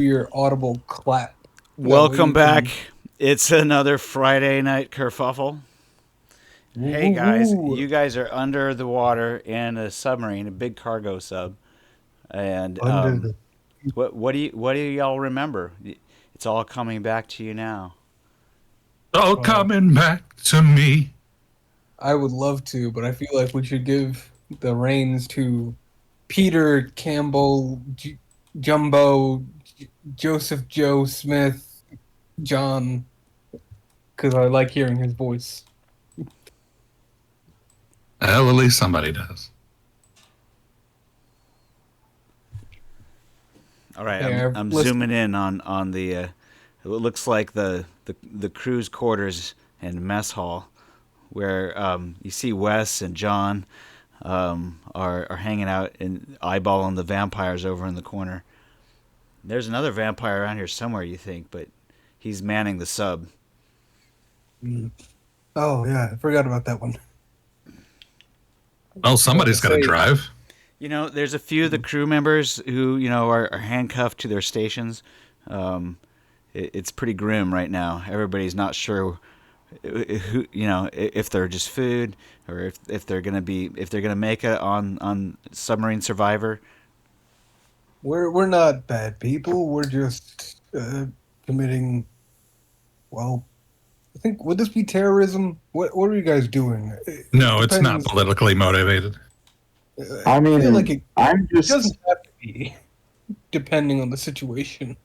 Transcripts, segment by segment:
your audible clap. That way Welcome you can. back. It's another Friday night kerfuffle. Hey guys, Woo-hoo-hoo. you guys are under the water in a submarine, a big cargo sub, and Under the. what do y'all remember? It's all coming back to you now. All Oh, coming back to me. I would love to, but I feel like we should give the reins to Peter Campbell, Jumbo, Joseph Joe Smith, John, because I like hearing his voice. Well, at least somebody does. All right, Hey, I'm I've I'm listened. zooming in on the. It looks like the crew's quarters and mess hall, where you see Wes and John are hanging out and eyeballing the vampires over in the corner. There's another vampire around here somewhere, you think, but he's manning the sub. Mm. Oh yeah, I forgot about that one. Well, somebody's got to Say, drive. There's a few of the crew members who, are handcuffed to their stations. It's pretty grim right now. Everybody's not sure who, if they're just food or if they're gonna make it on Submarine Survivor. we're not bad people. We're just committing. Well, I think would this be terrorism? What are you guys doing? It No, it's not depends. politically motivated. I I feel like mean, it doesn't have to be, depending on the situation.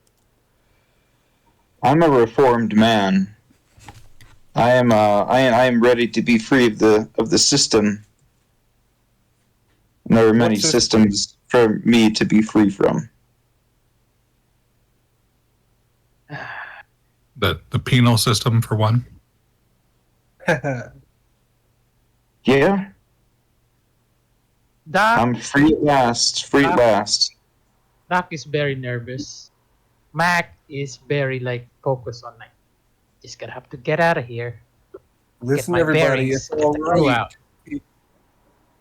I'm a reformed man. I am ready to be free of the system. And there are many What system? systems for me to be free from. The penal system, for one. Yeah, Doc, I'm free at last. Free at last. Doc is very nervous. Mac is very focused on just gonna have to get out of here. Listen, my everybody, bearings, it's all get the crew right. out.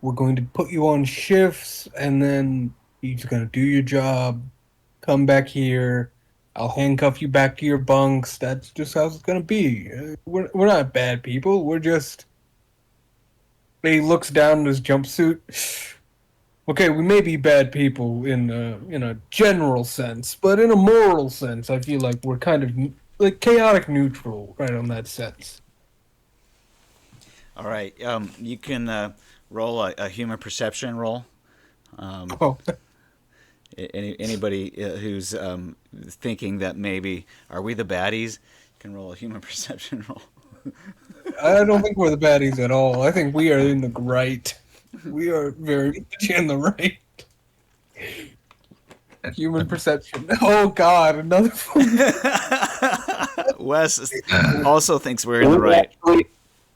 We're going to put you on shifts, and then you're just gonna do your job. Come back here. I'll handcuff you back to your bunks. That's just how it's gonna be. We're not bad people. We're just. He looks down at his jumpsuit. Okay, we may be bad people in a general sense, but in a moral sense, I feel like we're kind of like chaotic neutral, right on that sense. All right, you can roll a human perception roll. Oh, Anybody who's thinking that maybe are we the baddies can roll a human perception roll. I don't think we're the baddies at all. I think we are in the right. We are very much in the right. Human perception. Oh God, another one. Wes also thinks we're in the right. Actually,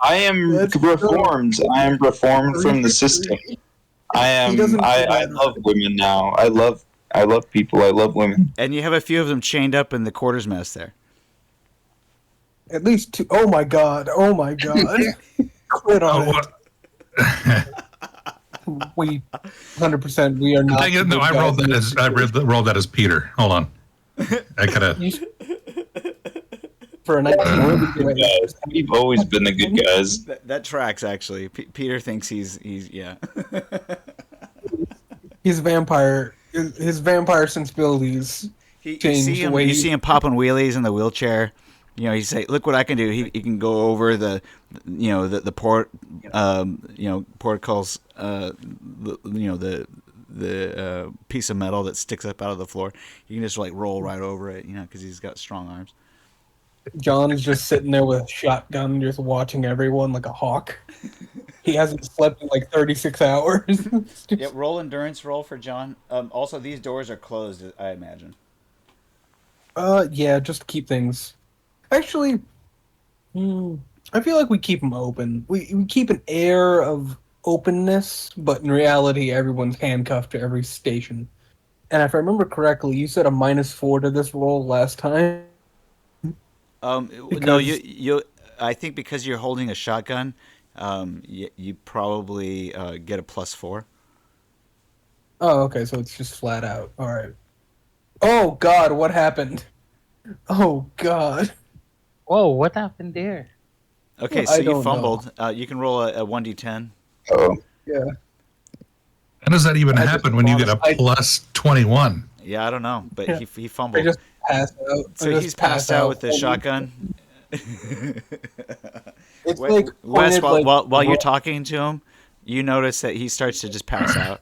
I am Let's reformed. go. I am reformed from the system. He doesn't I do that. love women now. I love people. I love women. And you have a few of them chained up in the quarters mess there. At least two. Oh my God. Oh my God. Quit Oh, on it. We 100%. We are not. dang it, no, the I guys rolled that in as this rolled that as Peter. Hold on. I gotta. for a 19. Guys, we've always been the good guys. That tracks actually. Peter thinks he's yeah. His vampire. His vampire sensibilities. You Change see the him. way You he- see him popping wheelies in the wheelchair. You say, "Look what I can do." He can go over the port, porticles, the piece of metal that sticks up out of the floor. You can just roll right over it, because he's got strong arms. John is just sitting there with a shotgun, just watching everyone like a hawk. He hasn't slept in like 36 hours. Yeah, roll endurance roll for John. Also, these doors are closed, I imagine. Yeah, just to keep things. Actually, I feel like we keep them open. We keep an air of openness, but in reality, everyone's handcuffed to every station. And if I remember correctly, you said a -4 to this roll last time. No, Because- you. I think because you're holding a shotgun, you probably get a +4. Oh, okay, so it's just flat out. All right. Oh God, what happened? Oh God, Whoa, what happened there? Okay, so I you don't know. fumbled. You can roll a 1d10. Oh, Yeah, How does that even I just happen when you get promise. a plus 21? Yeah, I don't know, but Yeah, he I fumbled. just passed out. I So he's just passed passed out out. with the shotgun. It's like Wes, pointed like while you're talking to him, you notice that he starts to just pass out.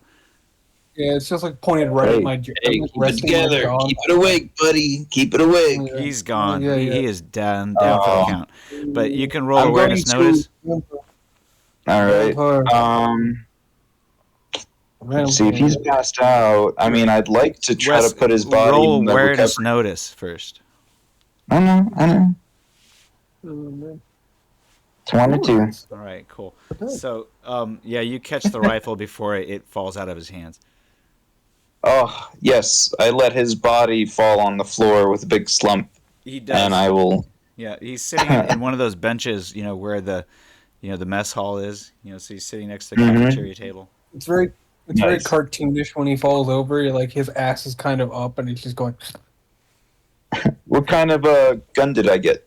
yeah, it's just like pointed right at hey, my jaw. hey, I'm like keep it resting my together. jaw. Keep it awake, buddy. Keep it awake. Yeah, He's gone. yeah, yeah. He is down for the Oh, count. But you can roll I'm going awareness notice. to. All right. Vampire, Let's see if he's passed out. I mean, I'd like to try Wes, to put his body roll in the awareness recovery. notice first. I know. vampire. 22. All right, cool. So, yeah, you catch the rifle before it falls out of his hands. Oh, yes. I let his body fall on the floor with a big slump, He does. and I will. Yeah, he's sitting in one of those benches, where the mess hall is. So he's sitting next to the Mhm. cafeteria table. It's very Nice. cartoonish when he falls over. Like his ass is kind of up, and he's just going. What kind of gun did I get?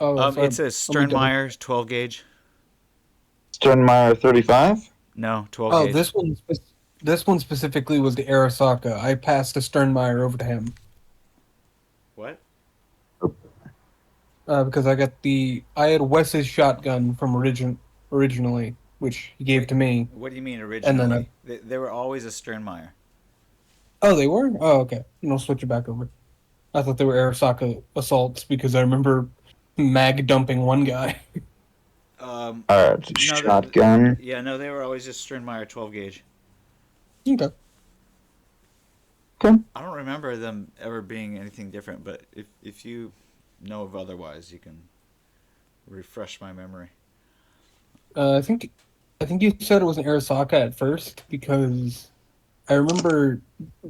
Oh, sorry. It's a Sternmeyer 12 gauge. Sternmeyer 35? No, 12 Oh, gauge. this one specifically was the Arasaka. I passed the Sternmeyer over to him What? because I had Wes's shotgun from originally, which he gave to me. What do you mean And then originally? They were always a Sternmeyer. Oh, they were. Oh, okay. I'll switch it back over. I thought they were Arasaka assaults because I remember mag dumping one guy. No, Shotgun. yeah, no, they were always just Sternmeyer 12 gauge. Okay. Okay. I don't remember them ever being anything different, but if you know of otherwise, you can refresh my memory. I think you said it was an Arasaka at first because I remember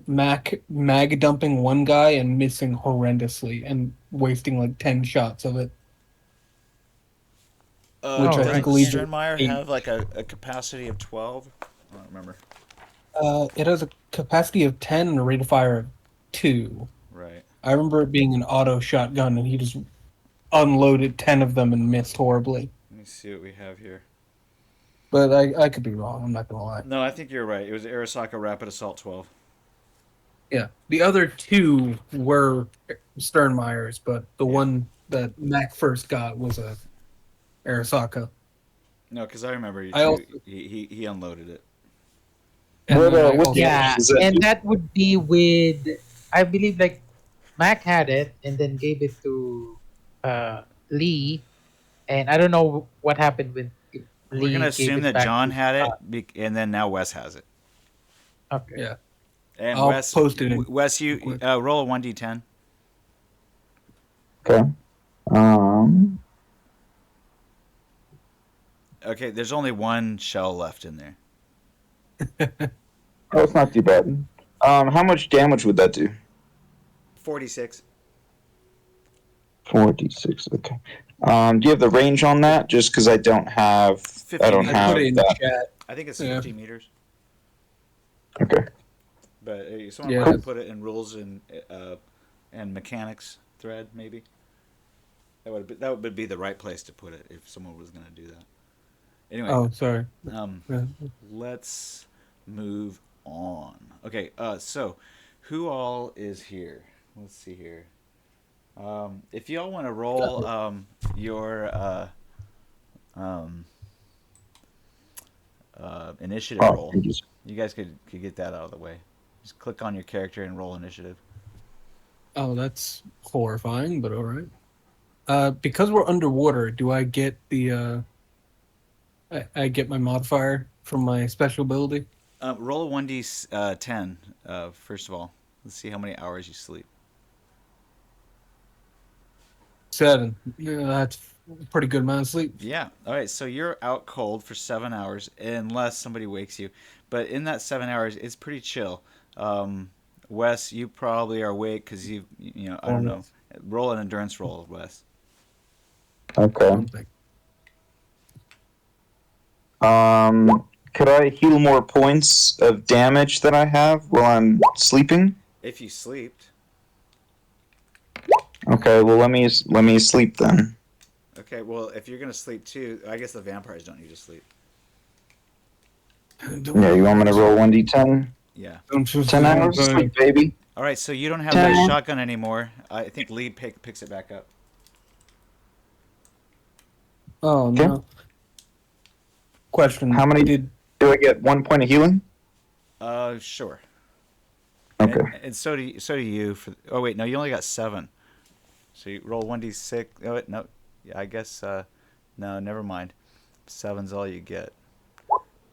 mag dumping one guy and missing horrendously and wasting like 10 shots of it. Which I Doesn't think leads to Sternmeyer 8. have like a capacity of 12? I don't remember. It has a capacity of 10 and a rate of fire of 2. Right. I remember it being an auto shotgun and he just unloaded 10 of them and missed horribly. Let me see what we have here. But I could be wrong, I'm not gonna lie. No, I think you're right. It was Arasaka Rapid Assault 12. Yeah. The other 2 were Sternmeyers, but the one that Mac first got was a Arasaka. No, because I remember he unloaded it. And What, then I what also- Yeah, Is that and you? that would be with, I believe, like Mac had it and then gave it to Lee, and I don't know what happened with Lee. We're gonna gave assume it that back John to had Scott. it, and then now Wes has it. Okay. Yeah. And I'll Wes, post it in- Wes, you roll a 1d10. Okay. Okay, there's only one shell left in there. Oh, it's not too bad. How much damage would that do? 46. 46. Okay. Do you have the range on that? Just because I don't have. 50 I don't meters. I have put it in that. the chat. I think it's Yeah. 50 meters. Okay. But someone Yeah. might put it in rules and mechanics thread, maybe. That would be the right place to put it if someone was going to do that. Anyway, Oh, sorry. Yeah. let's move on. Okay, so who all is here? Let's see here. If y'all want to roll your initiative roll, you guys could get that out of the way. Just click on your character and roll initiative. Oh, that's horrifying, but all right. Because we're underwater, do I get the I get my modifier from my special ability? Roll a 1d10 first of all. Let's see how many hours you sleep. 7. Yeah, that's a pretty good amount of sleep. Yeah. All right. So you're out cold for 7 hours unless somebody wakes you. But in that 7 hours, it's pretty chill. Wes, you probably are awake because I don't know. Roll an endurance roll, Wes. Okay. Something. Could I heal more points of damage that I have while I'm sleeping? If you sleeped. Okay, well let me sleep then. Okay, well, if you're gonna sleep too, I guess the vampires don't need to sleep. Yeah, you want me to roll 1d10? Yeah. 10 hours of sleep, baby. All right, so you don't have 10 that hours. shotgun anymore. I think Lee picks it back up. Oh Okay. no. Question: How many did do I get? 1 point of healing? Sure. Okay. And so do you. Oh wait, no, you only got 7. So you roll 1d6. Oh wait, no, yeah, I guess no, never mind. 7's all you get.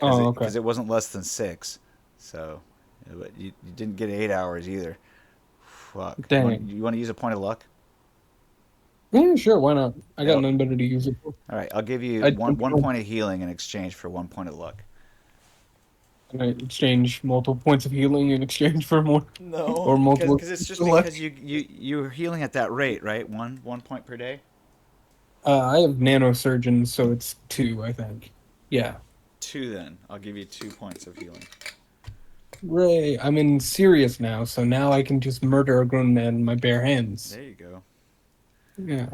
Oh, okay. Because it wasn't less than 6, so you didn't get 8 hours either. Fuck. Dang. You want to use a point of luck? Yeah, sure. Why not? I got Yep. nothing better to use it for. All right, I'll give you I one don't know. point of healing in exchange for 1 point of luck. Can I exchange multiple points of healing in exchange for more? No, Or multiple because it's just luck? because you're healing at that rate, right? One point per day. I have nanosurgeon, so it's 2, I think. Yeah. 2 then. I'll give you 2 points of healing. Ray, I'm in serious now, so now I can just murder a grown man in my bare hands. There you go. Yeah.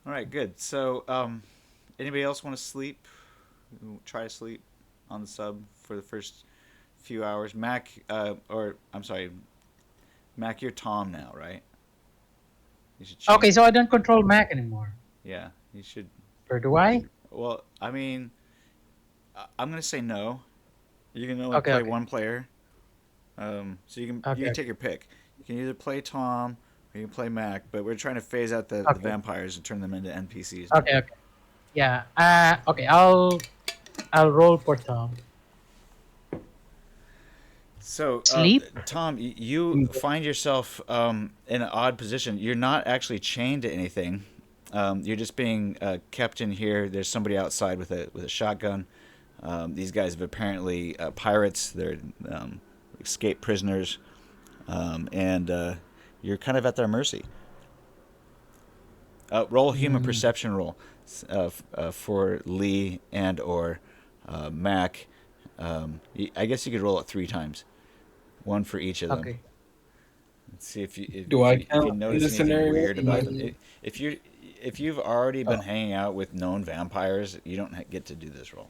All right, good. So, anybody else want to sleep? Try to sleep on the sub for the first few hours. Mac, I'm sorry, Mac, you're Tom now, right? You should change. Okay, so I don't control Mac anymore. Yeah, you should. Or do I? Well, I mean, I'm gonna say no. You can only Okay, play okay. one player. So you can Okay. take your pick. You can either play Tom or you can play Mac, but we're trying to phase out the Okay. vampires and turn them into NPCs. Okay, okay. Yeah. Okay, I'll roll for Tom. So, Sleep? Tom, you find yourself in an odd position. You're not actually chained to anything. You're just being kept in here. There's somebody outside with a shotgun. These guys have apparently pirates. They're escaped prisoners, and you're kind of at their mercy. Roll a human perception roll for Lee and or Mac. I guess you could roll it 3 times, 1 for each of them. Okay. Let's see if you Do I if you count in notice this anything scenario? weird about Am I- them. If you've already been hanging out with known vampires, you don't get to do this roll.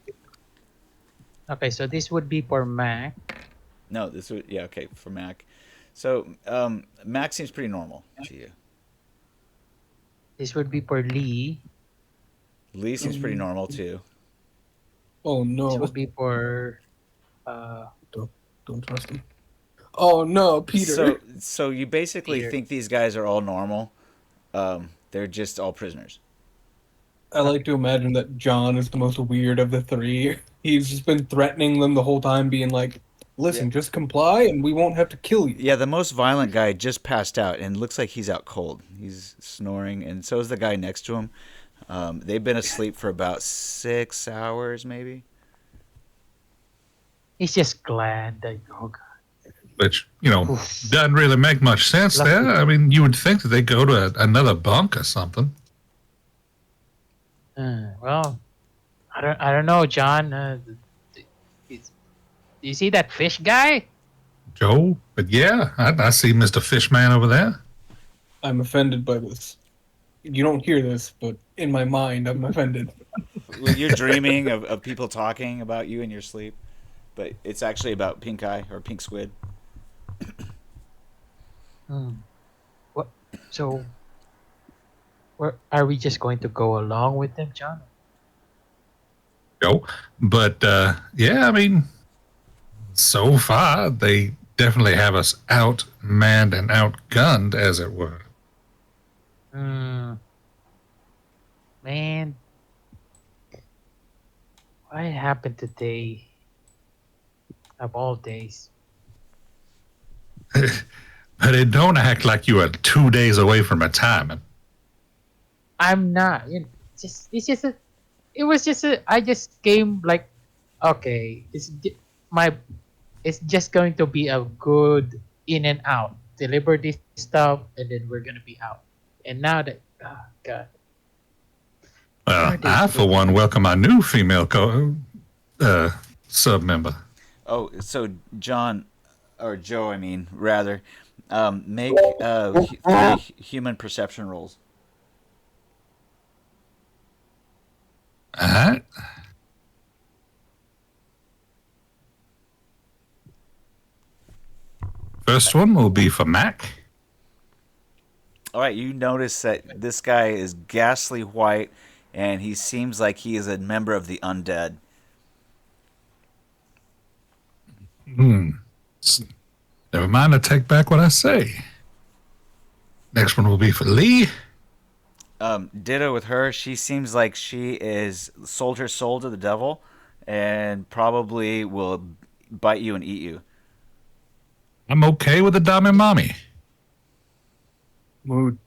Okay, so this would be for Mac. No, this would okay for Mac. So Mac seems pretty normal to you. This would be for Lee. Lee seems pretty normal too. Oh This no. would be for Don't trust him. Oh no, Peter. So you basically Peter. think these guys are all normal. They're just all prisoners. I like to imagine that John is the most weird of the 3. He's just been threatening them the whole time, being like, listen, Yeah. just comply and we won't have to kill you. Yeah, the most violent guy just passed out and looks like he's out cold. He's snoring, and so is the guy next to him. They've been asleep for about 6 hours, maybe. he's just glad that Which, doesn't really make much sense there. I mean, you would think that they go to another bunk or something. well, I don't know, John. Do you see that fish guy? Joe, but yeah, I see Mr. Fishman over there. I'm offended by this. You don't hear this, but in my mind, I'm offended. You're dreaming of people talking about you in your sleep, but it's actually about pink eye or pink squid. What? So, are we just going to go along with them, John? Joe, but yeah, I mean, so far they definitely have us outmanned and outgunned, as it were. Man, what happened today? Of all days. But it don't act like you are 2 days away from retirement. I'm not. It was just I just came like, okay, it's just going to be a good in and out. Deliver this stuff, and then we're gonna be out. And now that, oh God. Well, I, for one, welcome our new female sub member. Oh, so John, or Joe, I mean, rather, Make 3 human perception rolls. All right. First one will be for Mac. All right, you notice that this guy is ghastly white, and he seems like he is a member of the undead. Never mind, I take back what I say. Next one will be for Lee. Ditto with her. She seems like she is sold her soul to the devil, and probably will bite you and eat you. I'm okay with the Dami Mommy. Mood.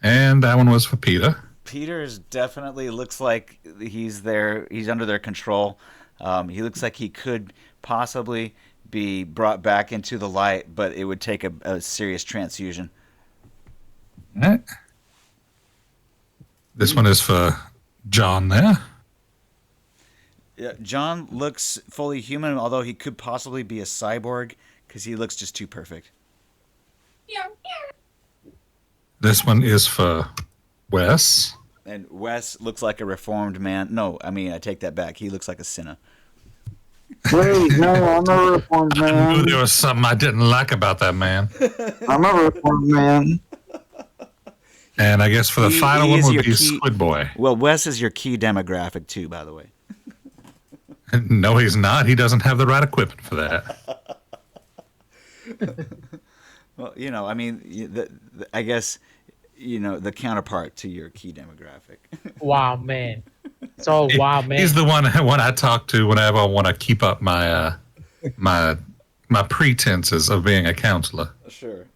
And that one was for Peter. Peter's definitely looks like he's there. He's under their control. He looks like he could possibly be brought back into the light, but it would take a serious transfusion. All right. This one is for John there. Yeah, John looks fully human, although he could possibly be a cyborg because he looks just too perfect. This one is for Wes. And Wes looks like a reformed man. No, I mean, I take that back. He looks like a sinner. Wait, no, I'm a reformed I knew man. there was something I didn't like about that man. I'm a reformed man. And I guess for the He final one is would your be key- Squid Boy. Well, Wes is your key demographic, too, by the way. No, he's not. He doesn't have the right equipment for that. Well, you know, I mean, I guess, you know, the counterpart to your key demographic. Wow, man. It's all wow, man. He's the one I talk to whenever I want to keep up my my pretenses of being a counselor. Sure.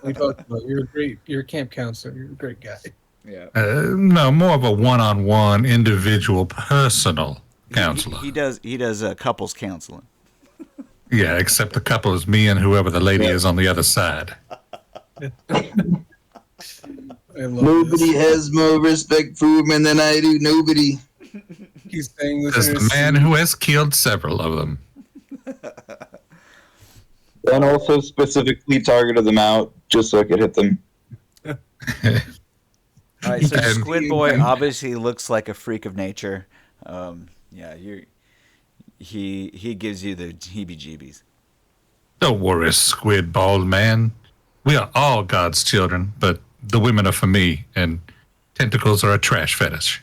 We talked about you're a camp counselor. You're a great guy. Yeah. No, more of a one-on-one, individual, personal counselor. He does couples counseling. Yeah, except the couple is me and whoever the lady is on the other side. I love Nobody this. has more respect for women than I do. Nobody. He's saying this. As in the his man sleep. who has killed several of them. And also specifically targeted them out just so I could hit them. All right, so And- Squid Boy obviously looks like a freak of nature. Yeah, he gives you the heebie-jeebies. Don't worry, Squid Bald Man. We are all God's children, but the women are for me, and tentacles are a trash fetish.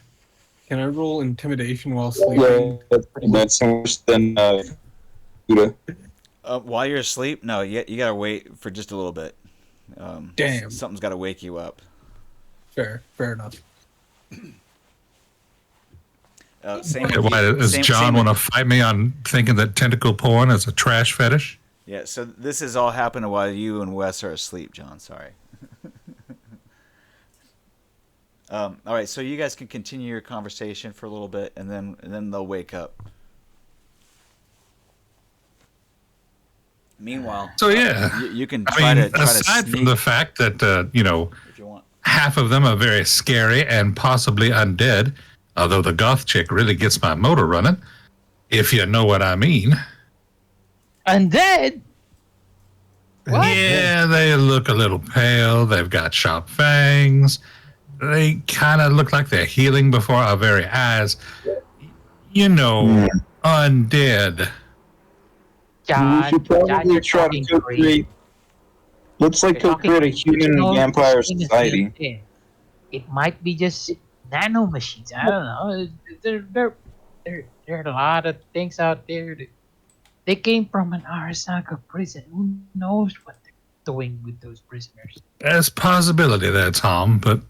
Can I roll intimidation while Yeah, sleeping? that's worse than Buddha. While you're asleep, no, you gotta wait for just a little bit. Damn. Something's gotta wake you up. Fair enough. Same Okay, with why, you- does same- John same want to with- fight me on thinking that tentacle porn is a trash fetish? Yeah, so this has all happened while you and Wes are asleep, John. Sorry. All right, so you guys can continue your conversation for a little bit, and then they'll wake up. Meanwhile, So yeah, you can I try mean, to aside sneak from the fact that if you want. half of them are very scary and possibly undead, although the goth chick really gets my motor running, if you know what I mean. Undead? What? Yeah, they look a little pale. They've got sharp fangs. They kind of look like they're healing before our very eyes. You know, undead. John, We should John, probably you're try talking to crazy. create. Looks like You're to create a talking- human you know, vampire it's the same society. thing. It might be just nano machines. I don't know. There are a lot of things out there. They came from an Arasaka prison. Who knows what they're doing with those prisoners? There's possibility there, Tom, but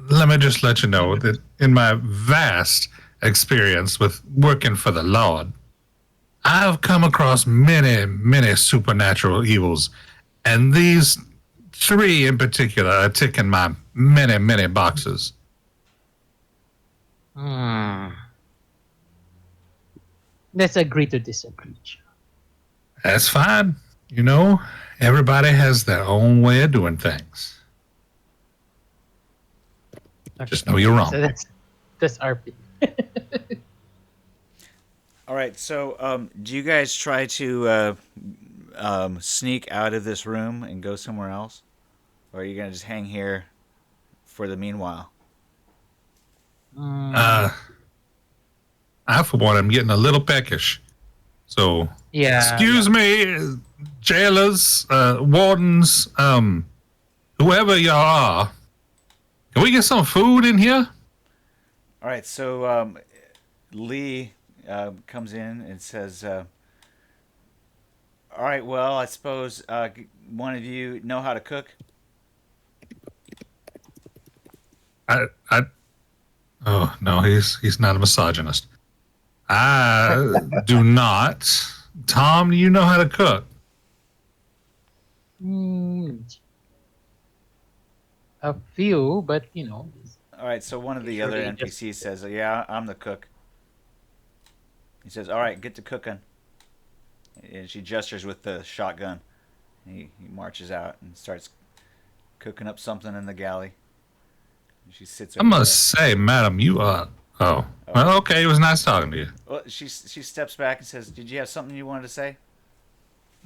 let me just let you know that in my vast experience with working for the Lord, I've come across many, many supernatural evils, and these 3 in particular are ticking my many, many boxes. Let's agree to disagree, John. That's fine. You know, everybody has their own way of doing things. Just know you're wrong. So that's our opinion. All right, so do you guys try to sneak out of this room and go somewhere else, or are you gonna just hang here for the meanwhile? I, for one, am getting a little peckish. So, excuse me, jailers, wardens, whoever y'all are. Can we get some food in here? All right, so Lee comes in and says, "All right, well, I suppose one of you know how to cook." Oh no, he's not a misogynist. I do not. Tom, do you know how to cook? A few, but All right, so one of the Usually other NPCs says, "Yeah, I'm the cook." He says, "All right, get to cooking." And she gestures with the shotgun. He marches out and starts cooking up something in the galley. And she sits I over must say, madam, you are. Oh, well, okay. It was nice talking to you. Well, she steps back and says, "Did you have something you wanted to say?"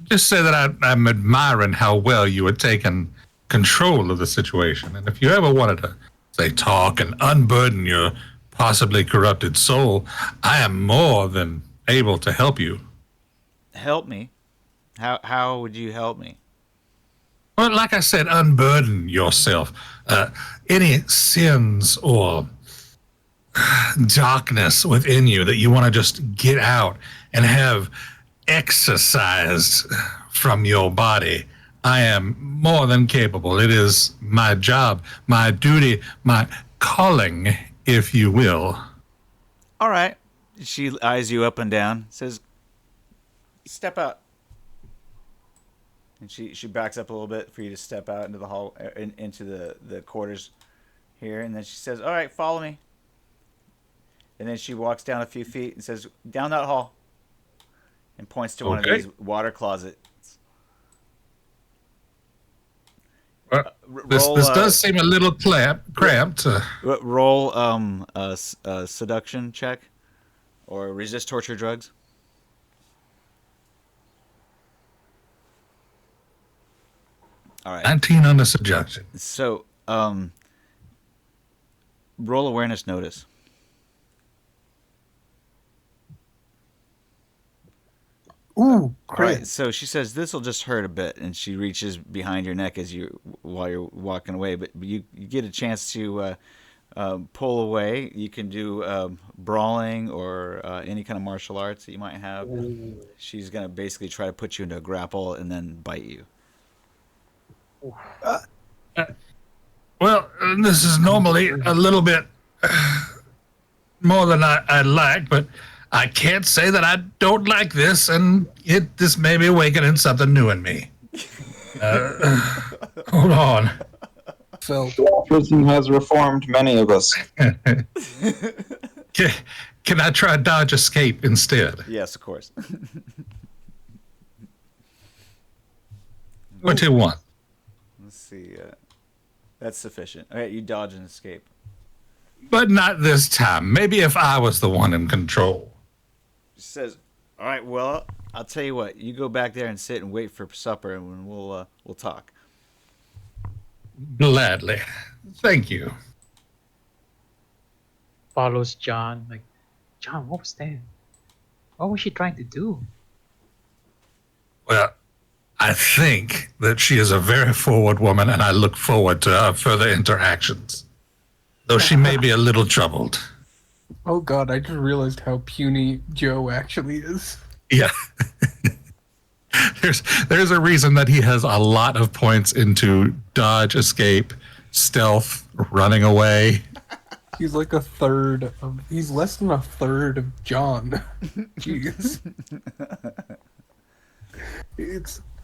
Just say that I'm admiring how well you are taking control of the situation, and if you ever wanted to say talk and unburden your possibly corrupted soul, I am more than able to help you. Help me? How would you help me? Well, like I said, unburden yourself. Any sins or darkness within you that you want to just get out and have exorcised from your body, I am more than capable. It is my job, my duty, my calling, if you will. All right. She eyes you up and down, says, "Step out." And she backs up a little bit for you to step out into the hall, into the quarters here, and then she says, "All right, follow me." And then she walks down a few feet and says, "Down that hall," and points to one of these water closets. This does seem a little cramped. Roll a seduction check or resist torture drugs. All right. 19 on the seduction. So, roll awareness notice. Ooh, All right. So she says this will just hurt a bit, and she reaches behind your neck while you're walking away. But you get a chance to pull away. You can do brawling or any kind of martial arts that you might have. She's gonna basically try to put you into a grapple and then bite you. Well, this is normally a little bit more than I'd like, but I can't say that I don't like this, and this may be awakening something new in me. Hold on. So Prison has reformed many of us. Can I try dodge escape instead? Yes, of course. What do you want? Let's see. That's sufficient. All right, you dodge and escape. But not this time. Maybe if I was the one in control. She says, "All right, well, I'll tell you what. You go back there and sit and wait for supper, and we'll talk." Gladly. Thank you. Follows John. Like, John, what was that? What was she trying to do? Well, I think that she is a very forward woman, and I look forward to our further interactions. Though she may be a little troubled. oh god, I just realized how puny Joe actually is. Yeah. There's a reason that he has a lot of points into dodge, escape, stealth, running away. He's like he's less than a third of John. Jeez.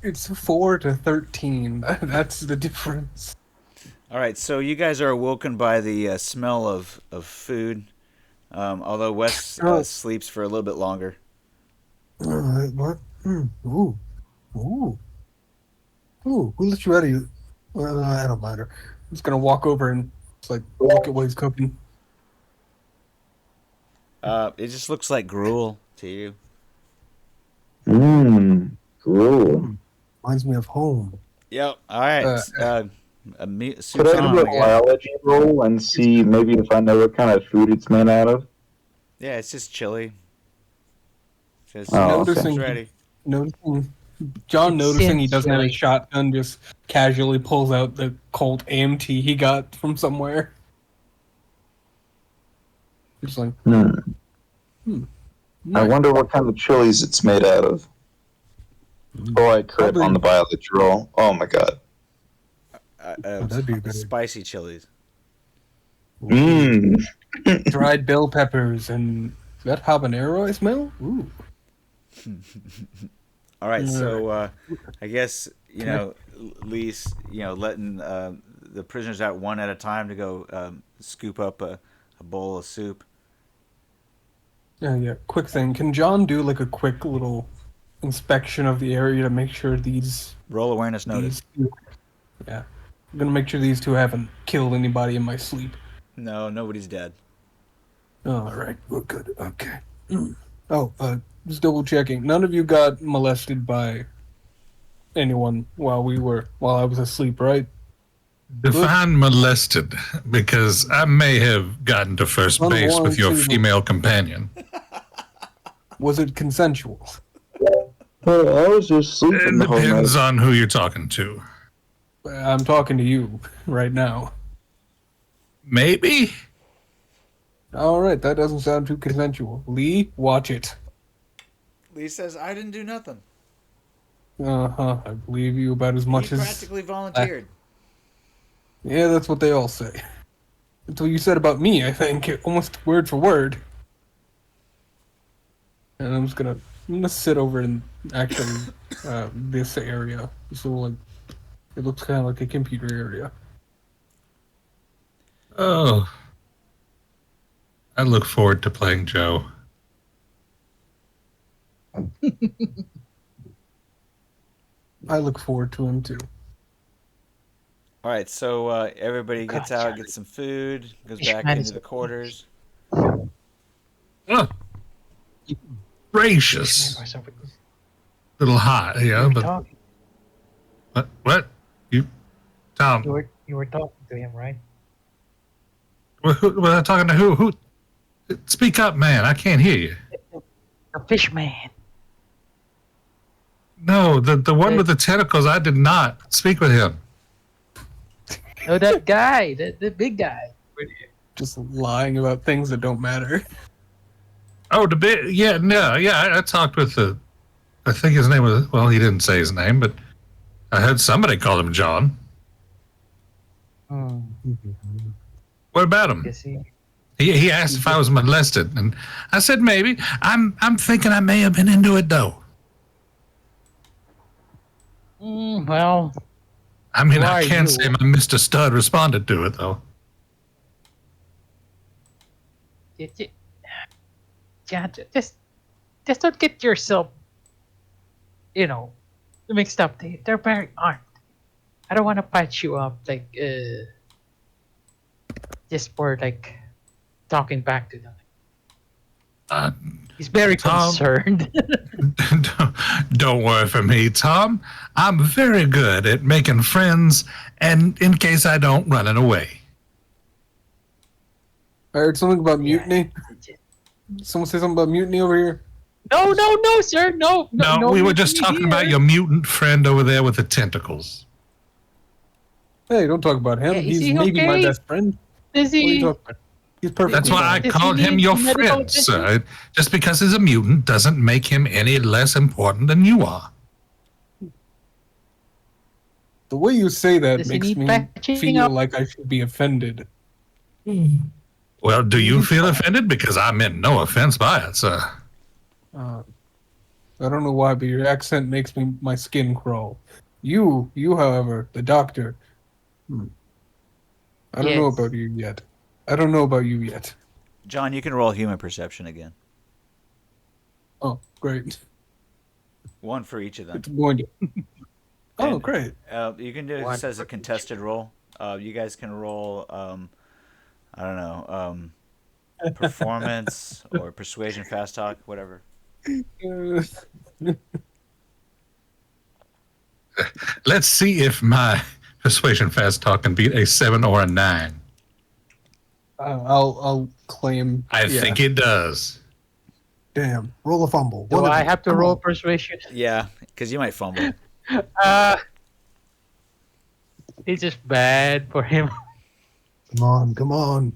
It's 4 to 13. That's the difference. All right, so you guys are awoken by the smell of food. Although Wes sleeps for a little bit longer. What? Ooh. Who let you out of you? Well, I don't matter. I'm just gonna walk over and just like look at what he's cooking. It just looks like gruel to you. Mmm. Cool. Reminds me of home. Yep. All right. Uh, Could Soup's I do on, a I guess. biology roll and see maybe if I know what kind of food it's made out of? Yeah, it's just chili. Just Oh, soup's noticing, ready. noticing, John It noticing he seems doesn't have a chilly. shotgun, just casually pulls out the Colt AMT he got from somewhere. Just like, Hmm. I nice. wonder what kind of chilies it's made out of. Oh, I crit Probably- on the biology roll. Oh my god. that'd be a good idea. Spicy chilies. Mmm. Dried bell peppers and is that habanero I smell? Ooh. All right, Yeah. so I guess Lee's letting the prisoners out one at a time to go scoop up a bowl of soup. Yeah. Quick thing. Can John do like a quick little inspection of the area to make sure these Roll awareness notice. Yeah. I'm gonna make sure these two haven't killed anybody in my sleep. No, nobody's dead. Alright, we're good. Okay. Oh, just double checking. None of you got molested by anyone while I was asleep, right? Define molested, because I may have gotten to first base with your Unwarranted- female companion. Was it consensual? I was just sleeping It the whole night. depends on who you're talking to. I'm talking to you right now. Maybe? Alright, that doesn't sound too consensual. Lee, watch it. Lee says, "I didn't do nothing. Uh-huh. I believe you about as much He as... practically volunteered." Yeah, that's what they all say. That's what you said about me, I think. Almost word for word. And I'm gonna sit over in actually this area. So like it looks kinda like a computer area. Oh. I look forward to playing Joe. I look forward to him too. All right, so everybody gets God, out, Charlie. gets some food, goes This back man into is the quarters. Oh. Gracious. Little hot, yeah, but talking. what? You Tom, You were talking to him, right? was I talking to who? Who? Speak up, man. I can't hear you. The fish man. No, the one with the tentacles, I did not speak with him. No, that guy, the big guy. Just lying about things that don't matter. Oh, the bit, yeah, no, yeah, I talked with I think his name was, well, he didn't say his name, but I heard somebody call him John. Hmm. What about him? Guess he. He asked if I was molested, and I said maybe. I'm thinking I may have been into it, though. Well, I mean, Who I are can't you? say my Mr. Stud responded to it, though. yeah, just don't get yourself, mixed up. They're very armed. I don't want to patch you up like just for like talking back to them. Uh, He's very Tom. concerned. Don't worry for me, Tom. I'm very good at making friends, and in case I don't, running away. I heard something about Yeah. mutiny. Someone say something about mutiny over here? No, sir, no. No, we were just mutiny talking about here. your mutant friend over there with the tentacles. Hey, don't talk about him. Yeah, is He's he maybe my okay? best friend. Is What are you he? talking about? He's perfect. That's why I Does he called him need your medical friend, attention? sir. Just because he's a mutant doesn't make him any less important than you are. The way you say that Does he makes need me patching feel up? like I should be offended. Well, do you feel offended? Because I meant no offense by it, sir. I don't know why, but your accent makes my skin crawl. You, however, the doctor. I don't know Yes. about you yet. I don't know about you yet. John, you can roll human perception again. Oh, great. One for each of them. It's going to. Oh, And- great. You can do it One just as a for each. contested roll. You guys can roll, I don't know, performance or persuasion, fast talk, whatever. Let's see if my persuasion fast talk can beat a 7 or a 9. I'll claim. I think it does. Damn. Roll a fumble. Do One of I you. have to Come roll on. persuasion? Yeah, because you might fumble. It's just bad for him. Come on.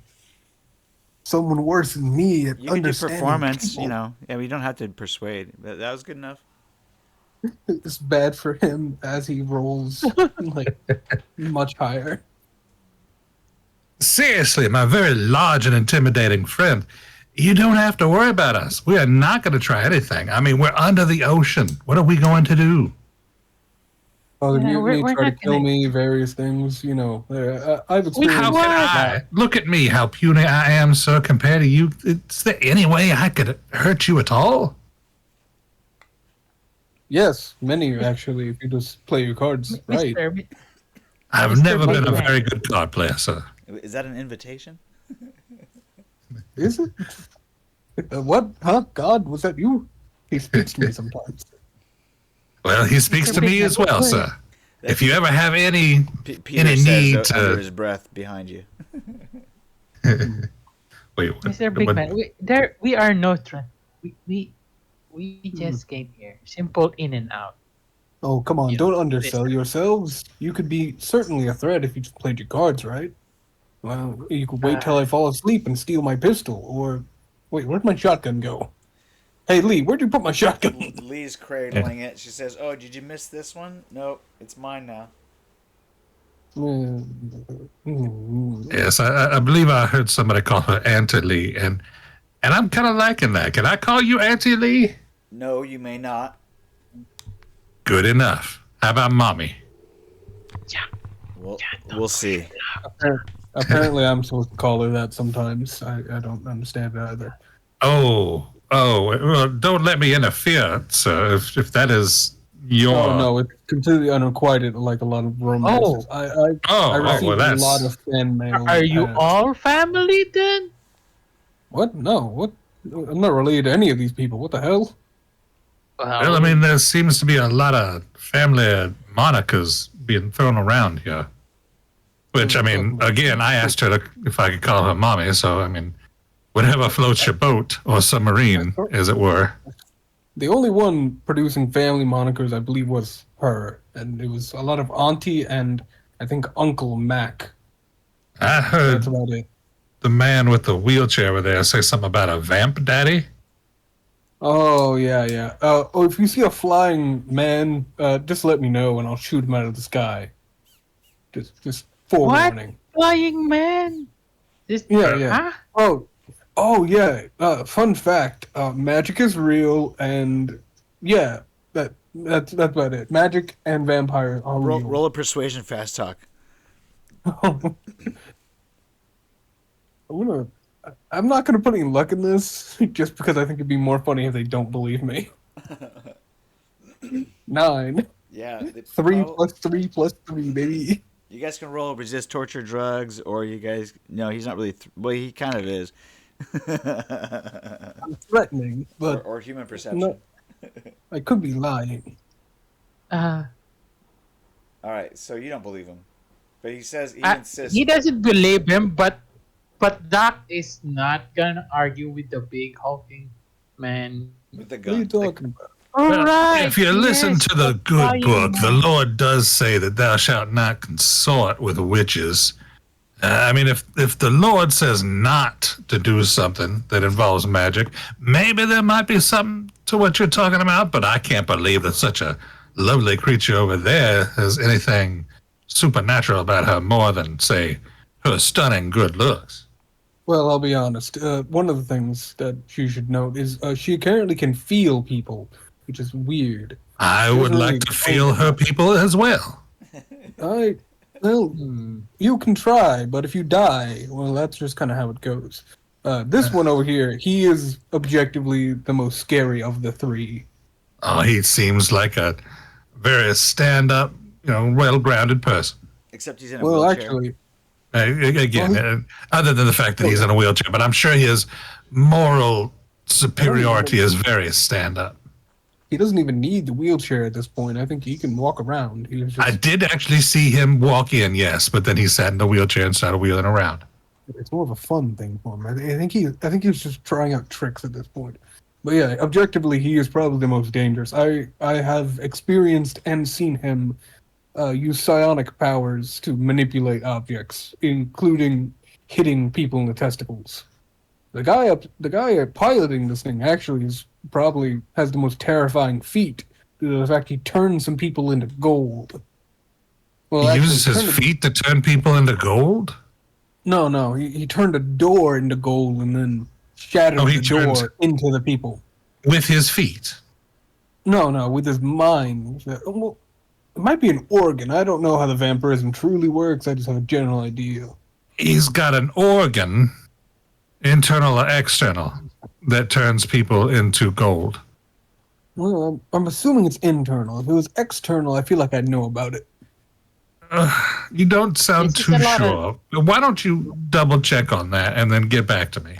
Someone worse than me at You can do understanding performance, people. you know. Yeah, we don't have to persuade. But that was good enough. It's bad for him as he rolls like much higher. Seriously, my very large and intimidating friend, you don't have to worry about us. We are not going to try anything. I mean, we're under the ocean. What are we going to do? Oh, Yeah, you we're try to not kill gonna- me, various things, you know. I've How experienced can I? Look at me, how puny I am, sir, compared to you. Is there any way I could hurt you at all? Yes, many actually, if you just play your cards right. Mr. I've Mr. never been a Bigman. very good card player, sir. Is that an invitation? Is it? What? Huh? God, was that you? He speaks to me sometimes. Well, he speaks to me as well, sir. If you ever have any Peter any says need under to... his breath behind you. Wait, what? Mr. Big what- Man, we are no threat. We just came here. Simple in and out. Oh, come on, Yeah, don't undersell yourselves. You could be certainly a threat if you just played your cards right. Well, you could wait till I fall asleep and steal my pistol, or... Wait, where'd my shotgun go? Hey, Lee, where'd you put my shotgun? Lee's cradling it. She says, "Oh, did you miss this one? Nope, it's mine now." Yes, I believe I heard somebody call her Auntie Lee, and I'm kind of liking that. Can I call you Auntie Lee? No, you may not. Good enough. How about Mommy? We'll see. Apparently, I'm supposed to call her that sometimes. I don't understand it either. Oh, well, don't let me interfere, sir, if that is your... Oh, no, it's completely unrequited, like a lot of romances. I received well, a that's... lot of fan mail. Are you all family then? What? No, what? I'm not related to any of these people. What the hell? Well, I mean, there seems to be a lot of family monikers being thrown around here. Which, I mean, again, I asked her if I could call her Mommy, so, I mean, whatever floats your boat, or submarine, as it were. The only one producing family monikers, I believe, was her. And it was a lot of Auntie and, I think, Uncle Mac. I heard That's about it. the man with the wheelchair over there say something about a vamp daddy. Oh, yeah. If you see a flying man, just let me know and I'll shoot him out of the sky. Just forewarning. Flying man? This, Yeah. Huh? Oh, yeah. Fun fact: magic is real, and yeah, that's about it. Magic and vampires are real. Roll a persuasion fast talk. I'm not gonna put any luck in this, just because I think it'd be more funny if they don't believe me. 9. Yeah. 3 plus 3 plus 3, baby. You guys can roll resist torture drugs, or you guys... No, he's not really... well, he kind of is. I'm threatening, but or human perception. no, I could be lying. All right, so you don't believe him. But he says... He insists... He doesn't believe him, but Doc is not gonna argue with the big hulking man. With the What are you gun. talking about? Alright. If you listen to the good flying book, the man. Lord does say that thou shalt not consort with witches. I mean, if the Lord says not to do something that involves magic, maybe there might be something to what you're talking about, but I can't believe that such a lovely creature over there has anything supernatural about her more than, say, her stunning good looks. Well, I'll be honest. One of the things that you should note is she apparently can feel people, which is weird. I would like to feel her people as well. Well, you can try, but if you die, well, that's just kind of how it goes. This one over here, he is objectively the most scary of the 3. Oh, he seems like a very stand-up, well-grounded person. Except he's in a Well, wheelchair. actually, Again, other than the fact that he's in a wheelchair, but I'm sure his moral superiority is very stand-up. he doesn't even need the wheelchair at this point. I think he can walk around. He was just, I did actually see him walk in, yes, but then he sat in the wheelchair and started wheeling around. it's more of a fun thing for him. I think he was just trying out tricks at this point. But yeah, objectively, he is probably the most dangerous. I have experienced and seen him use psionic powers to manipulate objects, including hitting people in the testicles. The guy piloting this thing actually probably has the most terrifying feat due to the fact he turns some people into gold. Well, He actually, uses his feet to turn people into gold? No, he turned a door into gold and then shattered Oh, he the door turned- into the people. With his feet. No, with his mind. Well, it might be an organ. I don't know how the vampirism truly works. I just have a general idea. He's got an organ, internal or external, that turns people into gold. Well, I'm assuming it's internal. If it was external, I feel like I'd know about it. You don't sound This is too a lot sure. Why don't you double check on that and then get back to me?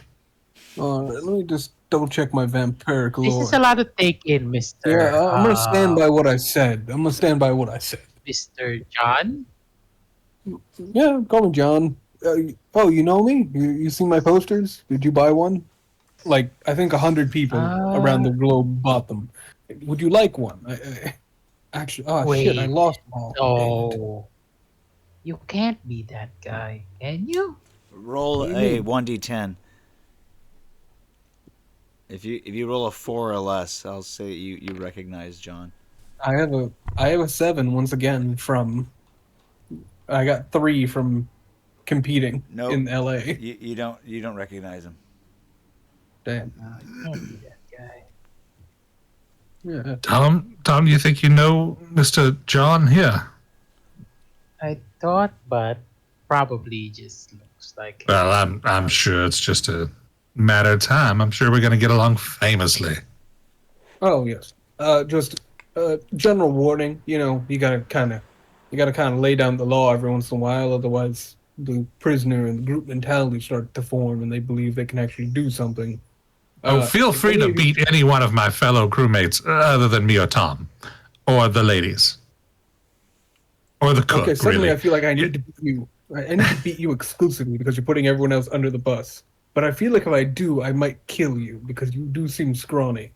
Let me just double check my vampiric This lore. is a lot to take in, Mister. Yeah, I'm gonna stand by what I said. Mister John. Yeah, call me John. You know me? You see my posters? Did you buy one? Like, I think 100 people around the globe bought them. Would you like one? Actually, shit, I Wait. lost them all. Oh, you can't be that guy, can you? Roll What do you a mean? 1d10. If you roll a 4 or less, I'll say you recognize John. I have a 7 once again from. I got 3 from competing Nope. in LA. You don't recognize him. Damn. No, you can't be that guy. Yeah. Tom, you think you know Mr. John here? I thought, but probably just looks like. Well, I'm sure it's just a matter of time. I'm sure we're going to get along famously. Oh yes. Just general warning. You gotta kind of lay down the law every once in a while, otherwise the prisoner and the group mentality start to form, and they believe they can actually do something. Feel if free any to of you- beat any one of my fellow crewmates other than me or Tom. Or the ladies. Or the cook, Okay, suddenly really. I feel like I need to beat you. I need to beat you exclusively because you're putting everyone else under the bus. But I feel like if I do, I might kill you because you do seem scrawny.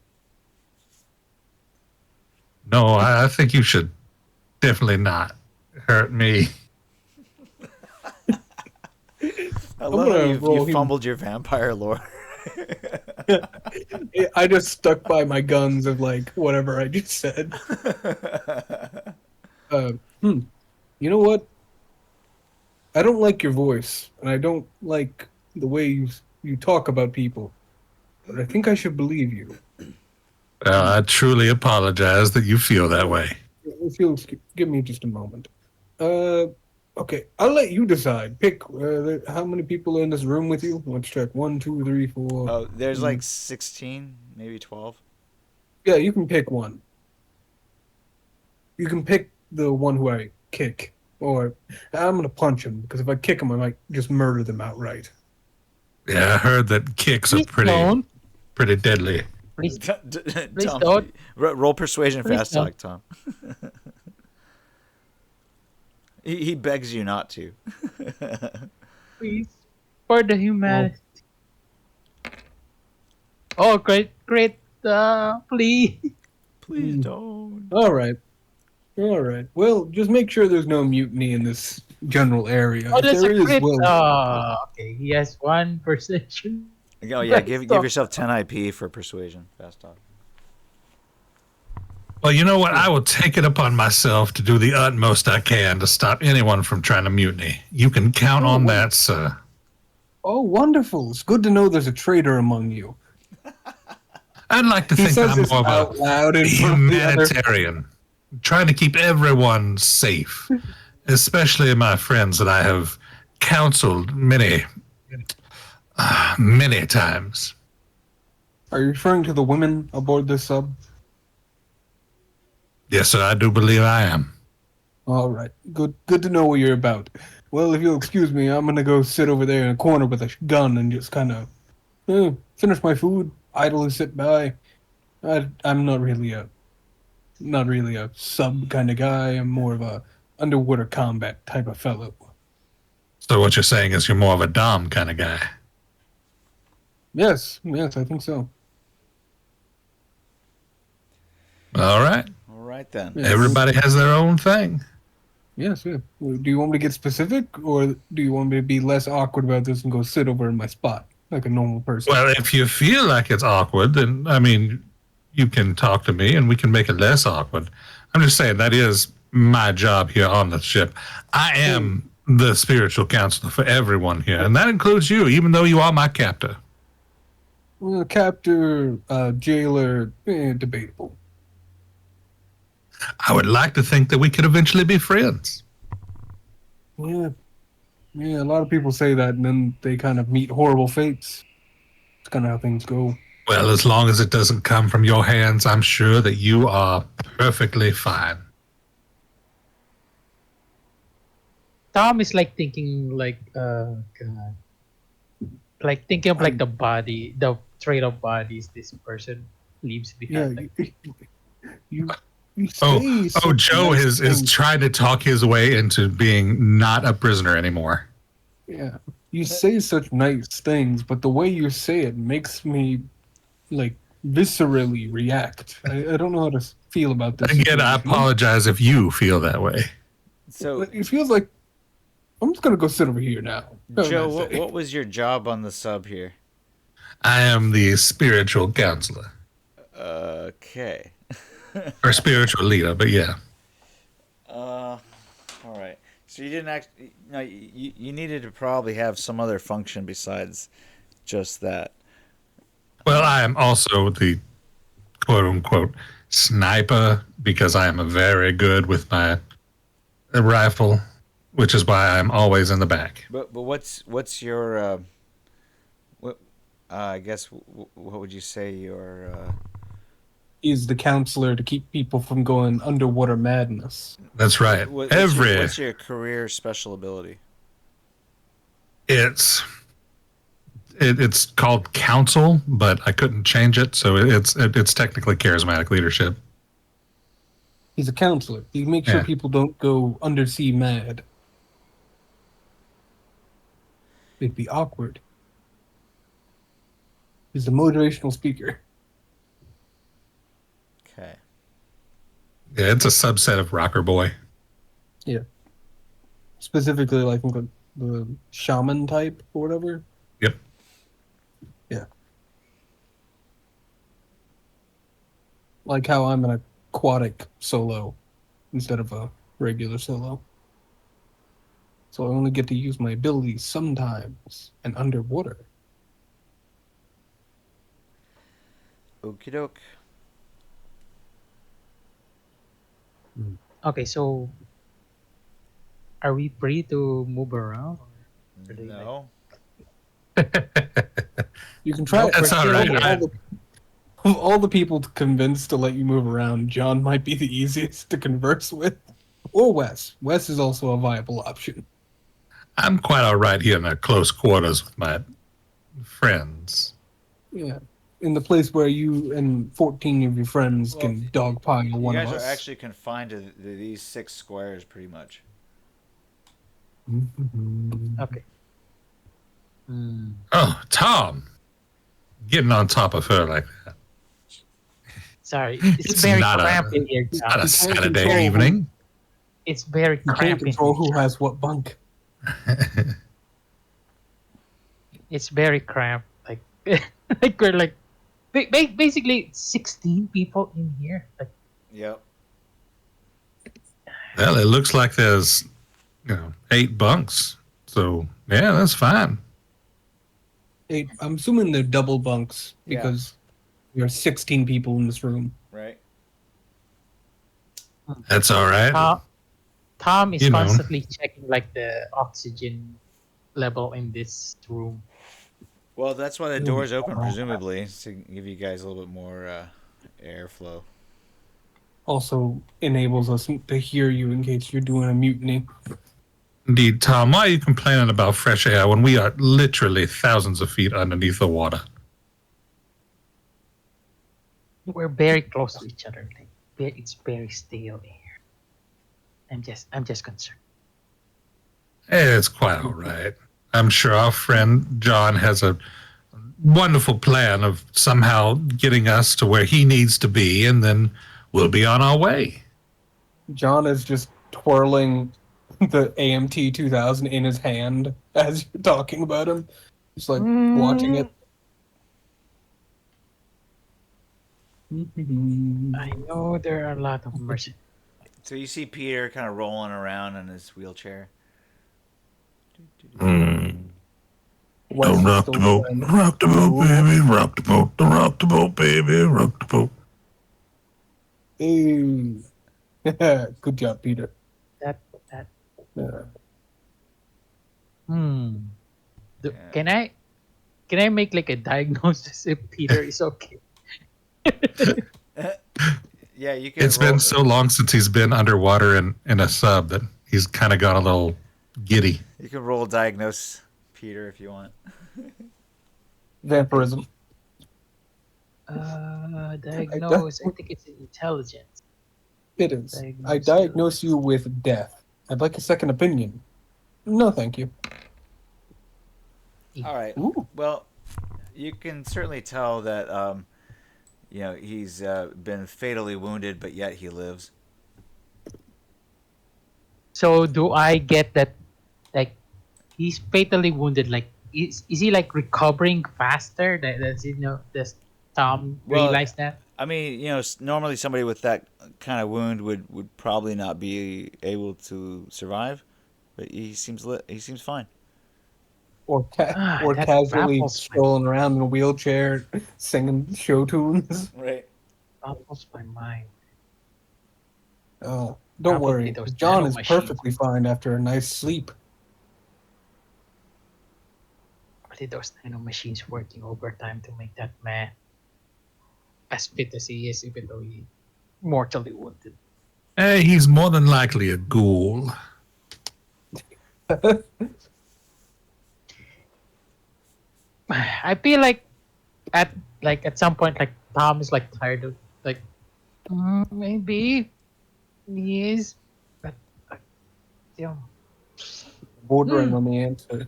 No, I think you should definitely not hurt me. I love gonna how you roll him. fumbled your vampire lore. I just stuck by my guns of like whatever I just said. You know what? I don't like your voice, and I don't like the way you talk about people. But I think I should believe you. I truly apologize that you feel that way. Give me just a moment. Okay, I'll let you decide. Pick how many people are in this room with you. Let's check. 1, 2, 3, 4. Oh, there's like 16, maybe 12. Yeah, you can pick one. You can pick the one who I kick, or I'm gonna punch him because if I kick him, I might just murder them outright. Yeah, I heard that kicks are Please don't. pretty deadly. Please, Tom, don't. roll persuasion Please fast talk, Tom. He begs you not to. please, for the humanity. Oh, great! Please. Please don't. All right. Well, just make sure there's no mutiny in this general area. Oh, If that's there a is, crit. well, Okay, he has 1 perception. Oh yeah, give yourself 10 IP for persuasion fast talk. Well, you know what? I will take it upon myself to do the utmost I can to stop anyone from trying to mutiny. You can count on that, sir. oh, wonderful! It's good to know there's a traitor among you. I'd like to He think says I'm this more of out a loud in front of the other. humanitarian, trying to keep everyone safe, especially my friends that I have counseled many times. Are you referring to the women aboard this sub? Yes, sir, I do believe I am. All right. Good to know what you're about. Well, if you'll excuse me, I'm gonna go sit over there in a corner with a gun and just kind of finish my food, idly sit by. I'm not really a not really a sub kind of guy. I'm more of a underwater combat type of fellow. So what you're saying is you're more of a Dom kind of guy. Yes, I think so. All right. All right then. Yeah. Everybody has their own thing. Yes, yeah. Well, do you want me to get specific, or do you want me to be less awkward about this and go sit over in my spot like a normal person? Well, if you feel like it's awkward, then, I mean, you can talk to me and we can make it less awkward. I'm just saying that is my job here on the ship. I am the spiritual counselor for everyone here, and that includes you, even though you are my captor. Well, captor, jailer, debatable. I would like to think that we could eventually be friends. Yeah, a lot of people say that, and then they kind of meet horrible fates. It's kind of how things go. Well, as long as it doesn't come from your hands, I'm sure that you are perfectly fine. Tom is like thinking like God. Like thinking of like the body, the trade of bodies this person leaves Yeah, behind. you Oh, say such Joe nice is things. trying to talk his way into being not a prisoner anymore. Yeah, you say such nice things, but the way you say it makes me like viscerally react. I don't know how to feel about this. Again, I situation. apologize if you feel that way. So, It feels like I'm just gonna go sit over here now. Joe, what was your job on the sub here? I am the spiritual counselor. Okay. Or spiritual leader, but yeah. All right. So you didn't actually. No, you needed to probably have some other function besides just that. Well, I am also the quote unquote sniper because I am very good with my rifle, which is why I'm always in the back. But what's your what? I guess what would you say your Is the counselor to keep people from going underwater madness. That's right. what's your career special ability? It's called counsel, but I couldn't change it, so it's technically charismatic leadership. He's a counselor. He makes sure Yeah. people don't go undersea mad. It'd be awkward. He's a motivational speaker. Okay. Yeah, it's a subset of Rocker Boy. Yeah. Specifically, like the shaman type or whatever. Yep. Yeah. Like how I'm an aquatic solo instead of a regular solo. So I only get to use my abilities sometimes and underwater. Okie doke. Okay, so are we free to move around? Or do you No. You can try it. That's but all still, right. Of all the people convinced to let you move around, John might be the easiest to converse with. Or Wes. Wes is also a viable option. I'm quite all right here in the close quarters with my friends. Yeah. In the place where you and 14 of your friends Well, can dogpile You one guys of are us. actually confined to these 6 squares, pretty much. Okay. Hmm. Oh, Tom. Getting on top of her like that. Sorry, it's It's very not a- cramped in here. Not Tom. a can't Saturday control evening. It's very You can't cramped. control who has what bunk. It's very cramped. Like, like we're like, basically 16 people in here. Like, Yep. Well, it looks like there's 8 bunks. So, yeah, that's fine. Hey, I'm assuming they're double bunks Yeah. because there are 16 people in this room. Right. That's all right. Tom is You know. constantly checking like the oxygen level in this room. Well, that's why the door's open, presumably, to give you guys a little bit more airflow. Also enables us to hear you in case you're doing a mutiny. Indeed, Tom, why are you complaining about fresh air when we are literally thousands of feet underneath the water? We're very close to each other. Like, it's very stale air. I'm just concerned. It's quite all right. I'm sure our friend John has a wonderful plan of somehow getting us to where he needs to be, and then we'll be on our way. John is just twirling the AMT 2000 in his hand as you're talking about him. Just like watching it. I know there are a lot of mercenaries. So you see Peter kind of rolling around in his wheelchair. Wes Don't is rock still the boat, trying to- rock the boat, baby, rock the boat, don't rock the boat, baby, rock the boat. Hey. Good job, Peter. That. Yeah. Can I make like a diagnosis if Peter is okay? Yeah, you can. It's been so long since he's been underwater in a sub that he's kind of got a little giddy. You can roll diagnose Peter if you want. Vampirism. Diagnose. I think it's intelligence. It is. I Diagnose diagnose you with death. I'd like a second opinion. No, thank you. All right. Ooh. Well, you can certainly tell that he's been fatally wounded, but yet he lives. So do I get that? Like, he's fatally wounded. Like, is he like recovering faster? Does Tom realize that? I mean, normally somebody with that kind of wound would probably not be able to survive, but he seems fine. Or That casually baffles me. strolling around in a wheelchair singing show tunes. Right. Baffles my mind. Don't Probably worry. those John nano is machines. perfectly fine after a nice sleep. Probably those nano machines working overtime to make that man as fit as he is, even though he mortally wounded. Hey, he's more than likely a ghoul. I feel like at some point like Tom is like tired of like maybe he is, but Bordering on the answer.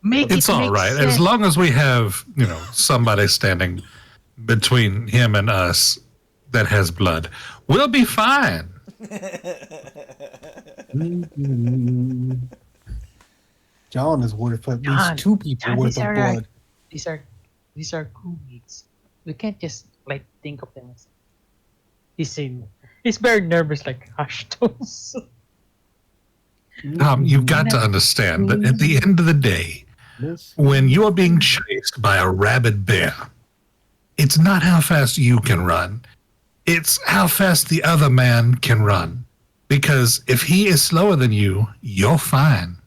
It's all right. As long as we have, somebody standing between him and us that has blood, we'll be fine. John is worth at John, least two people John, worth these of are blood. These are crewmates. We can't just like think of them as. He's very nervous, like hush those. Tom, you've got to understand that at the end of the day, when you are being chased by a rabid bear, it's not how fast you can run. It's how fast the other man can run. Because if he is slower than you, you're fine.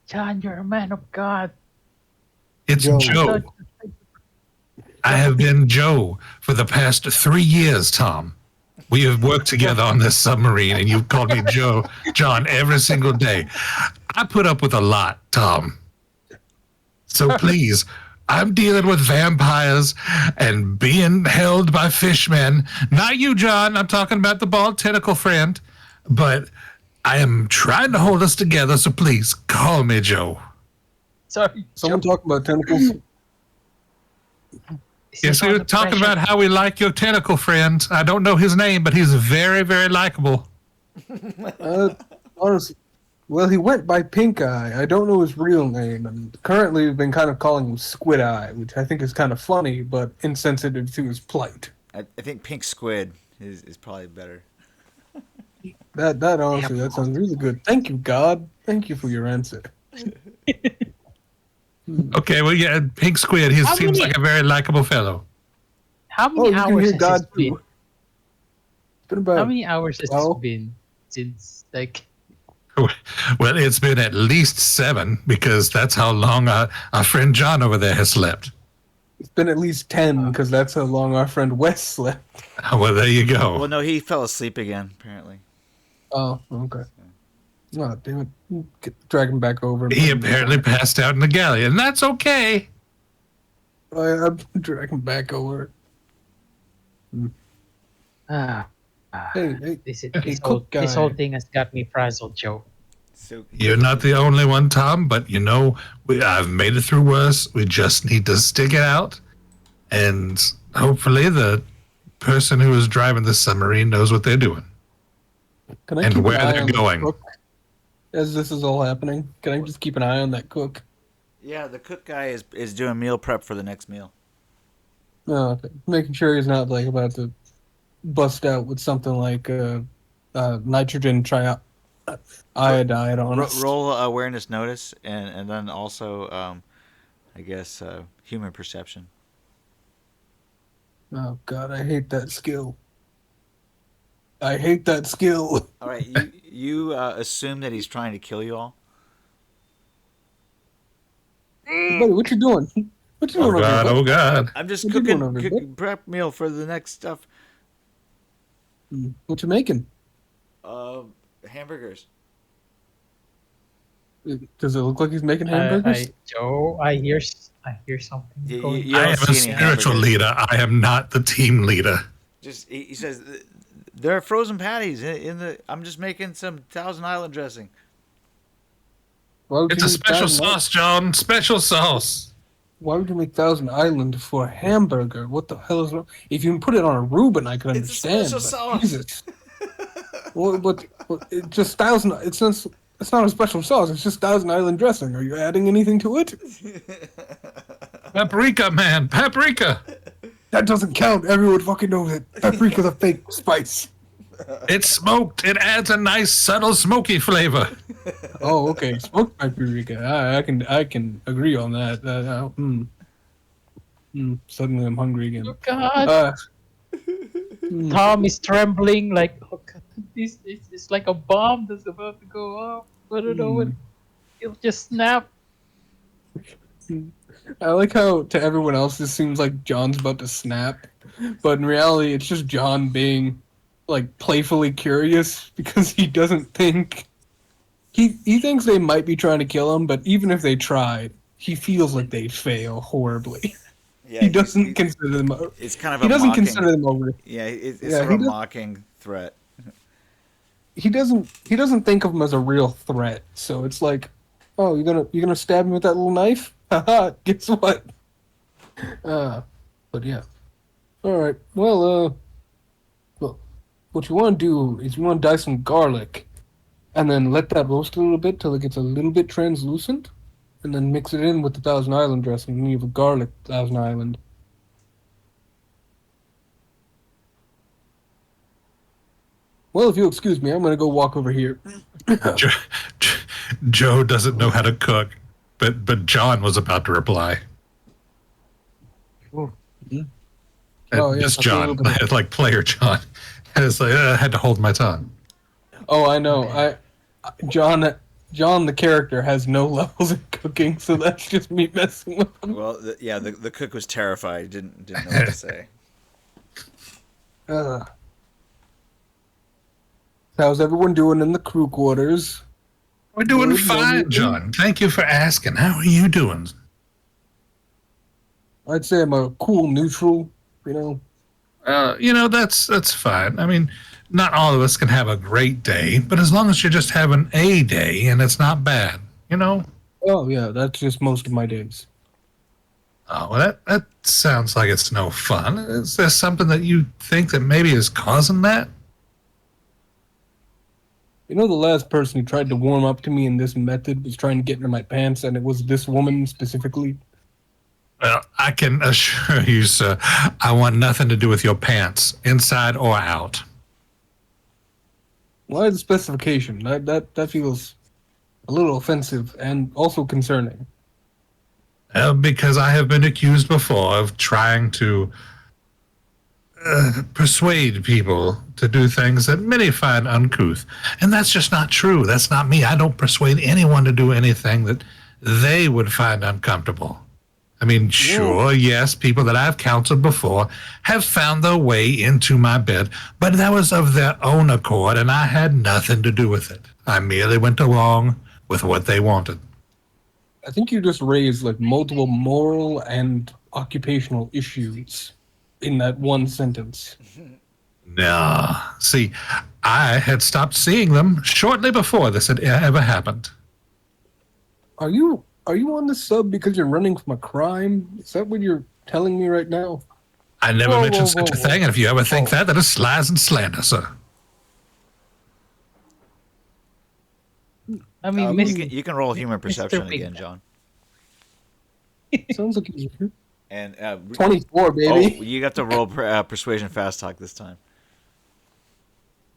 John, you're a man of God. It's Joe. I have been Joe for the past 3 years, Tom. We have worked together on this submarine, and you've called me John, every single day. I put up with a lot, Tom. So please, I'm dealing with vampires and being held by fishmen. Not you, John. I'm talking about the bald tentacle friend. But I am trying to hold us together, so please call me Joe. Sorry, Someone talking about tentacles? Yes, we were talking about how we like your tentacle friend. I don't know his name, but he's very, very likable. Honestly, well, he went by Pink Eye. I don't know his real name, and currently we've been kind of calling him Squid Eye, which I think is kind of funny, but insensitive to his plight. I think Pink Squid is probably better. That honestly, that sounds really good. Thank you, God. Thank you for your answer. Okay, well, yeah, Pink Squid. He seems like a very likable fellow. How many you can hours hear has God it been? too. It's been about How many hours has well, it been since like? Well, it's been at least 7 because that's how long our friend John over there has slept. It's been at least 10 because that's how long our friend Wes slept. Well, there you go. Well, no, he fell asleep again, apparently. Oh, okay. Oh, damn it. Drag him back over. He apparently passed out in the galley, and that's okay. I'm dragging back over. Ah, Hey, hey, this is hey, cook this whole guy. thing has got me frazzled, Joe. So You're not the only one, Tom, but I've made it through worse. We just need to stick it out. And hopefully the person who is driving the submarine knows what they're doing Can I and keep an where eye they're on the going. cook as this is all happening? Can I just keep an eye on that cook? yeah, the cook guy is doing meal prep for the next meal. No, okay. Making sure he's not like about to bust out with something like nitrogen iodide on us. Roll awareness notice and then also I guess human perception. Oh God, I hate that skill. I hate that skill. All right, you assume that he's trying to kill you all. Buddy, what you doing? What you Oh doing over here? God, bud? oh God. I'm just What you doing over cooking here, prep meal for the next stuff. What you making? Hamburgers. Does it look like he's making hamburgers? Joe, I hear something going. You I don't am a see any spiritual hamburgers. leader. I am not the team leader. Just he says there are frozen patties in the. I'm just making some Thousand Island dressing. Why would It's you a make special Thousand- sauce, John. Special sauce. Why would you make Thousand Island for a hamburger? What the hell is wrong? If you can put it on a Reuben, I could It's a understand. special but sauce. Jesus. But it just Thousand. It's not a special sauce. It's just Thousand Island dressing. Are you adding anything to it? Paprika, man. Paprika. That doesn't count. Everyone fucking knows it. Paprika's a fake spice. It's smoked. It adds a nice, subtle, smoky flavor. Oh, okay. Smoked paprika. I can agree on that. Suddenly I'm hungry again. Oh God, Uh, Tom is trembling like, oh God, this is like a bomb that's about to go off. I don't know when it'll just snap. I like how to everyone else this seems like John's about to snap, but in reality it's just John being like playfully curious because he doesn't think he thinks they might be trying to kill him, but even if they tried, he feels like they'd fail horribly. Yeah, He doesn't consider them. It's kind of He a doesn't mocking. consider them over. Yeah, it's Yeah, sort he of a does- mocking threat. He doesn't think of them as a real threat. So it's like, oh, you're gonna stab me with that little knife? Haha! Guess what? But yeah. All right. Well, what you want to do is you want to dye some garlic, and then let that roast a little bit till it gets a little bit translucent, and then mix it in with the Thousand Island dressing. And you have a garlic Thousand Island. Well, if you'll excuse me, I'm gonna go walk over here. Joe doesn't know how to cook, but John was about to reply. Oh, yes, Just I feel a John, little bit- like player John. It's like I had to hold my tongue. Oh, I know. John, the character, has no levels in cooking, so that's just me messing with him. Well, the cook was terrified. Didn't know what to say. How's everyone doing in the crew quarters? We're doing Good, fine, good. John. Thank you for asking. How are you doing? I'd say I'm a cool neutral. That's fine. I mean, not all of us can have a great day, but as long as you're just having a day and it's not bad, Oh yeah, that's just most of my days. Oh, well, that sounds like it's no fun. Is there something that you think that maybe is causing that? You know, the last person who tried to warm up to me in this method was trying to get into my pants, and it was this woman specifically. Well, I can assure you, sir, I want nothing to do with your pants, inside or out. Why the specification? That feels a little offensive and also concerning. Because I have been accused before of trying to persuade people to do things that many find uncouth. And that's just not true. That's not me. I don't persuade anyone to do anything that they would find uncomfortable. I mean, sure, yes, people that I've counseled before have found their way into my bed, but that was of their own accord, and I had nothing to do with it. I merely went along with what they wanted. I think you just raised like multiple moral and occupational issues in that one sentence. Nah. See, I had stopped seeing them shortly before this had ever happened. Are you on the sub because you're running from a crime? Is that what you're telling me right now? I never Whoa, mentioned whoa, such a whoa, thing, and if you ever think whoa. that is lies and slander, sir. I mean, You can roll human perception Big again, Guy. John. Sounds like you're And 24, baby. oh, you got to roll persuasion fast talk this time.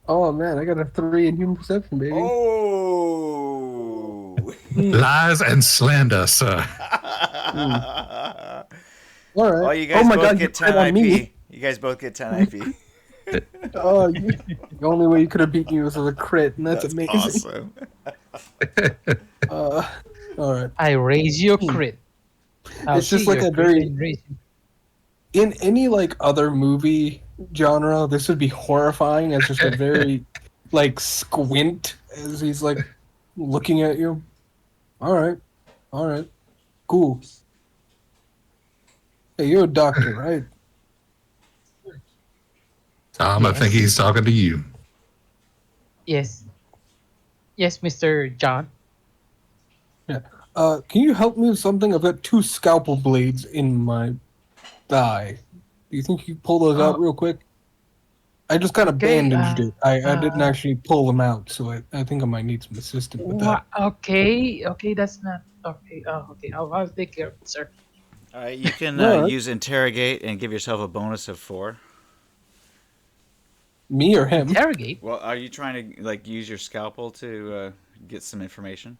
Oh man, I got a 3 in human perception, baby. Oh. Lies and slander, sir. All right. Oh, you guys my both God, get you crit 10 on IP. me. You guys both get 10 IP. Oh, the only way you could have beaten me was with a crit, and that's amazing. Awesome. All right. I raise your crit. I'll It's just see like your a crit very and raise you. in any like other movie genre, this would be horrifying as just a very like squint as he's like looking at you. All right, cool. Hey, you're a doctor, right? Tom, I Yes. think he's talking to you. Yes. Yes, Mr. John. Yeah. Can you help me with something? I've got 2 scalpel blades in my thigh. Do you think you can pull those out real quick? I just kind of Okay, bandaged it. I didn't actually pull them out, so I think I might need some assistance with that. Okay, that's not okay. Oh, okay. I'll take care of it, sir. All right, you can All right. use interrogate and give yourself a bonus of 4. Me or him? Interrogate. Well, are you trying to like use your scalpel to get some information?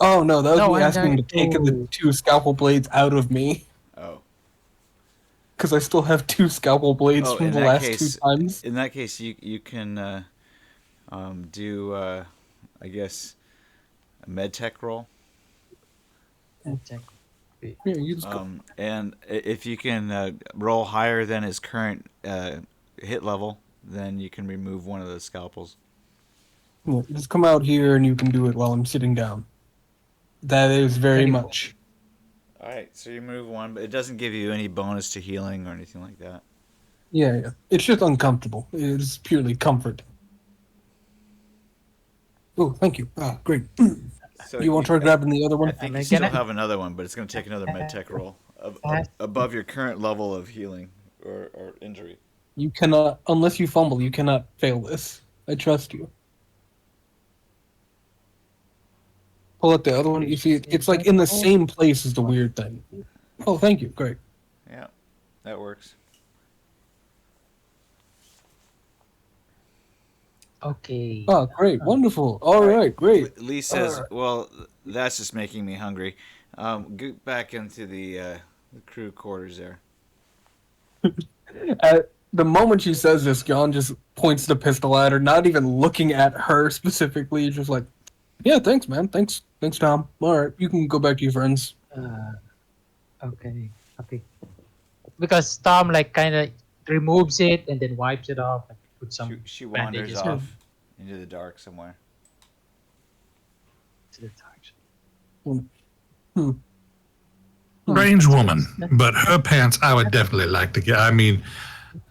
Oh no, that was No, me I'm asking to going take the to- 2 scalpel blades out of me. Oh. Because I still have 2 scalpel blades Oh, from in the that last case, 2 times. in that case, you can do I guess a med tech roll. Check. Yeah, you just go. And if you can roll higher than his current hit level, then you can remove one of the scalpels. Yeah, just come out here and you can do it while I'm sitting down. That is very 24. much. All right, so you remove one, but it doesn't give you any bonus to healing or anything like that. Yeah. It's just uncomfortable. It's purely comfort. Oh, thank you. Ah, great. So You want to try grabbing the other I one? think Am I you still gonna- have another one, but it's going to take another med tech roll above your current level of healing or injury. You cannot, unless you fumble, you cannot fail this. I trust you. Pull out the other one. You see, it's like in the same place as the weird thing. Oh, thank you. Great. Yeah, that works. Okay. Oh, great. Wonderful. All right. Great. Lee says, Alright. "Well, that's just making me hungry. Get back into the crew quarters there." At the moment she says this, John just points the pistol at her, not even looking at her specifically. Just like, yeah, thanks, man. Thanks, Tom. All right, you can go back to your friends. Okay. Because Tom like kind of removes it and then wipes it off and puts some She wanders bandages off into the dark somewhere. to the touch. Strange woman, but her pants I would definitely like to get. I mean,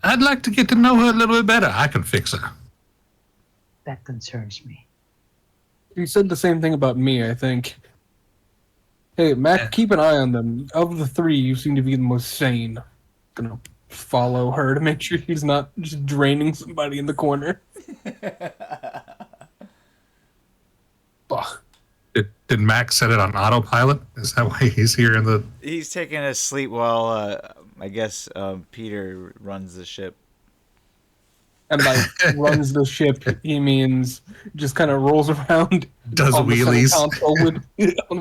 I'd like to get to know her a little bit better. I can fix her. That concerns me. She said the same thing about me, I think. Hey, Mac, keep an eye on them. Of the 3, you seem to be the most sane. Gonna follow her to make sure she's not just draining somebody in the corner. Ugh. Did Max set it on autopilot? Is that why he's here in the... He's taking a sleep while I guess Peter runs the ship. And by runs the ship, he means just kind of rolls around, Does on the center wheelies. console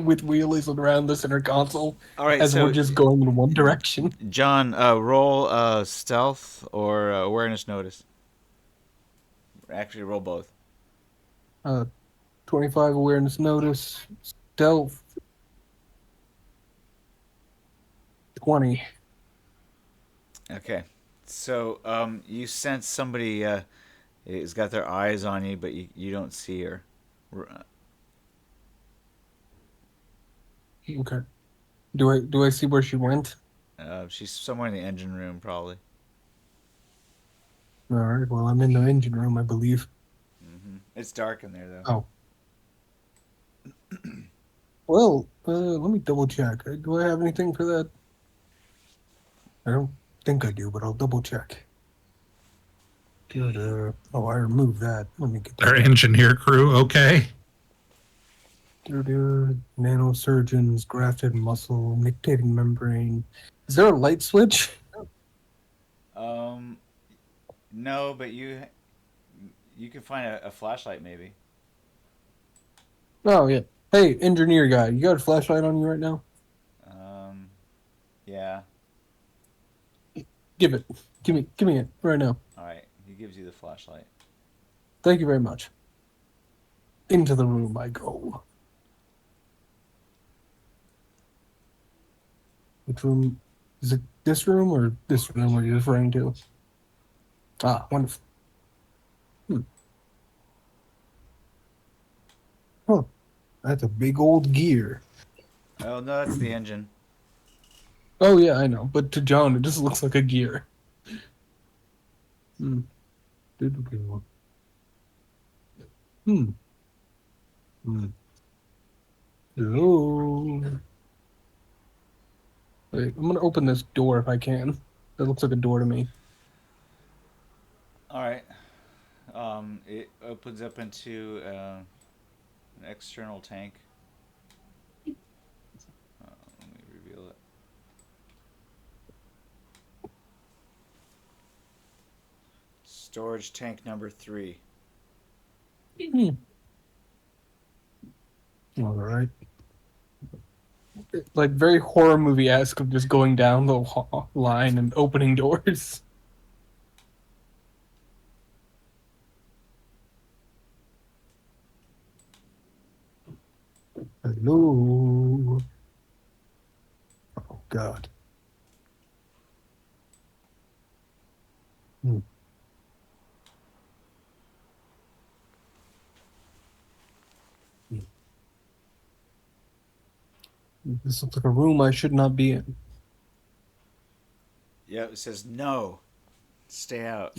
with wheelies around the center console All right, as so we're just going in one direction. John, roll stealth or awareness notice. Actually, roll both. 25 awareness notice, stealth, 20. Okay, so you sense somebody has got their eyes on you, but you don't see her. Okay. Do I see where she went? She's somewhere in the engine room, probably. All right. Well, I'm in the engine room, I believe. It's dark in there though. Oh. Well, let me double check. Do I have anything for that? I don't think I do, but I'll double check. Good. Oh, I removed that. Let me get Our that. engineer crew, okay? Nanosurgeons, grafted muscle, nictating membrane. Is there a light switch? No, but you can find a flashlight maybe. Oh, yeah. Hey, engineer guy, you got a flashlight on you right now? Yeah. Give it. Give me it right now. All right. He gives you the flashlight. Thank you very much. Into the room I go. Which room? Is it this room or this room are you referring to? Ah, wonderful. Huh. That's a big old gear. Oh no, that's the engine. Oh, yeah, I know. But to John, it just looks like a gear. Hmm. Hello. Wait, I'm gonna open this door if I can. That looks like a door to me. All right. It opens up into an external tank. Let me reveal it. Storage tank number 3. All right. Like very horror movie-esque of just going down the line and opening doors. Hello. Oh God. This looks like a room I should not be in. Yeah, it says no. Stay out.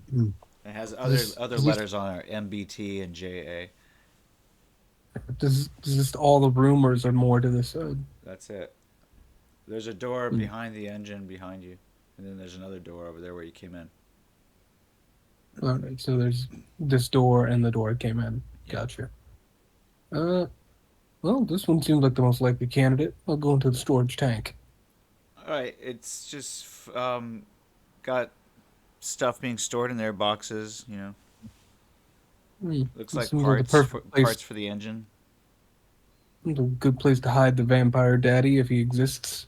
Hmm. It has This- other this- letters on it, MBT and JA. Does this all the rumors or more to this? That's it. There's a door behind the engine behind you, and then there's another door over there where you came in. All right, so there's this door and the door it came in. Gotcha. Well, this one seems like the most likely candidate. I'll go into the storage tank. All right, it's just got stuff being stored in there, boxes. You know, looks This like seems parts the perfect place. parts for the engine. It's a good place to hide the vampire daddy if he exists.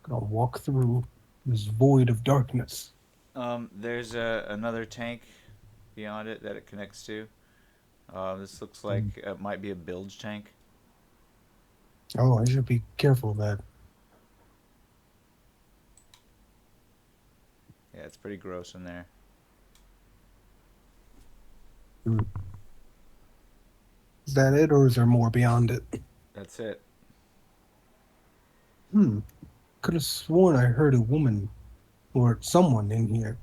Gonna walk through this void of darkness. There's another tank beyond it that it connects to. This looks like it might be a bilge tank. Oh, I should be careful of that. Yeah, it's pretty gross in there. Is that it, or is there more beyond it? That's it. Could have sworn I heard a woman or someone in here.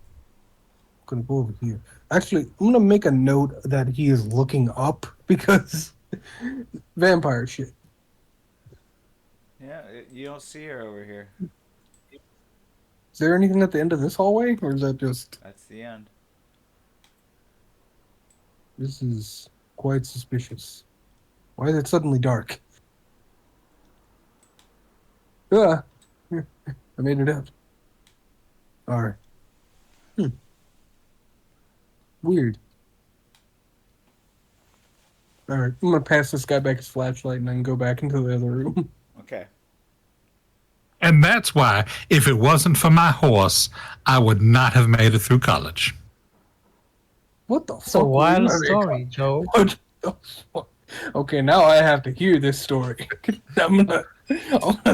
Gonna go over here. Actually, I'm gonna make a note that he is looking up because vampire shit. Yeah, you don't see her over here. Is there anything at the end of this hallway, or is that just? That's the end. This is quite suspicious. Why is it suddenly dark? Ah, I made it up. All right. Weird. All right, I'm gonna pass this guy back his flashlight and then go back into the other room. Okay. And that's why, if it wasn't for my horse, I would not have made it through college. What the It's a fuck? wild story, Joe. What the fuck? Okay, now I have to hear this story. I'm gonna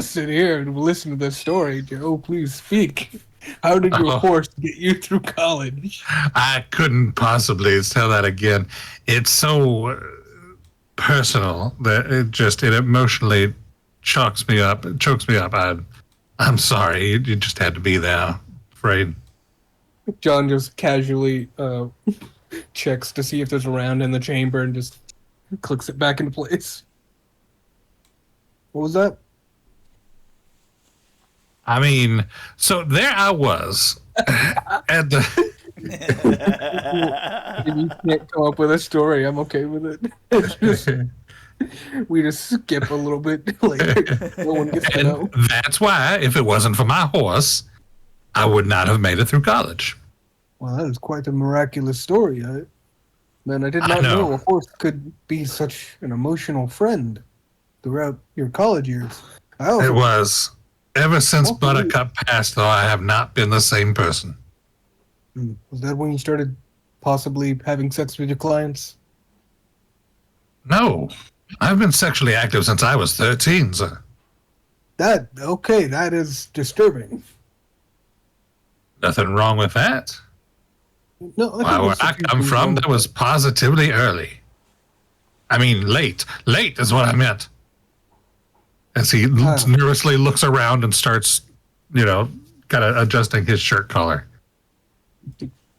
sit here and listen to this story. Joe, please speak. How did your horse get you through college? I couldn't possibly tell that again. It's so personal that it emotionally chokes me up. I'm sorry. You just had to be there. Afraid. John just casually checks to see if there's a round in the chamber and just clicks it back into place. What was that? I mean, so there I was. At the, If you can't come up with a story, I'm okay with it. We just skip a little bit later. No one gets to know. and that's why, if it wasn't for my horse, I would not have made it through college. Well, that is quite a miraculous story. Man, I did I not know. know a horse could be such an emotional friend throughout your college years. I It also, was. Ever since Oh, Buttercup passed, though, I have not been the same person. Was that when you started possibly having sex with your clients? No. I've been sexually active since I was 13, sir. That is disturbing. Nothing wrong with that. No, I think Where there's a I few come things from, wrong that with was positively early. I mean, late. Late is what I meant. As he nervously looks around and starts, kind of adjusting his shirt collar.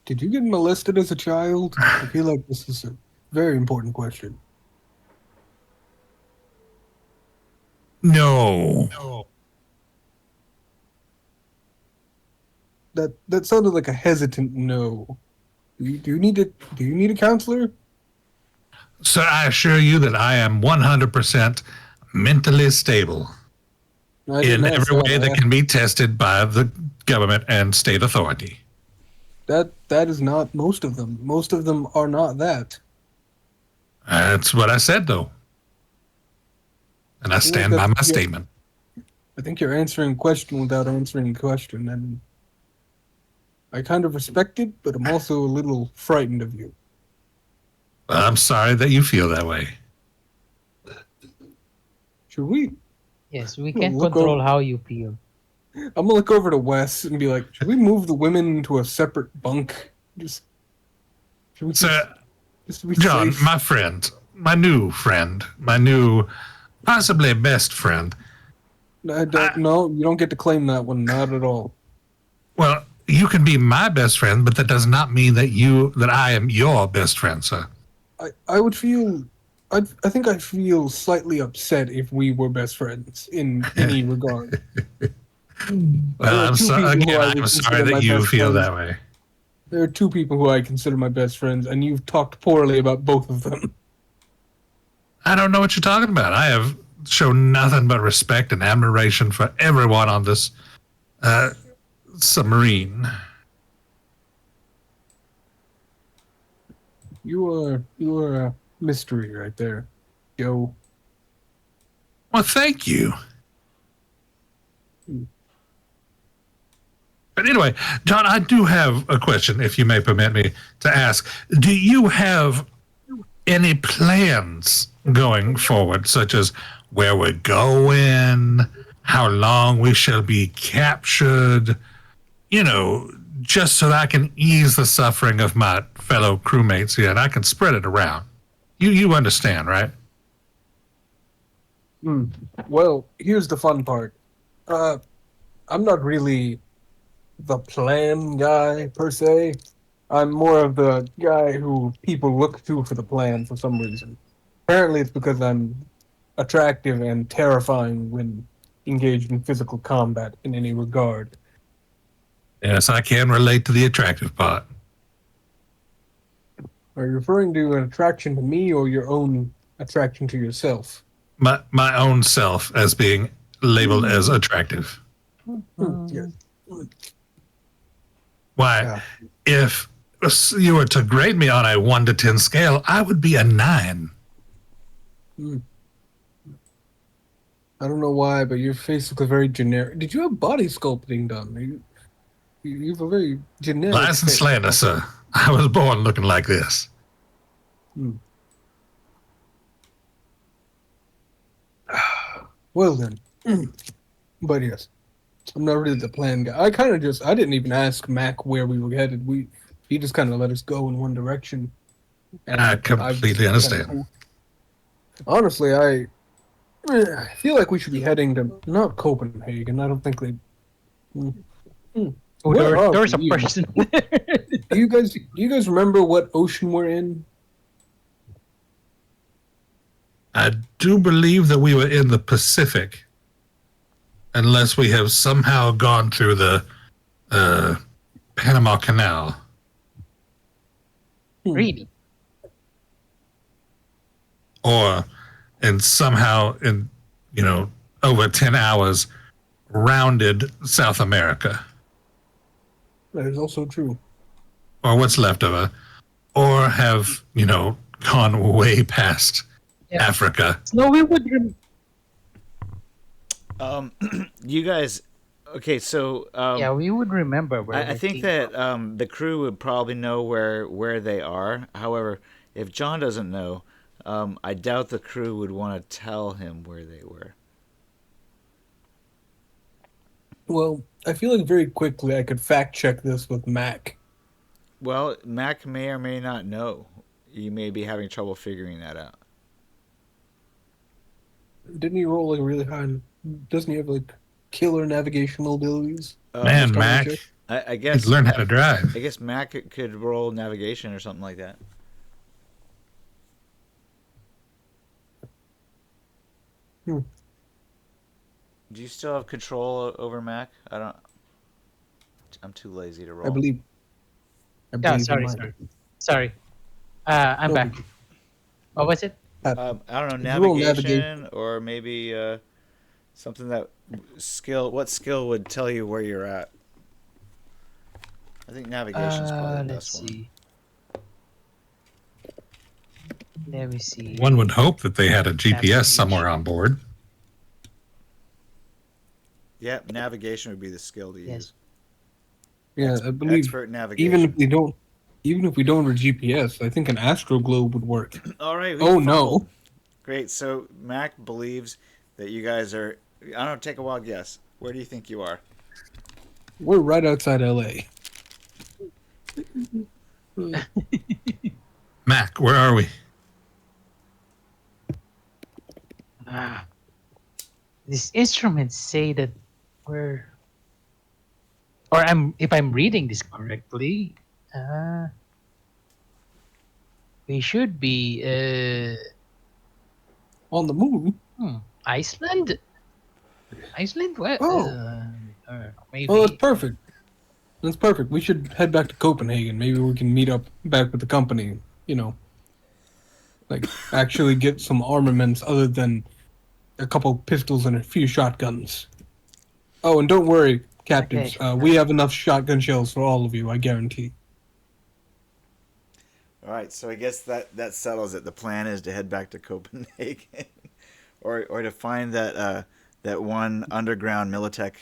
Did you get molested as a child? I feel like this is a very important question. No. That sounded like a hesitant no. Do you need a counselor? Sir, I assure you that I am 100% mentally stable I in didn't ask every way that I can be tested by the government and state authority. That is not most of them. Most of them are not that. That's what I said, though. And I stand by my statement. I think you're answering a question without answering a question, and I kind of respect it, but I'm also a little frightened of you. Well, I'm sorry that you feel that way. Should we? Yes, we can Look control over- how you feel. I'm gonna look over to Wes and be like, should we move the women into a separate bunk? Should we Sir, just to be John, safe? my friend, my new, possibly best friend. No, you don't get to claim that one. Not at all. Well, you can be my best friend, but that does not mean that I am your best friend, sir. I would feel. I think I'd feel slightly upset if we were best friends in any regard. Well, I'm sorry that you feel that way. There are two people who I consider my best friends, and you've talked poorly about both of them. I don't know what you're talking about. I have shown nothing but respect and admiration for everyone on this submarine. You are a mystery right there, Joe. Well, thank you. But anyway, John, I do have a question, if you may permit me to ask. Do you have any plans going forward, such as where we're going, how long we shall be captured? Just so that I can ease the suffering of my fellow crewmates here, and I can spread it around. You understand, right? Well, here's the fun part. I'm not really the plan guy, per se. I'm more of the guy who people look to for the plan for some reason. Apparently it's because I'm attractive and terrifying when engaged in physical combat in any regard. Yes, I can relate to the attractive part. Are you referring to an attraction to me or your own attraction to yourself? My own self as being labeled as attractive. Yes. Why, Yeah. if you were to grade me on a 1 to 10 scale, I would be a 9. I don't know why, but your face looks very generic. Did you have body sculpting done? You have a very generic Lies and face. slander, sir. I was born looking like this. Well then. But yes, I'm not really the plan guy. I didn't even ask Mac where we were headed. He just kind of let us go in one direction. And I completely understand. Honestly, I feel like we should be heading to not Copenhagen. I don't think Where are There's a we? person there. Do you guys remember what ocean we're in? I do believe that we were in the Pacific, unless we have somehow gone through the Panama Canal. Really? Or and somehow in over 10 hours rounded South America, That is also true. or what's left of it, or have gone way past Yeah. Africa. No, we would. You guys, okay, so Yeah, we would remember where. I think that the crew would probably know where they are. However, if John doesn't know, I doubt the crew would want to tell him where they were. Well, I feel like very quickly I could fact check this with Mac. Well, Mac may or may not know. You may be having trouble figuring that out. Didn't he roll like really high? Doesn't he have like killer navigational abilities? Man, Just Mac, check. I he's guess learned how to drive. I guess Mac could roll navigation or something like that. Hmm. Do you still have control over Mac? I don't. I'm too lazy to roll. I believe. Yeah, he sorry, might. sorry. I'm No, back. What was it? I don't know, You roll navigation or maybe something that skill. What skill would tell you where you're at? I think navigation is probably the Let's best one. see. Let me see. One would hope that they had a GPS Navigation. somewhere on board. Yeah, navigation would be the skill to use. Yes. Yeah, I believe Expert navigation. even if we don't have a GPS, I think an astroglobe would work. All right. Oh, no. Great. So Mac believes that you guys are. I don't know. Take a wild guess. Where do you think you are? We're right outside LA. Mac, where are we? These instruments say that we're, if I'm reading this correctly, we should be On the moon? Iceland. Iceland? What? Oh. Maybe. Oh, that's perfect. That's perfect. We should head back to Copenhagen. Maybe we can meet up back with the company. Like actually get some armaments other than a couple pistols and a few shotguns. Oh, and don't worry, captains. Okay. We have enough shotgun shells for all of you, I guarantee. All right. So I guess that settles it. The plan is to head back to Copenhagen, or to find that one underground Militech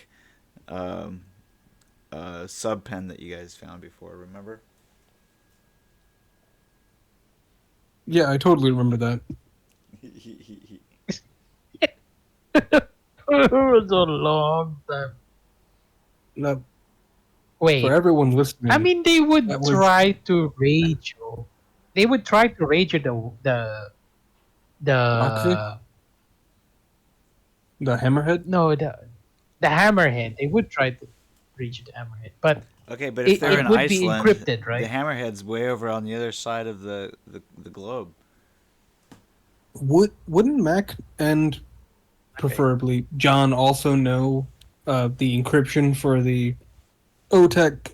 sub pen that you guys found before. Remember? Yeah, I totally remember that. It was a long time. Now, Wait. for everyone listening, I mean, they would That was- try to radio. They would try to radio the Roxy? the hammerhead. no the hammerhead. They would try to radio the hammerhead, but Okay, but if it, they're it in would Iceland, be encrypted, right? the hammerhead's way over on the other side of the globe. Wouldn't Mac and preferably John also know the encryption for the OTEC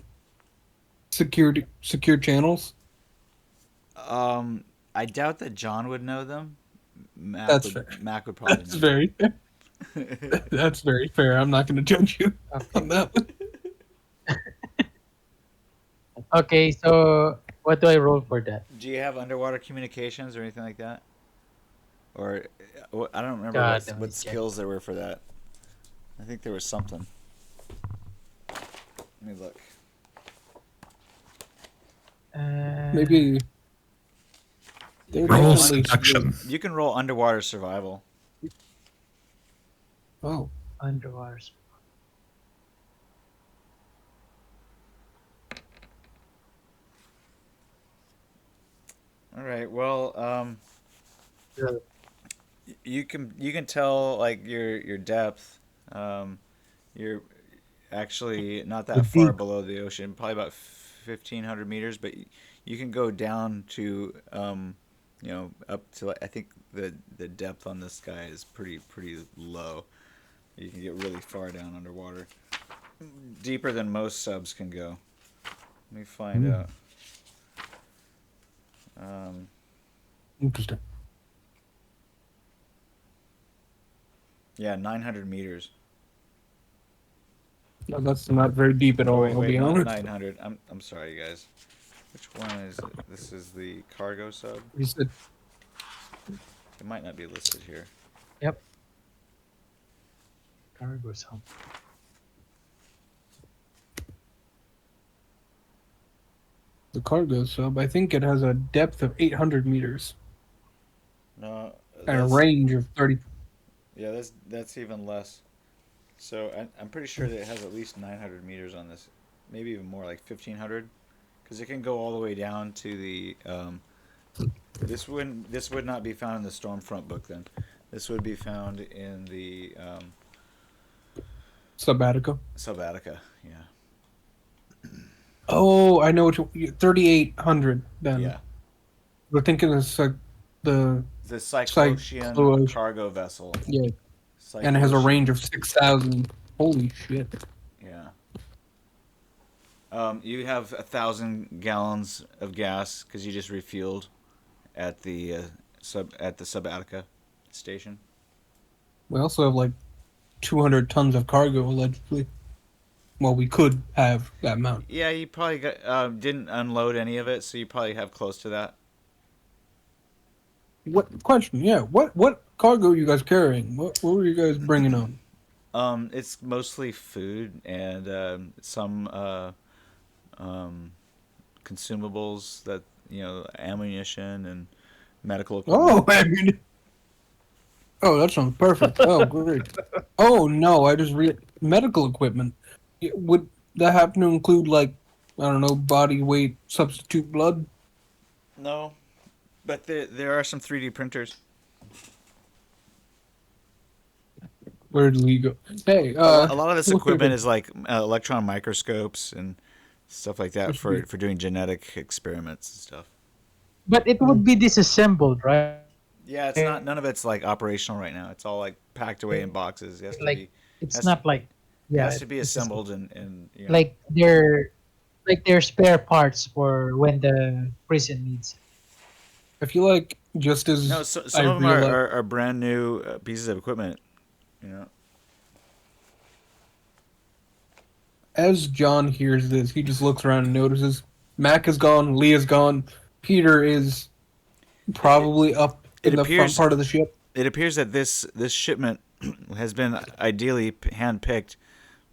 secure channels? I doubt that John would know them. Mac That's would, fair. Mac would probably That's know very that's very fair. I'm not going to judge you on that one. Okay, so what do I roll for that? Do you have underwater communications or anything like that? Or I don't remember God, let me what check. skills there were for that. I think there was something. Let me look. Maybe. They're Roll definitely- seduction. You can roll underwater survival. Oh, underwater. All right. Well, Yeah. you can tell like your depth. Your actually not The that far deep. below the ocean, probably about 1,500 meters. But you can go down to, up to like, I think the depth on this guy is pretty low. You can get really far down underwater, deeper than most subs can go. Let me find Hmm. out. Um, Interesting. yeah, 900 meters. No, that's not very deep at Oh all. wait, I'll wait, be not honest. 900. I'm sorry, guys. Which one is it? This is the cargo sub. You said It might not be listed here. Yep. Cargo sub. the cargo sub. I think it has a depth of 800 meters No, and a that's range of 30. yeah, that's even less. So I'm pretty sure that it has at least 900 meters on this, maybe even more, like 1,500, because it can go all the way down to the. This would not be found in the Stormfront book then. This would be found in the Subattica. Subattica. Yeah. Oh, I know what 3,800 then. Yeah. We're thinking it's like the The Cyclocean cargo vessel. yeah, and it has a range of 6,000. Holy shit! Yeah. You have 1,000 gallons of gas because you just refueled at the Subattica station. We also have like 200 tons of cargo allegedly. Well, we could have that amount. Yeah, you probably didn't unload any of it, so you probably have close to that. What question? Yeah, what cargo are you guys carrying? What were you guys bringing on? It's mostly food and some consumables that ammunition and medical Oh, equipment. I mean, oh, that sounds perfect. Oh, great. Oh no, I just read medical equipment. Would that happen to include like I don't know body weight substitute blood? No, but there are some 3D printers. Where did we go? Hey, A lot of this look equipment at is like electron microscopes and stuff like that What's weird. for doing genetic experiments and stuff. But it would be disassembled, right? Yeah, it's not. None of it's like operational right now. It's all like packed away in boxes. It has to Like be. it's Has, not like it yeah, has to be it's just assembled and like they're spare parts for when the prison needs it. I feel like just as No, I some of them realized, are brand new pieces of equipment. You know. as John hears this, he just looks around and notices Mac is gone, Leah's gone, Peter is probably up It in the front appears part of the ship. it appears that this shipment has been ideally handpicked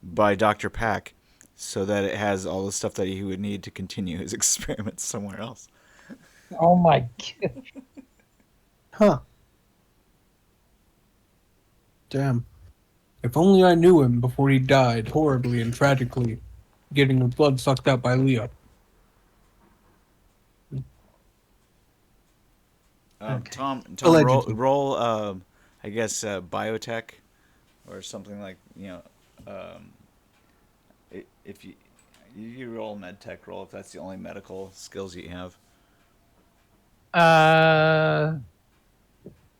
by Dr. Pack, so that it has all the stuff that he would need to continue his experiments somewhere else. Oh my god. Huh. Damn. If only I knew him before he died horribly and tragically, getting his blood sucked out by Leah. Okay. Tom, Allegedly. roll I guess biotech or something like if you roll medtech roll if that's the only medical skills you have.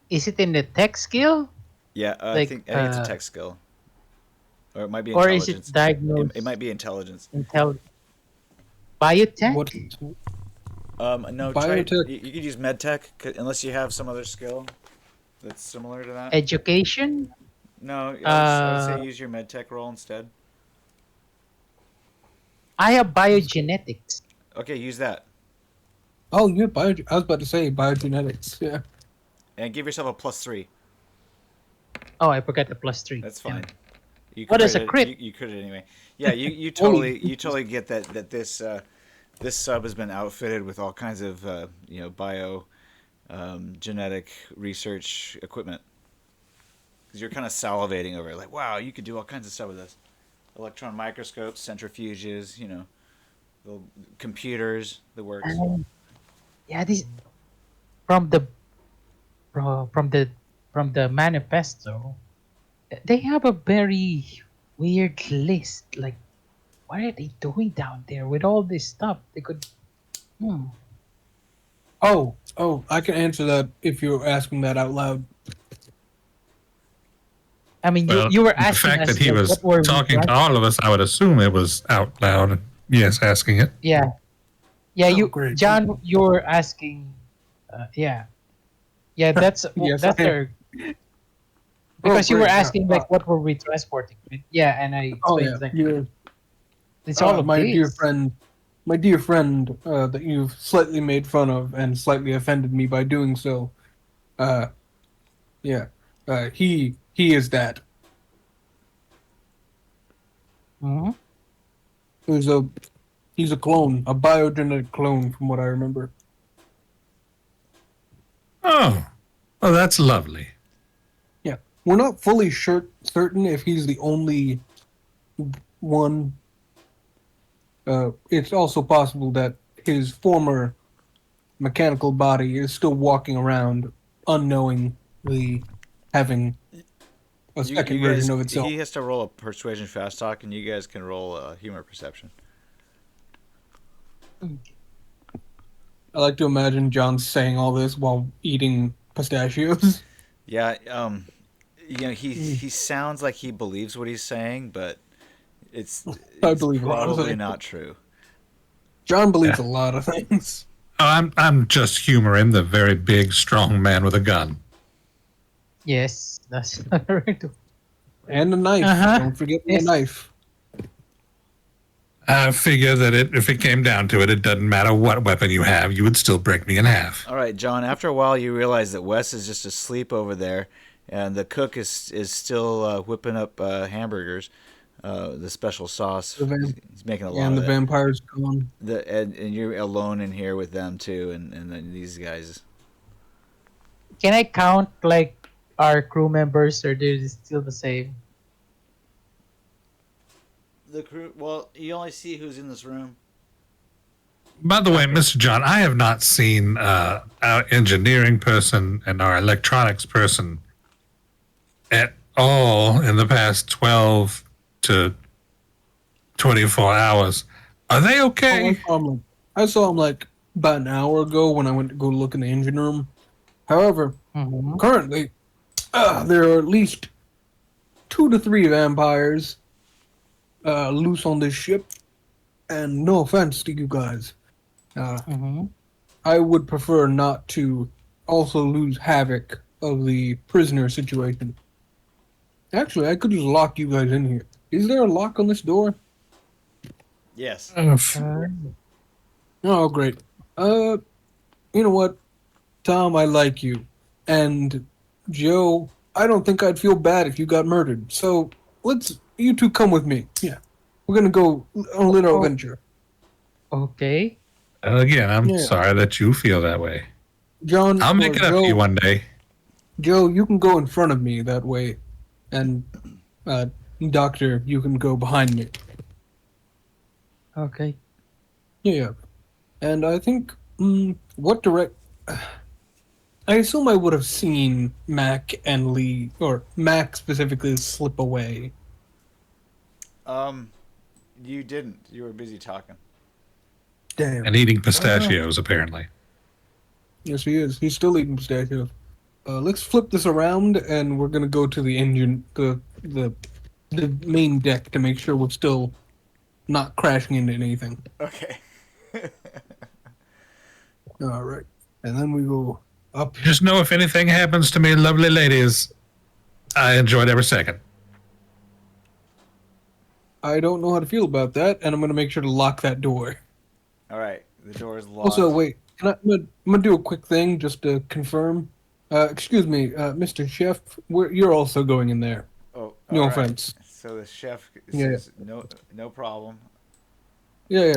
Is it in the tech skill? Yeah, Like I think it's a tech skill, or it might be or is it intelligence. diagnosed It might be intelligence. biotech? What? No, try. Biotech. You could use medtech unless you have some other skill that's similar to that. Education? No, I would say use your medtech roll instead. I have biogenetics. Okay, use that Oh, yeah, I was about to say biogenetics. Yeah. and give yourself a +3. Oh, I forgot the +3. That's fine. You What is a it- crit? You crit it anyway. Yeah, you totally get that this this sub has been outfitted with all kinds of bio genetic research equipment. Because you're kind of salivating over it, like, wow, you could do all kinds of stuff with this. Electron microscopes, centrifuges, the computers, the works. Yeah, this from the from the manifesto. They have a very weird list. Like, what are they doing down there with all this stuff? They could. Hmm. Oh, I can answer that if you're asking that out loud. I mean, Well, you were the asking fact us that he like, was what were we talking to driving? all of us, I would assume it was out loud. Yes, asking it. Yeah, yeah. Oh, You, great. John, you were asking. Yeah, yeah. Yes, That's I am. our because you were Great. asking like what were we transporting? Yeah, and I Oh explained yeah, like you it's all of my dear this. friend, that you've slightly made fun of and slightly offended me by doing so. Uh, yeah, he is that. Hmm. He's a clone, a biogenetic clone, from what I remember. Oh, well, that's lovely. Yeah, we're not fully certain if he's the only one. It's also possible that his former mechanical body is still walking around unknowingly having a second You guys, version of itself. he has to roll a persuasion fast talk, and you guys can roll a humor perception. I like to imagine John saying all this while eating pistachios. Yeah, he sounds like he believes what he's saying, but it's I believe a lot of probably things. not true. John believes Yeah. a lot of things. Oh, I'm just humoring the very big, strong man with a gun. Yes, that's right. And a knife. Uh-huh. Don't forget Yes. the knife. I figure that if it came down to it, it doesn't matter what weapon you have, you would still break me in half. All right, John. After a while, you realize that Wes is just asleep over there, and the cook is still whipping up hamburgers, the special sauce. The van- He's making a lot And of the it. vampire's gone. And you're alone in here with them too, and then these guys. Can I count like our crew members, or they're still the same? The crew. Well, you only see who's in this room. By the way, Mr. John, I have not seen our engineering person and our electronics person at all in the past 12 to 24 hours. Are they okay? I saw him like about an hour ago when I went to go look in the engine room. However, Mhm. currently, there are at least 2 to 3 vampires loose on this ship. And no offense to you guys, Mhm. I would prefer not to also lose havoc of the prisoner situation. Actually, I could just lock you guys in here. Is there a lock on this door? Yes. Oh, great. You know what, Tom, I like you. And Joe, I don't think I'd feel bad if you got murdered. So you two come with me. Yeah. We're gonna go on a little Oh. adventure. Okay. Again, I'm Yeah. sorry that you feel that way. John, I'll make it up to you one day. Joe, you can go in front of me that way. And, Doctor, you can go behind me. Okay. Yeah. And I think, I assume I would have seen Mac and Lee, or Mac specifically, slip away. You didn't. You were busy talking. Damn. And eating pistachios, apparently. Yes, he is. He's still eating pistachios. Let's flip this around, and we're gonna go to the engine, the main deck to make sure we're still not crashing into anything. Okay. All right, and then we go up. Just know if anything happens to me, lovely ladies, I enjoyed every second. I don't know how to feel about that, and I'm gonna make sure to lock that door. All right. The door is locked. Also, wait, I'm gonna do a quick thing just to confirm. Excuse me, Mr. Chef, you're also going in there. Oh, No all right. offense. So the chef Yeah. says no problem. Yeah.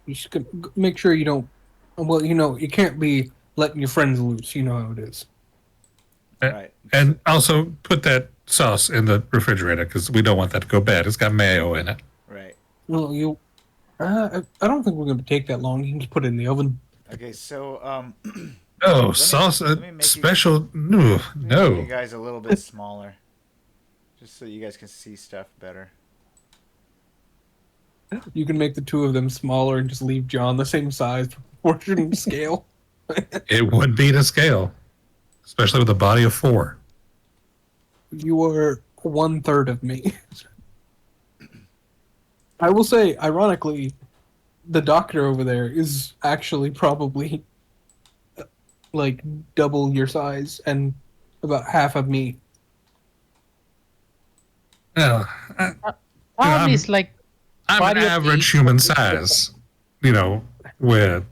You just make sure you don't. Well, you can't be letting your friends loose. You know how it is. Right. And also put that sauce in the refrigerator because we don't want that to go bad. It's got mayo in it. Right. Well, I don't think we're gonna take that long. You can just put it in the oven. Okay. So Oh, sauce let me make special. No, let me make you no. guys a little bit smaller. Just so you guys can see stuff better. You can make the two of them smaller and just leave John the same size, proportion, scale. It would be to scale, especially with a body of 4. You are 1/3 of me. I will say, ironically, the doctor over there is actually probably like double your size and about half of me. Yeah, Tom I'm- is like I'm an body of average 8. human size, where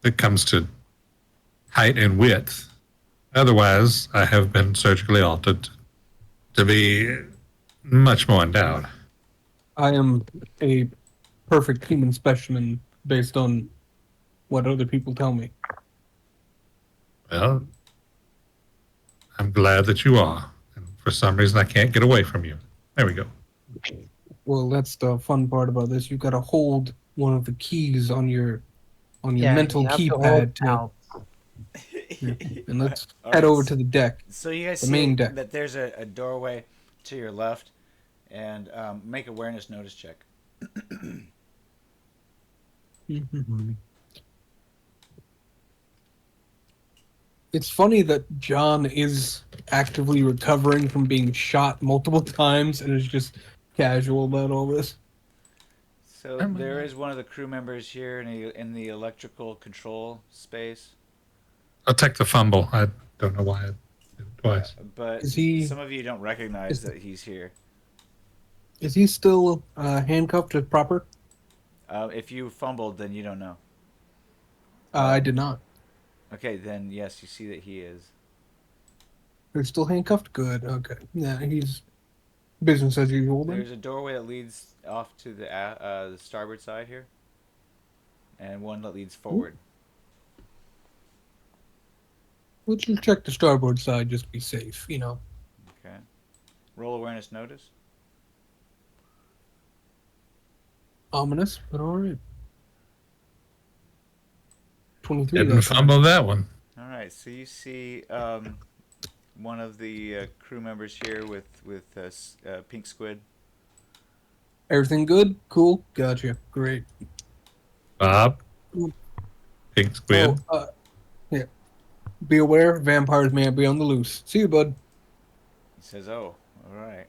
it comes to height and width. Otherwise, I have been surgically altered to be much more endowed. I am a perfect human specimen based on what other people tell me. Well, I'm glad that you are. And for some reason, I can't get away from you. There we go. Well, that's the fun part about this. You've got to hold one of the keys on your mental you have to hold keypad to, out. and let's All head right, over to the deck. So you guys The see main deck. that there's a doorway to your left, and make awareness notice check. It's funny that John is actively recovering from being shot multiple times and is just casual about all this. So there is one of the crew members here in the electrical control space, I'll take the fumble. I don't know why I did it twice. but Is he- some of you don't recognize that he's here. Is he still handcuffed to proper? If you fumbled, then you don't know. I did not. Okay, then yes, you see that he is. They're still handcuffed? Good, okay. Yeah, he's business as usual then. There's a doorway that leads off to the starboard side here, and one that leads forward. Let's just check the starboard side, just be safe, Okay. Roll awareness notice. Ominous, but alright. 23. Didn't that's fumble that one. All right, so you see one of the crew members here with pink squid. Everything good? Cool. Gotcha. Great. Bob. Pink squid. Yeah. Be aware, vampires may be on the loose. See you, bud. He says, "Oh, all right."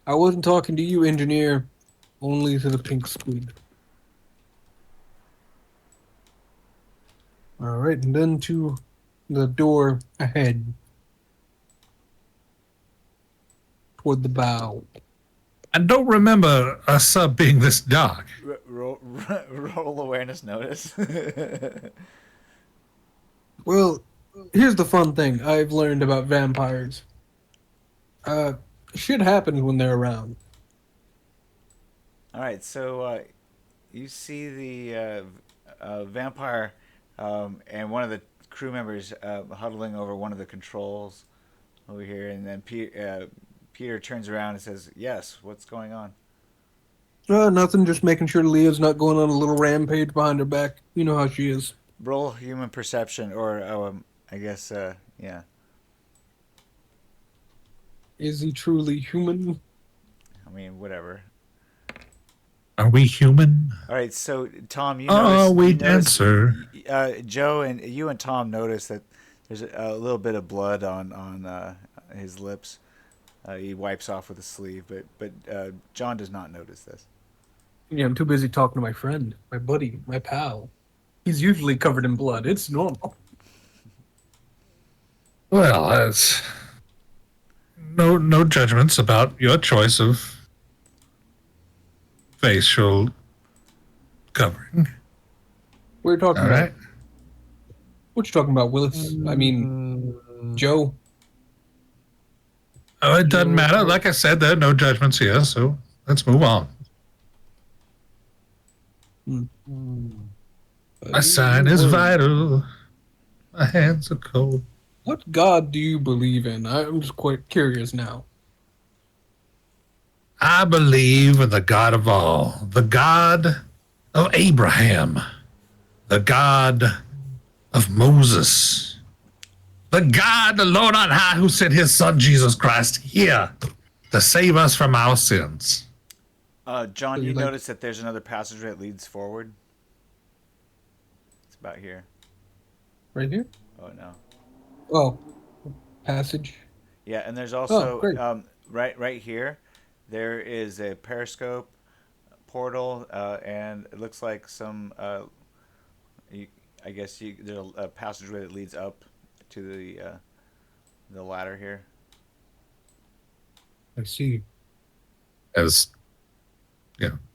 I wasn't talking to you, engineer. Only to the pink squid. Alright, and then to the door ahead. Toward the bow. I don't remember a sub being this dark. Roll awareness notice. Well, here's the fun thing I've learned about vampires. Shit happens when they're around. All right, so you see the vampire and one of the crew members huddling over one of the controls over here, and then Peter turns around and says, "Yes, what's going on?" Nothing, just making sure Leah's not going on a little rampage behind her back. You know how she is. Roll human perception, or I guess, yeah. Is he truly human? I mean, whatever. Are we human? All right, so Tom, you Oh, notice, we you notice- dancer. Joe and you and Tom notice that there's a little bit of blood on his lips. He wipes off with a sleeve, but John does not notice this. Yeah, I'm too busy talking to my friend, my buddy, my pal. He's usually covered in blood. It's normal. Well, that's no judgments about your choice of facial covering. We're talking All about. right. What you talking about, Willis? I mean, Joe. Oh, it doesn't matter. Like I said, there are no judgments here, so let's move on. My sign is vital. My hands are cold. What god do you believe in? I'm just quite curious now. I believe in the God of all, the God of Abraham, the God of Moses, The God, the Lord on high, who sent his son Jesus Christ here to save us from our sins. John, So you you like- notice that there's another passageway that leads forward? It's about here. Right here? Oh, no. Oh, passage. Yeah, and there's also great. right here, there is a periscope portal, and it looks like some. I guess there's a passageway that leads up to the ladder here. I see. As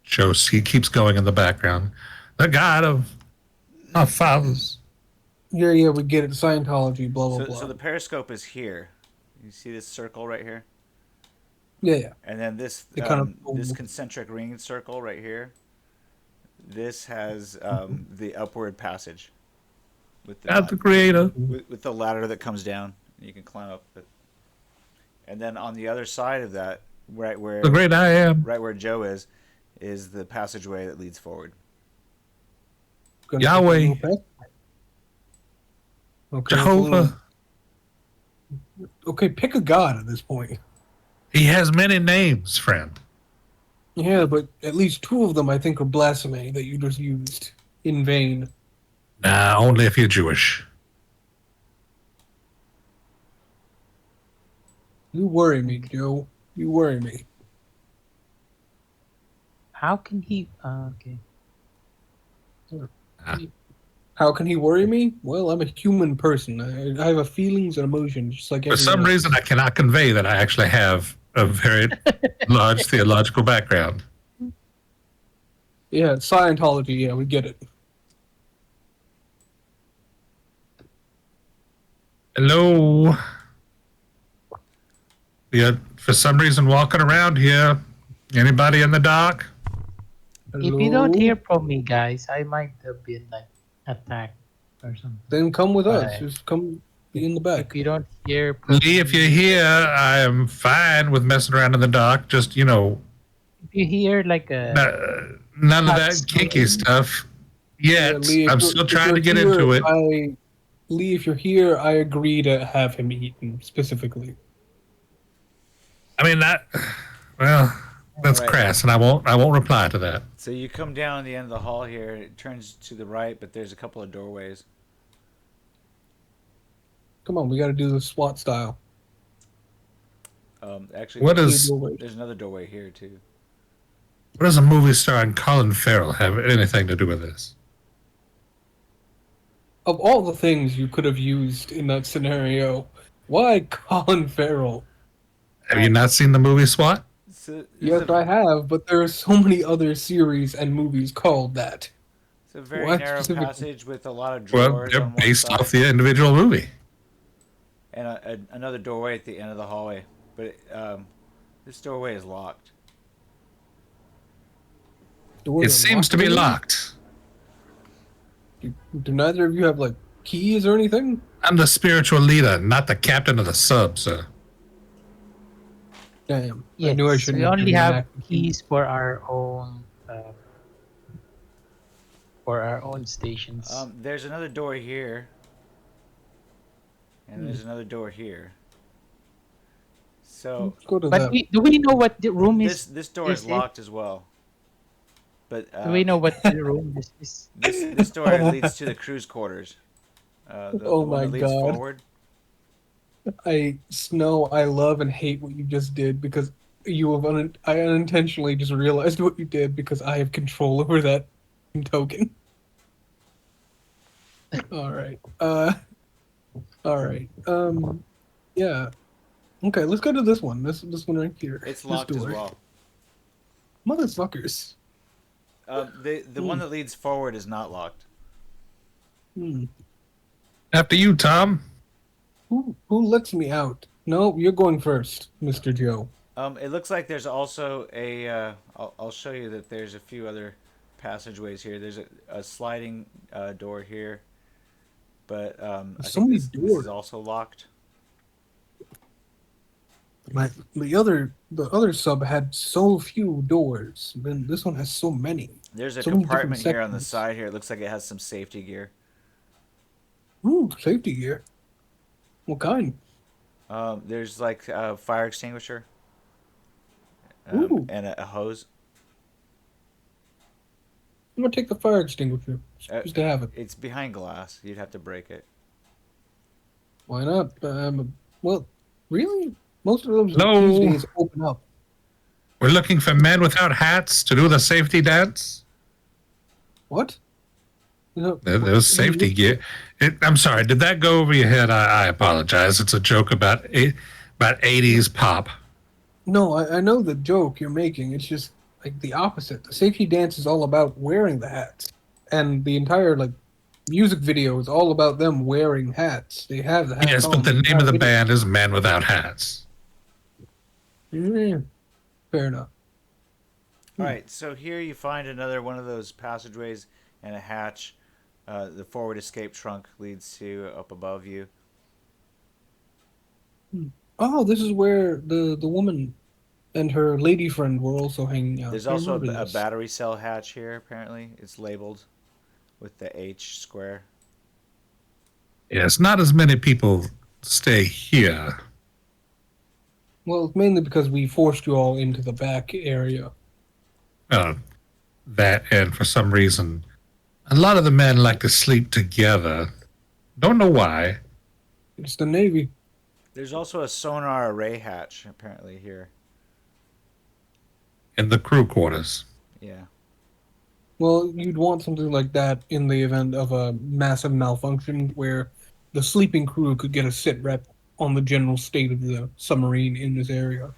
Joe, he keeps going in the background. The God of our fathers. Yeah, we get it. Scientology, blah, blah, So, blah. so the periscope is here. You see this circle right here, Yeah. and then this They kind of- this concentric ring circle right here. This has the upward passage with God the Creator. with the ladder that comes down. You can climb up it. And then on the other side of that, right where The great I am. right where Joe is the passageway that leads forward. Gonna Yahweh. take a little pass- Okay, Jehovah. Okay, pick a god at this point. He has many names, friend. Yeah, but at least two of them I think are blasphemy that you just used in vain. Nah, only if you're Jewish. You worry me, Joe. You worry me. How can he? Okay. How can he worry me? Well, I'm a human person. I have a feelings and emotions just like For some everyone else. reason, I cannot convey that I actually have a very large theological background. Yeah, Scientology, yeah, we get it. Hello. Yeah, for some reason, walking around here. Anybody in the dark? If you don't Hello? hear from me, guys, I might have been like attacked or something. Then come with us. Right. Just come be in the back. If you don't hear from Lee, if you're here, I am fine with messing around in the dark. Just, if you hear like a none of That's that kinky stuff yet. Yeah, Lee, if I'm you're- still if trying you're to get here, into it. Lee, if you're here, I agree to have him eaten specifically. I mean, well, that's All right. crass, and I won't reply to that. So you come down the end of the hall here. It turns to the right, but there's a couple of doorways. Come on, we got to do the SWAT style. Actually, What there's, is- Doorway. there's another doorway here too. What does a movie starring Colin Farrell have anything to do with this? Of all the things you could have used in that scenario, why Colin Farrell? Have you not seen the movie SWAT? So, Yes, I have, but there are so many other series and movies called that. It's a very Why narrow specifically? passage with a lot of Well, drawers they're on one based side, off the individual movie. and another doorway at the end of the hallway. But this doorway is locked. Doors It are seems to locked be in? locked. Do neither of you have like keys or anything? I'm the spiritual leader, not the captain of the sub, sir. Damn, I yes, knew I shouldn't. we only been have acting. keys for our own stations. There's another door here, and there's another door here. So Let's go to but that. do we know what the room this door is is it? locked as well. But Do we know what the room is? this door leads to the crew's quarters. The Oh one my that leads God. forward. Snow, I love and hate what you just did because I unintentionally just realized what you did because I have control over that token. All right. All right. Yeah. Okay, let's go to this one. This one right here. It's This locked as door. well. Motherfuckers. The one that leads forward is not locked. Hmm. After you, Tom. Who lets me out? No, you're going first, Mr. Joe. It looks like there's also a. I'll show you that there's a few other passageways here. There's a sliding door here, but I So think many this doors. is also locked. The other sub had so few doors. Then this one has so many. There's a So many different compartment here on the sections. side here. It looks like it has some safety gear. Ooh, safety gear. What kind? There's like a fire extinguisher Ooh, and a hose. I'm gonna take the fire extinguisher. Uh, Just to have it. it's behind glass. You'd have to break it. Why not? Well, really? Most of those Hello? these days open up. We're looking for men without hats to do the safety dance. What? You know, There's safety gear. I'm sorry. Did that go over your head? I apologize. It's a joke about 80s pop. No, I know the joke you're making. It's just like the opposite. The safety dance is all about wearing the hats, and the entire like music video is all about them wearing hats. They have the hats. Yes, but the name of the band is Men Without Hats. Fair enough. All right, so here you find another one of those passageways and a hatch. The forward escape trunk leads to up above you. Oh, this is where the woman and her lady friend were also hanging out. There's I also remember a this. battery cell hatch here, apparently. It's labeled with the H square. Yes, not as many people stay here. Well, it's mainly because we forced you all into the back area. That, and for some reason, a lot of the men like to sleep together. Don't know why. It's the Navy. There's also a sonar array hatch, apparently, here. In the crew quarters. Yeah. Well, you'd want something like that in the event of a massive malfunction where the sleeping crew could get a sit rep on the general state of the submarine in this area.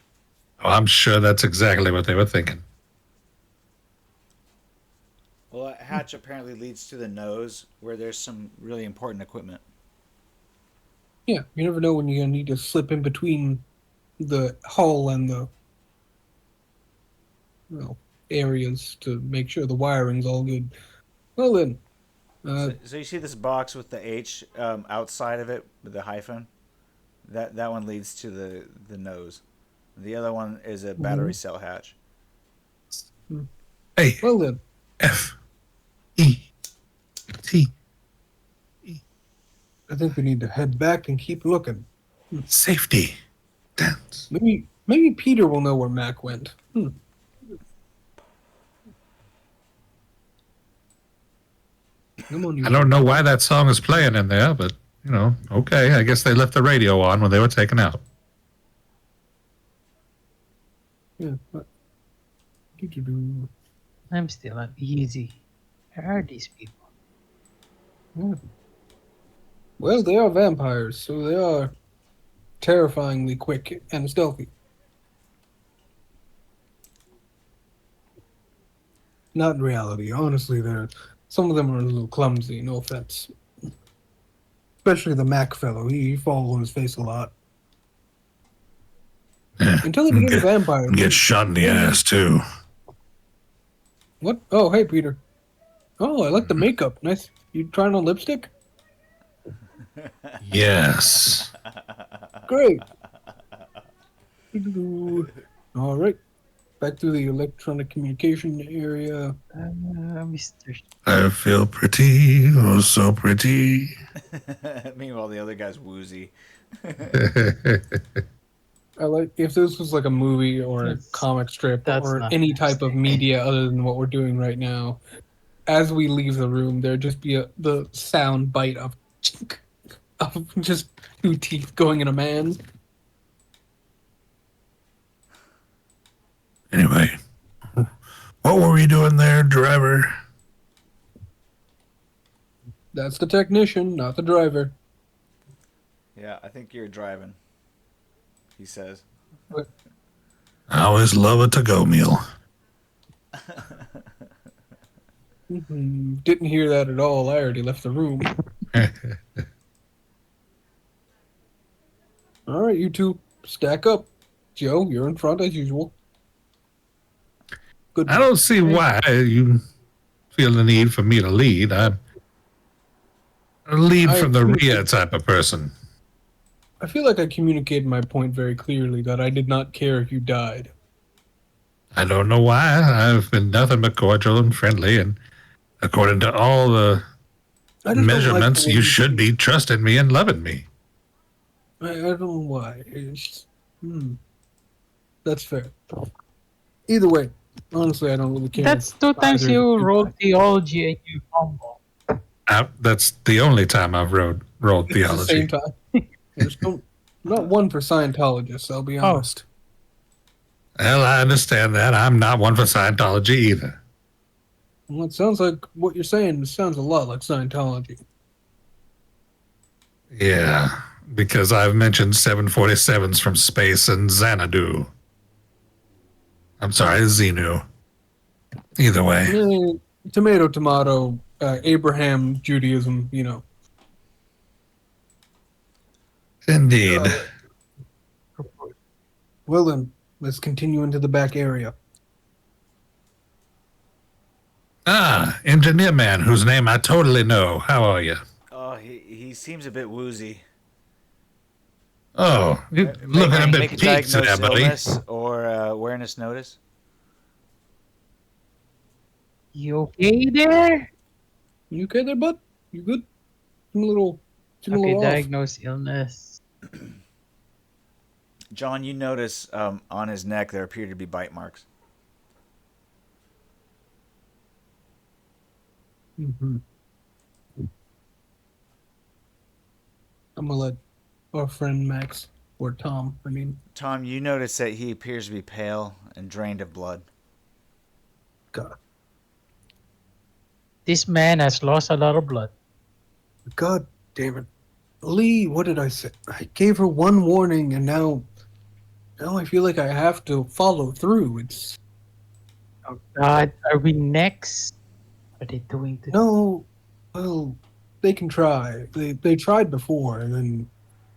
Oh, I'm sure that's exactly what they were thinking. Well, a hatch apparently leads to the nose, where there's some really important equipment. Yeah, you never know when you're going to need to slip in between the hull and the areas to make sure the wiring's all good. Well then, So you see this box with the H outside of it with the hyphen? That one leads to the nose. The other one is a battery cell hatch. Hey, well then, F-E-T. I think we need to head back and keep looking. Safety. Dance. Maybe Peter will know where Mac went. Come on, you. I don't know why that song is playing in there, but, okay. I guess they left the radio on when they were taken out. Yeah. Do-do-do. I'm still uneasy. Where are these people? Yeah. Well, they are vampires, so they are terrifyingly quick and stealthy. Not in reality. Honestly, some of them are a little clumsy, no offense. Especially the Mac fellow. He falls on his face a lot. Yeah. Until he becomes a vampire. Get shot in the ass, too. What? Oh, hey, Peter. Oh, I like the makeup. Nice. You trying on lipstick? Yes. Great. All right. Back to the electronic communication area. Mr. I feel pretty, oh so pretty. Meanwhile, the other guy's woozy. I like if this was like a movie or a comic strip or any type of media other than what we're doing right now. As we leave the room, there'd just be the sound bite of just two teeth going in a man. Anyway, what were we doing there, driver? That's the technician, not the driver. Yeah, I think you're driving, he says. I always love a to-go meal. Didn't hear that at all. I already left the room. All right, you two, stack up. Joe, you're in front as usual. Good. I don't see why you feel the need for me to lead. I'm a lead from the rear type of person. I feel like I communicated my point very clearly that I did not care if you died. I don't know why. I've been nothing but cordial and friendly, and according to all the measurements, you should be trusting me and loving me. I don't know why. That's fair. Either way, honestly, I don't really care. That's 2 times Either you of rolled theology and you fumble. That's the only time I've rolled It's the theology. same time. There's not one for Scientologists, I'll be honest. Well, I understand that. I'm not one for Scientology either. Well, it sounds like what you're saying sounds a lot like Scientology. Yeah, because I've mentioned 747s from space and Xanadu. I'm sorry, Xenu. Either way. Tomato, tomato, Abraham, Judaism, you know. Indeed. Well then, let's continue into the back area. Engineer man, whose name I totally know. How are you? Oh, he seems a bit woozy. Oh, looking a bit Make a peaked there, diagnosed buddy. illness or awareness notice. You okay there? You okay there, bud? You good? Seem a little Okay, off. diagnose illness. John, you notice on his neck there appear to be bite marks. Mm-hmm. I'm gonna let our friend Max, or Tom, Tom, you notice that he appears to be pale and drained of blood. God, This man has lost a lot of blood. God damn it. Lee, what did I say? I gave her one warning and now I feel like I have to follow through. It's Oh God, are we next? What are they doing to no, well, they can try. They tried before and then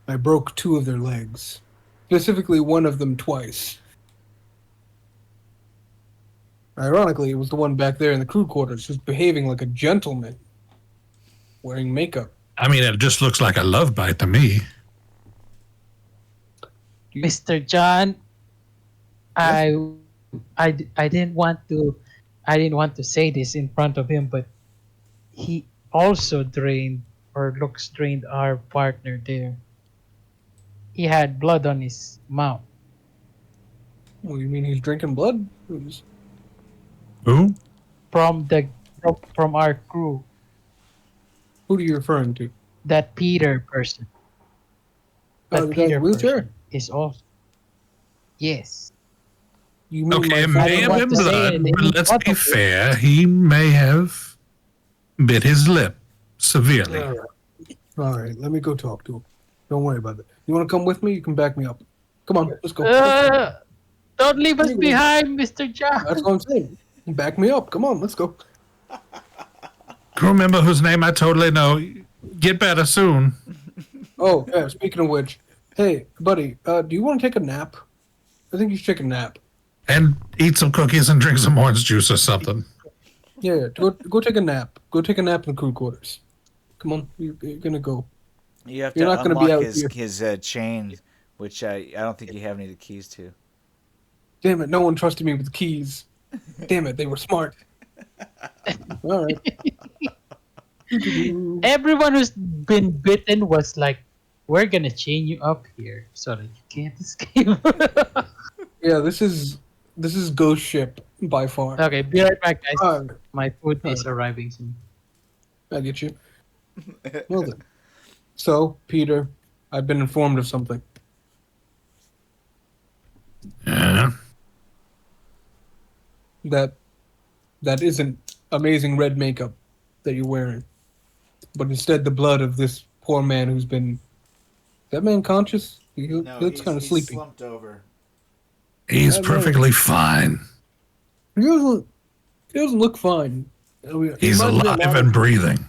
I broke 2 of their legs. Specifically one of them twice. Ironically, it was the one back there in the crew quarters who's behaving like a gentleman, wearing makeup. I mean, it just looks like a love bite to me. Mr. John? I didn't want to say this in front of him, but he also drained or looks drained our partner there. He had blood on his mouth. Well, you mean he's drinking blood? Who? From our crew. Who are you referring to? That Peter person. Oh, That the guy in the Peter wheelchair? person is also. Yes. You mean Okay, it my may have want been to say blood, anything, but let's be probably. fair. He may have bit his lip severely. All right, let me go talk to him. Don't worry about it. You want to come with me? You can back me up. Come on, let's go. Don't leave us behind, Mr. John. That's what I'm saying. Back me up. Come on, let's go. Crew member whose name I totally know. Get better soon. Oh, yeah, speaking of which, hey, buddy, do you want to take a nap? I think you should take a nap. And eat some cookies and drink some orange juice or something. Yeah, go take a nap. Go take a nap in the crew quarters. Come on, you're gonna go. You have You're to not gonna be unlock out here. his chain, which I don't think you have any of the keys to. Damn it, no one trusted me with the keys. Damn it, they were smart. All right. Everyone who's been bitten was like, we're gonna chain you up here so that you can't escape. Yeah, this is Ghost Ship by far. Okay, be right back, guys. Alright, My food is arriving soon. I get you. Well then. So, Peter, I've been informed of something. Yeah. That isn't amazing red makeup that you're wearing, but instead the blood of this poor man who's been. Is that man conscious? He looks kind of sleepy. slumped over. He's perfectly fine. He doesn't look fine. He's alive and breathing.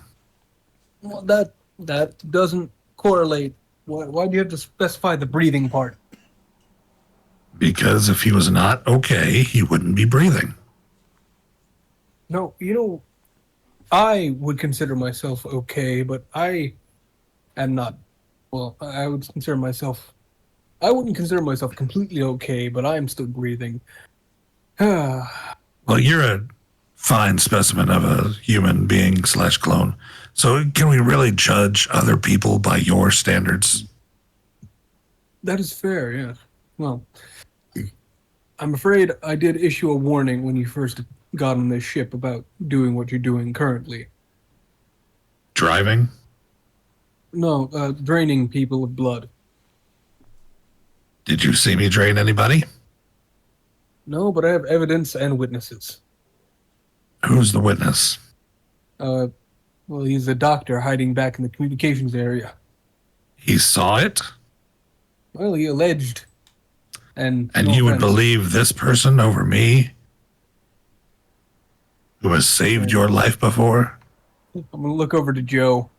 Well, that doesn't correlate. Why do you have to specify the breathing part? Because if he was not okay, he wouldn't be breathing. No, I would consider myself okay, but I am not. Well, I wouldn't consider myself completely okay, but I am still breathing. Well, you're a fine specimen of a human being / clone. So can we really judge other people by your standards? That is fair, yeah. Well, I'm afraid I did issue a warning when you first got on this ship about doing what you're doing currently. Driving? No, draining people of blood. Did you see me drain anybody? No, but I have evidence and witnesses. Who's the witness? Well, he's a doctor hiding back in the communications area. He saw it? Well, he alleged. And And no you would offense, believe this person over me? Who has saved your life before? I'm going to look over to Joe.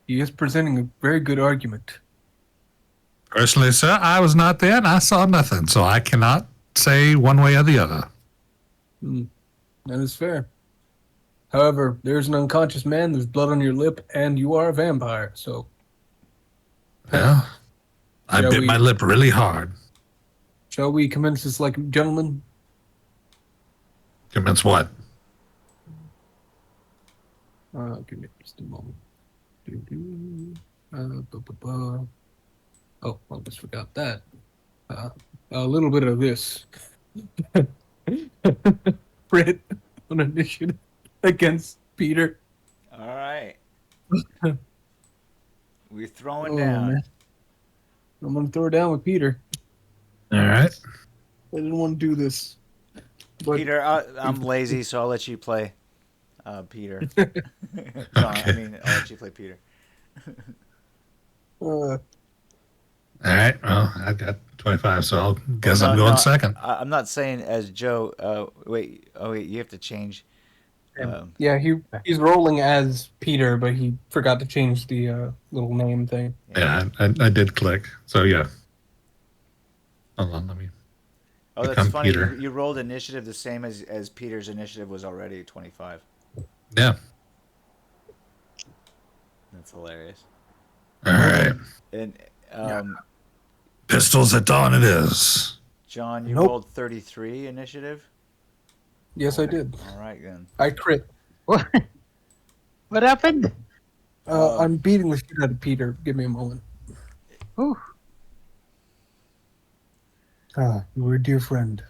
He is presenting a very good argument. Personally, sir, I was not there and I saw nothing, so I cannot say one way or the other. That is fair. However, there's an unconscious man, there's blood on your lip, and you are a vampire, so... Yeah. I Shall bit we- my lip really hard. Shall we commence this like gentlemen? Commence what? Give me just a moment. Oh, almost forgot that. A little bit of this. Crit on initiative against Peter. All right. We're throwing Oh, down. man. I'm gonna throw it down with Peter. All right. I didn't want to do this. But Peter, I'm lazy, so I'll let you play Peter. John, I mean, I'll let you play Peter. All right. Well, I've got 25, so I'll guess I'm going second. I'm not saying as Joe. Wait. Oh, wait. You have to change. yeah, he's rolling as Peter, but he forgot to change the little name thing. Yeah, I did click. So, yeah. Hold on, let me... Oh, that's become funny. Peter. You rolled initiative the same as Peter's initiative was already 25. Yeah. That's hilarious. All right. And Pistols at dawn it is. John, you Nope. rolled 33 initiative. Yes, I did. All right then. I crit. What? What happened? I'm beating the shit out of Peter. Give me a moment. Ooh. You were a dear friend.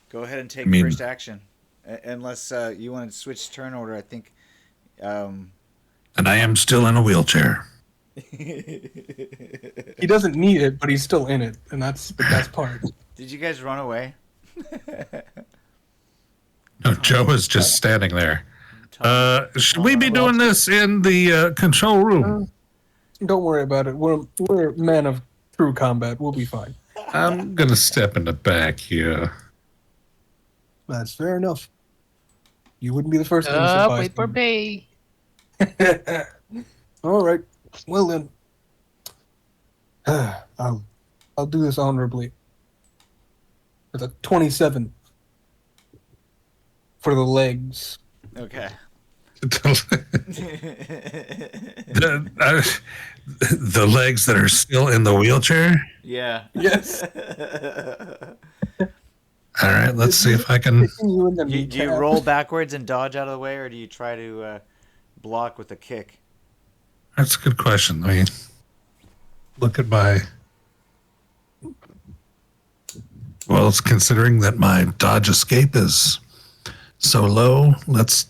Go ahead and take I mean- first action, unless you want to switch turn order. I think. And I am still in a wheelchair. He doesn't need it, but he's still in it, and that's the best part. Did you guys run away? No, Joe is just standing there. Tom, Should we be doing this in the control room? Don't worry about it. We're men of true combat. We'll be fine. I'm going to step in the back here. That's fair enough. You wouldn't be the first innocent Wait for pay. bystander. All right. Well then, I'll do this honorably. With a 27 for the legs. Okay. The legs that are still in the wheelchair? Yeah. Yes. All right, let's see if I can... You in the Do you kneecap. roll backwards and dodge out of the way, or do you try to block with a kick? That's a good question. Let me look at my... Well, it's considering that my dodge escape is so low, let's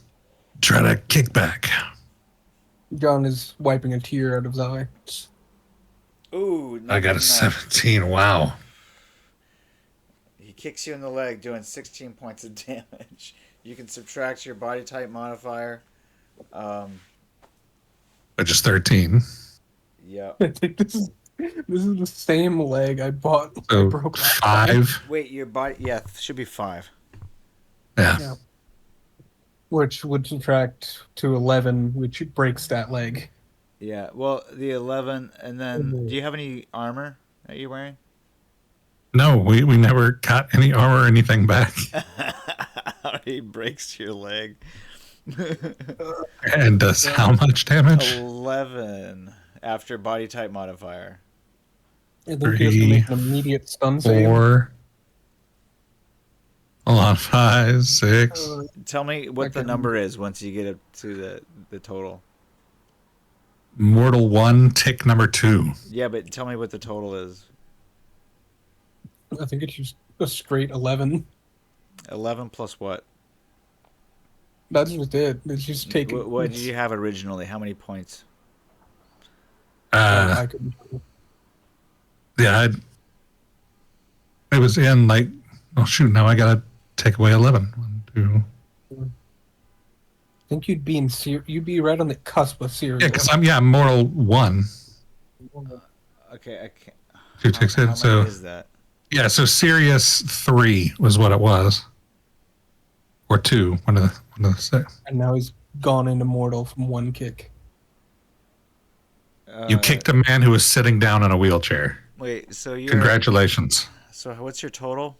try to kick back. John is wiping a tear out of his eye. Ooh. I got a 17. Wow. He kicks you in the leg, doing 16 points of damage. You can subtract your body type modifier. Which is 13. Yeah. I think this is the same leg I bought. I So broke last 5. Wait, your body? Yeah, should be 5. Yeah. Yeah. Which would subtract to 11, which breaks that leg. Yeah. Well, the 11, and then do you have any armor that you're wearing? No, we never got any armor or anything back. He breaks your leg. And does how much damage? 11 after body type modifier. I think he has to make an immediate stun save. 4. Hold on, 5, 6. Tell me what the Okay. number is once you get up to the total. Mortal 1, tick number 2. Yeah, but tell me what the total is. I think it's just a straight 11. 11 plus what? That's just it. It's just taking. What did you have originally? How many points? I could. Yeah, it was in like, oh shoot, now I gotta take away 11. 1, 2. I think you'd be you'd be right on the cusp of serial. Yeah, because I'm Mortal 1. Okay, I can't. 2 ticks in, How so many is that? yeah, so Sirius 3 was what it was, or 2, one of the six. And now he's gone into mortal from one kick. You kicked a man who was sitting down in a wheelchair. Wait, so you're. Congratulations. So what's your total?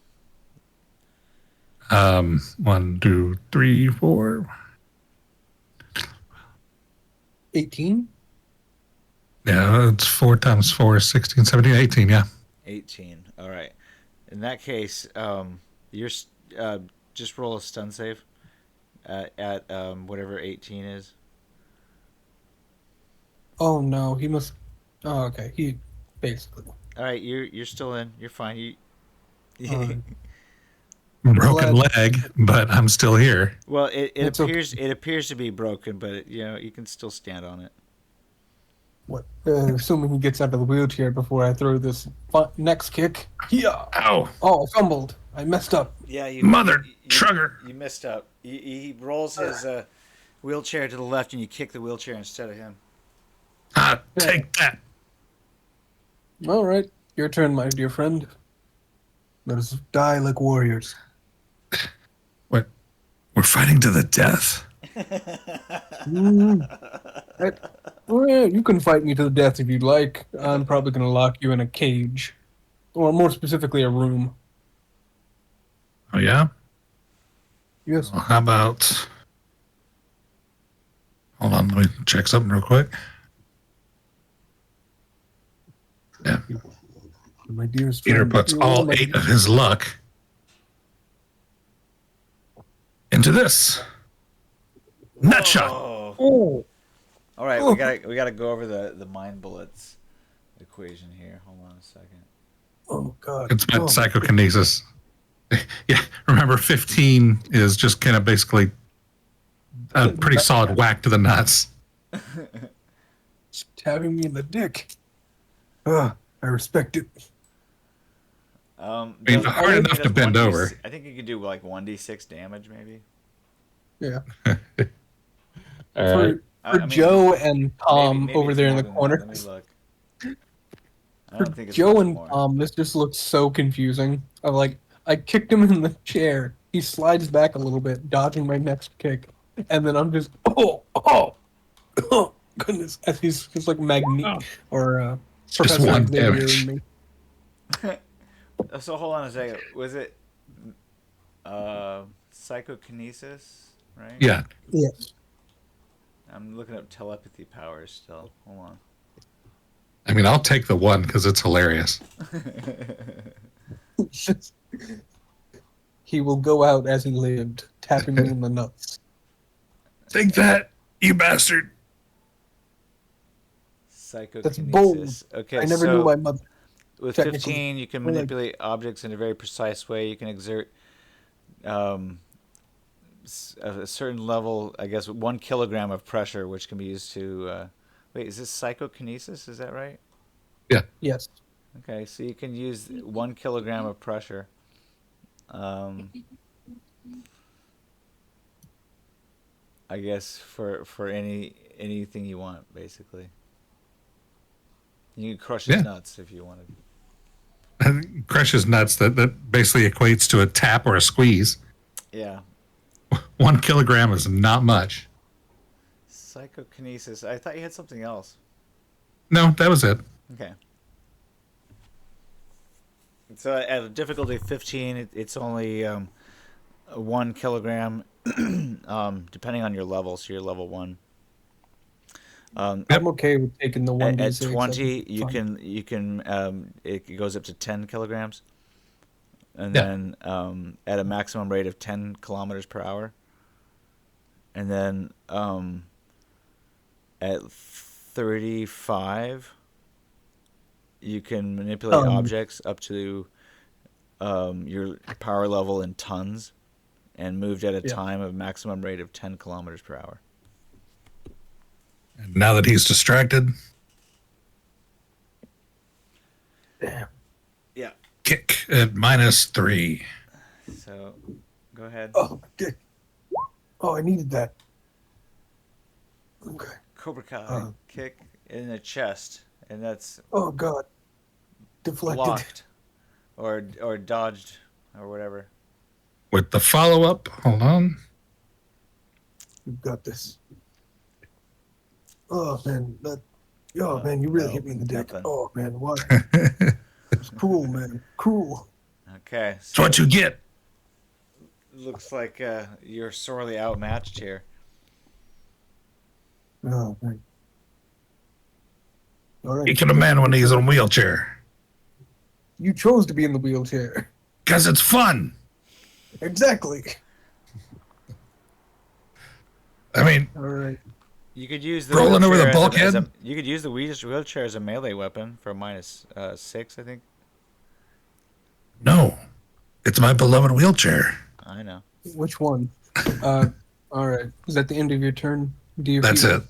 1, 2, 3, 4. 18. Yeah, it's 4 times 4 is 16, 17, 18. Yeah. 18. All right. In that case, you're just roll a stun save at whatever 18 is. Oh no, he must. Oh, okay. He basically. All right, you're still in. You're fine. Broken leg, but I'm still here. Well, it It's appears it appears to be broken, but you can still stand on it. What? Assuming he gets out of the wheelchair before I throw this next kick. Yeah. Ow! Oh, fumbled. I messed up. Yeah, Mother trucker! You messed up. He rolls his wheelchair to the left, and you kick the wheelchair instead of him. Take that. All right, your turn, my dear friend. Let us die like warriors. What? We're fighting to the death. Well, yeah, you can fight me to the death if you'd like. I'm probably going to lock you in a cage. Or more specifically, a room. Oh yeah. Yes. Well, how about? Hold on, let me check something real quick. Yeah. My dearest Peter friend, puts you all will 8 of his luck into this nut shot. Oh, All right, Oh. we gotta go over the mind bullets equation here. Hold on a second. oh God. It's meant Oh. psychokinesis. Yeah, remember 15 is just kind of basically a pretty solid whack to the nuts. Stabbing me in the dick. I respect it. I mean, hard enough to bend over. I think you could do like 1d6 damage, maybe. Yeah. All For, right. for Joe and Tom maybe over it's there in more the than corner. that. Let me look. I For don't think it's Joe much and more. Tom, this just looks so confusing. I'm like, I kicked him in the chair. He slides back a little bit, dodging my next kick, and then I'm just oh goodness, as he's just like Magneto or Just Professor one Xavier damage. in me. So hold on a second. Was it psychokinesis, right? Yeah. Yes. I'm looking up telepathy powers still. Hold on. I mean, I'll take the 1 because it's hilarious. He will go out as he lived, tapping me in the nuts. Take that, you bastard. Psychokinesis. That's bold. Okay, I never so knew my mother. with technically. 15, you can Or like- manipulate objects in a very precise way. You can exert a certain level, I guess, 1 kilogram of pressure, which can be used to. Wait, is this psychokinesis? Is that right? Yes. Okay, so you can use 1 kilogram of pressure. I guess for anything you want, basically. You can crush his Yeah. nuts if you wanted. Crushes nuts. That basically equates to a tap or a squeeze. Yeah. 1 kilogram is not much. Psychokinesis. I thought you had something else. No, that was it. Okay. So at a difficulty 15, it's only 1 kilogram, depending on your level. So you're level 1. I'm okay with taking the one. At 20, you can it goes up to 10 kilograms, and Yeah. then at a maximum rate of 10 kilometers per hour, and then at 35. You can manipulate objects up to your power level in tons, and moved at a time of maximum rate of 10 kilometers per hour. And now that he's distracted, Damn. Yeah. kick at -3. So, go ahead. Oh, dick. Oh, I needed that. Okay. Cobra Kai kick in the chest, and that's Oh God. Deflected. blocked or dodged or whatever. With the follow-up, hold on. You've got this. Oh man, man, you really hit me in the dick. nothing. Oh man, why? It's cruel, man. Cruel. Okay. That's what you get. Looks like you're sorely outmatched here. Oh man. All right. Speaking of man when he's in a wheelchair. You chose to be in the wheelchair. Because it's fun. Exactly. I mean, All right. You could use the rolling over the wheelchair bulkhead. you could use the wheelchair as a melee weapon for -6, I think. No. It's my beloved wheelchair. I know. Which one? All right. Is that the end of your turn? Do you? That's it.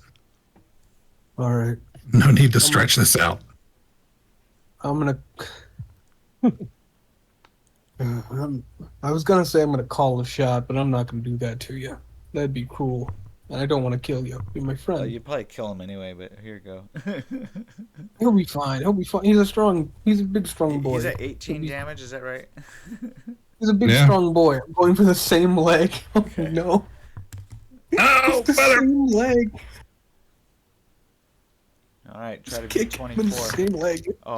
All right. No need to stretch this out. I'm gonna. I was gonna say I'm gonna call a shot, but I'm not gonna do that to you. That'd be cruel, and I don't want to kill you. Be my friend. You'd probably kill him anyway, but here you go. He'll be fine. He'll be fine. He's a big, strong boy. He's at 18 damage, is that right? He's a big, Yeah. strong boy. I'm going for the same leg. Okay. No. Oh, It's the brother. same leg. All right, try to beat Kick him in the 24. same leg. Oh,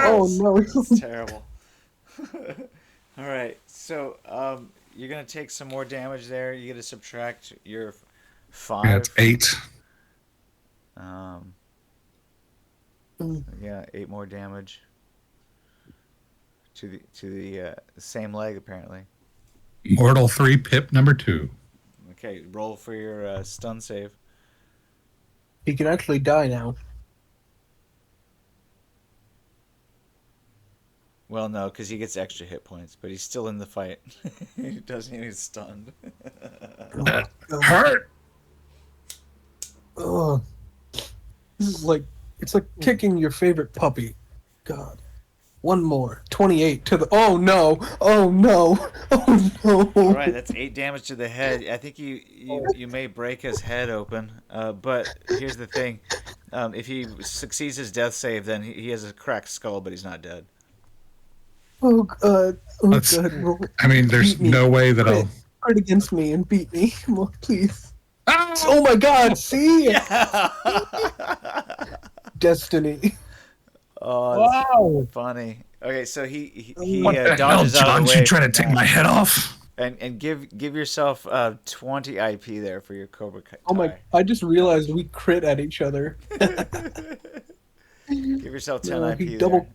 Oh he's no. It's terrible. All right, so you're gonna take some more damage there. You get to subtract your 5. That's 8. Yeah, 8 more damage to the same leg apparently. Mortal 3, Pip number 2. Okay, roll for your stun save. He can actually die now. Well, no, because he gets extra hit points, but he's still in the fight. He doesn't even get stunned. Hurt. Oh. This is like it's like kicking your favorite puppy. God. One more. 28 to the. Oh no! Oh no! Oh no! All right, that's 8 damage to the head. I think you may break his head open. But here's the thing: if he succeeds his death save, then he has a cracked skull, but he's not dead. Oh God! Oh Let's- God! Roll, I mean, there's Beat me. no way that I'll. crit against me and beat me. Come on, please. Oh! Oh my God! See? Yeah. Destiny. Oh, Wow. that's funny. Okay, so he What the hell, dodges out John? of the way. You trying to take my head off? And give yourself 20 IP there for your Cobra Kai. Oh my! I just realized we crit at each other. Give yourself 10 No, IP he there. double-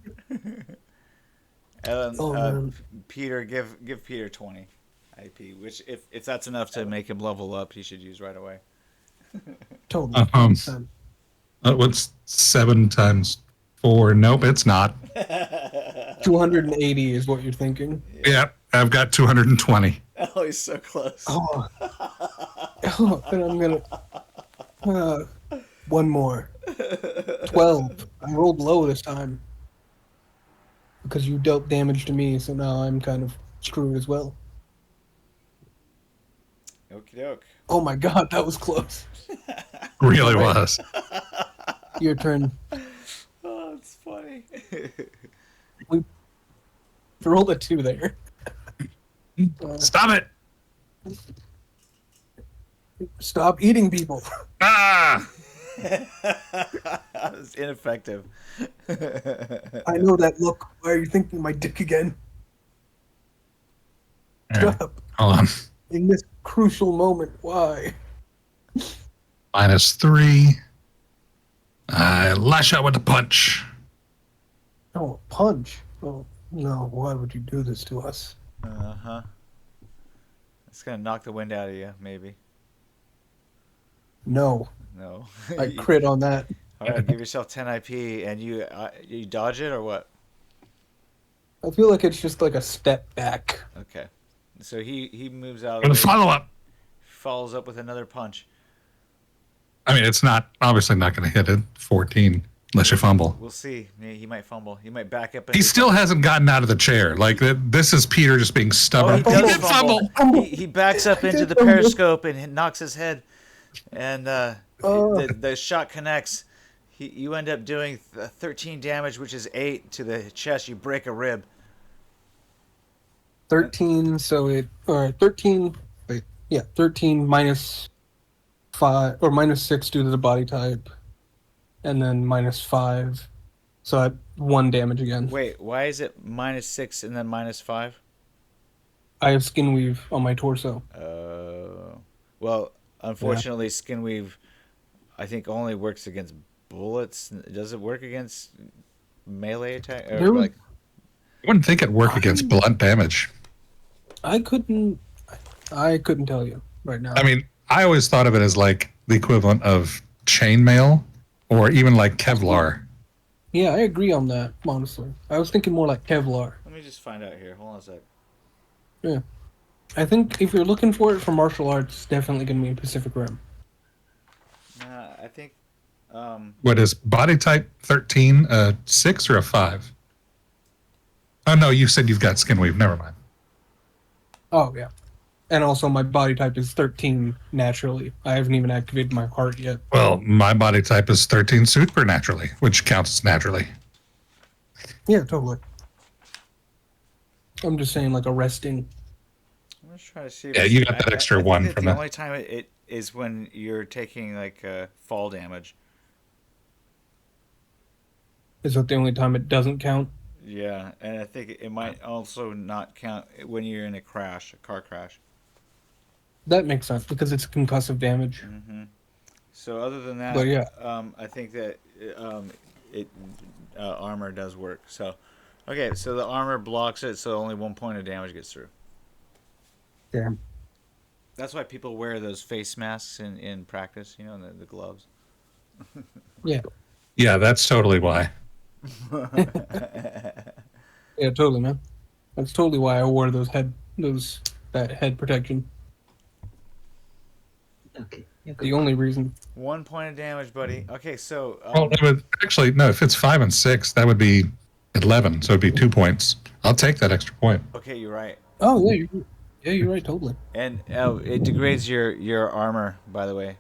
And Oh, man. Peter, give Peter 20 IP, which if that's enough to make him level up, he should use right away. Totally. What's 7 times 4? Nope, it's not. 280 is what you're thinking. Yeah, I've got 220. Oh, he's so close. Oh. Oh, and I'm gonna. One more. 12. I rolled low this time. Because you dealt damage to me, so now I'm kind of screwed as well. Okie doke. Oh my God, that was close. Really was. Your turn. Oh, it's funny. We rolled a 2 there. Stop it! Stop eating people. Ah! It's ineffective. I know that look. Why are you thinking my dick again? Shut up. Hold on. In this crucial moment, why? -3. I lash out with a punch. Oh, a punch. Oh, no. Why would you do this to us? Uh-huh. It's gonna knock the wind out of you, maybe. No. No. I crit on that. All right, give yourself 10 IP, and you dodge it or what? I feel like it's just like a step back. Okay, so he moves out of And the the way, follow up. follows up with another punch. I mean, it's not obviously not going to hit it 14 unless you fumble. We'll see. He might fumble. He might back up. He still hasn't gotten out of the chair. Like this is Peter just being Oh, stubborn. he does did fumble. fumble. He backs up into the fumble. periscope and knocks his head, and the shot connects. You end up doing 13 damage, which is 8 to the chest. You break a rib. 13, so it 13. Wait, yeah, 13 minus 5 or minus 6 due to the body type, and then minus 5, so at 1 damage again. Wait, why is it -6 and then -5? I have skin weave on my torso. Well, unfortunately, skin weave, I think, only works against bullets. Does it work against melee attack? Or There was- like, I wouldn't think it'd work against blunt damage. I couldn't tell you right now. I mean, I always thought of it as like the equivalent of chainmail or even like Kevlar. Yeah, I agree on that, honestly. I was thinking more like Kevlar. let me just find out here. Hold on a sec. Yeah. I think if you're looking for it for martial arts, it's definitely going to be Pacific Rim. Nah, I think. What is body type 13, a 6 or a 5? Oh, no, you said you've got skin weave. Never mind. Oh, yeah. And also, my body type is 13 naturally. I haven't even activated my heart yet. Well, my body type is 13 supernaturally, which counts as naturally. Yeah, totally. I'm just saying, like, a resting. I'm just trying to see. Yeah, you got that extra I one think that from the that. only time it is when you're taking like fall damage. Is that the only time it doesn't count? Yeah, and I think it might also not count when you're in a car crash. That makes sense, because it's concussive damage. So other than that, But yeah. I think that armor does work. So, okay, so the armor blocks it, so only 1 point of damage gets through. Damn. That's why people wear those face masks in practice, you know, and the gloves. Yeah. Yeah, that's totally why. Yeah, totally, man. That's totally why I wore that head protection. Okay. The only reason. 1 point of damage, buddy. Okay, so Well, it would actually, no, if it's 5 and 6, that would be 11, so it'd be 2 points. I'll take that extra point. okay, you're right. Oh, yeah, you're right, totally. And it degrades your armor, by the way,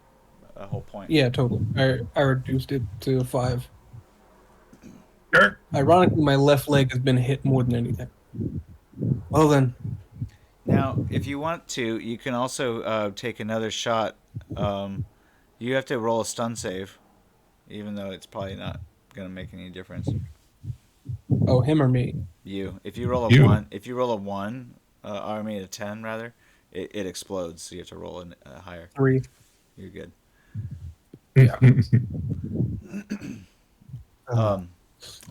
a whole point. Yeah, totally. I reduced it to 5. Sure. Ironically, my left leg has been hit more than anything. Well then, Now, if you want to, you can also take another shot. You have to roll a stun save, even though it's probably not going to make any difference. oh, him or me? You, if you roll a You. 1, I mean a 10 rather, it explodes. So you have to roll a higher. 3. You're good. Yeah.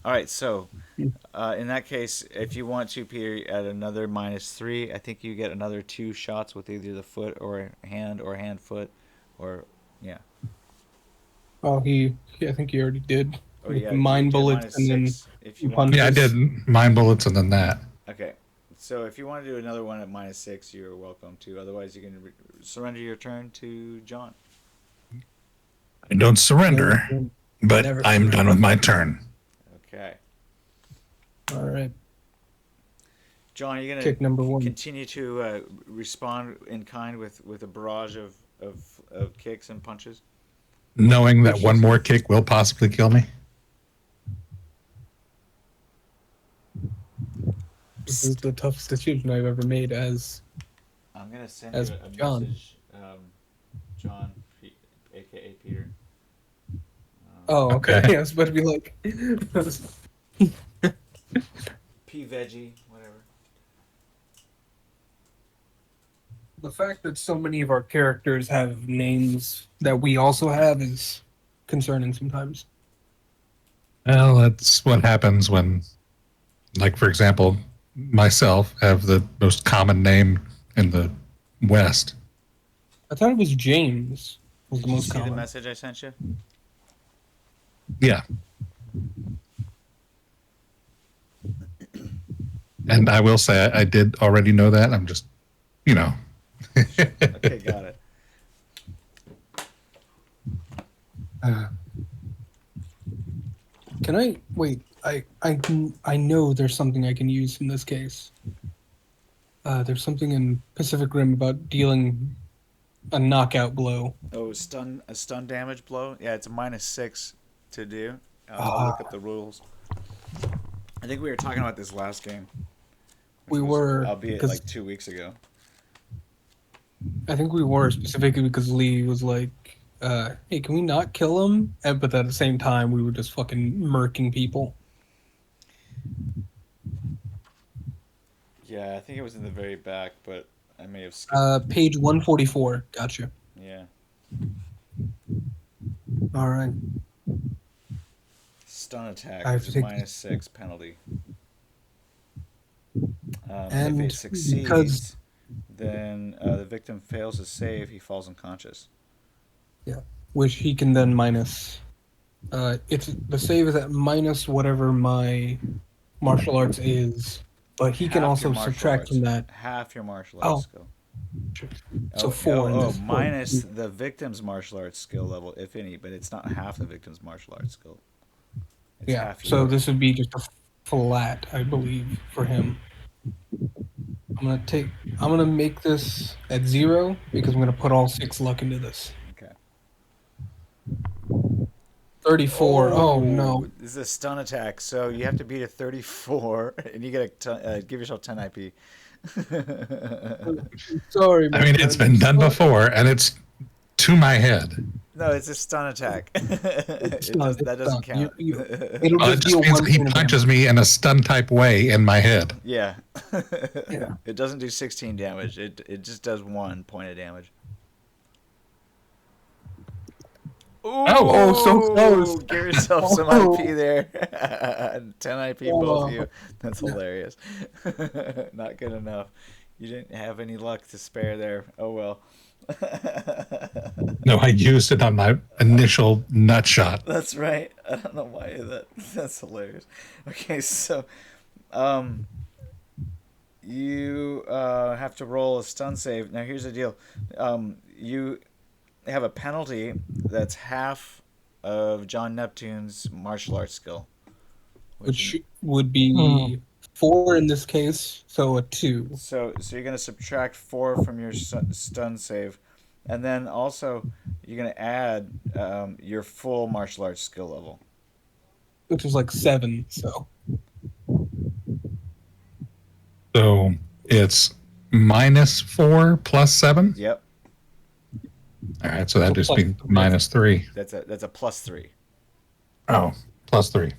All right, so in that case, if you want to, Peter, at another -3, I think you get another 2 shots with either the foot or hand foot, or yeah. Oh, I think he already did. Oh With yeah, mind you do bullets and then -6 if you want. punch. Yeah, I did mind bullets and then that. Okay, so if you want to do another one at -6, you're welcome to. Otherwise, you can surrender your turn to John. I don't surrender, but Never. I'm done with my turn. Okay, All right. John, you're Kick gonna number 1. continue to respond in kind with a barrage of kicks and punches. Knowing that one more kick will possibly kill me. This is the toughest decision I've ever made as I'm gonna send As you a John. message, John, aka Peter. Oh, okay. Okay. Yeah, I was about to be like P veggie, whatever. the fact that so many of our characters have names that we also have is concerning sometimes. Well, that's what happens when, like, for example, myself have the most common name in the West. I thought it was James was the Did you most see the common. message I sent you? Yeah. And I will say I did already know that. I'm just, you know. Okay, got it. Can I wait? I know there's something I can use in this case. There's something in Pacific Rim about dealing a knockout blow. Oh, a stun damage blow. Yeah, it's a -6 to do. I'll look up the rules. I think we were talking about this last game. We were, albeit because like 2 weeks ago. I think we were specifically because Lee was like, "Hey, can we not kill him?" But at the same time, we were just fucking murking people. Yeah, I think it was in the very back, but I may have skipped. Page 144. Gotcha. Yeah. All right. Stun attack I have is to a take this- -6 penalty. And if it succeeds, because- then the victim fails to save, he falls unconscious. Which he can then minus. It's the save is at minus whatever my martial arts is, but he can Half also your martial subtract arts. from that. Half your martial Oh. arts skill. So 4 in this. Minus the victim's martial arts skill level, if any, but it's not half the victim's martial arts skill. It's Yeah. half So yours. this would be just a flat, I believe, for him. I'm gonna make this at 0 because I'm gonna put all 6 luck into this. Okay. 34. Oh no. This is a stun attack, so you have to beat a 34, and you get give yourself 10 IP. Sorry. I mean, it's been done before, and it's to my head. No, it's a stun attack. That doesn't count. It'll It just just deal means 1 he point of punches me in a stun type way in my head. Yeah. Yeah. It doesn't do 16 damage. It just does 1 point of damage. Oh, so close. Give yourself some IP there. 10 IP, both of you. That's hilarious. Not good enough. You didn't have any luck to spare there. Oh, well. No, I used it on my initial nut shot. That's right. I don't know why that's hilarious. Okay, so you have to roll a stun save. Now here's the deal. You have a penalty that's half of John Neptune's martial arts skill. which would be 4 in this case, so a 2. So you're gonna subtract 4 from your stun save, and then also you're gonna add your full martial arts skill level. Which is like 7, so. So it's -4 plus 7. Yep, All right, so that'd just be -3. that's a +3. Oh, +3.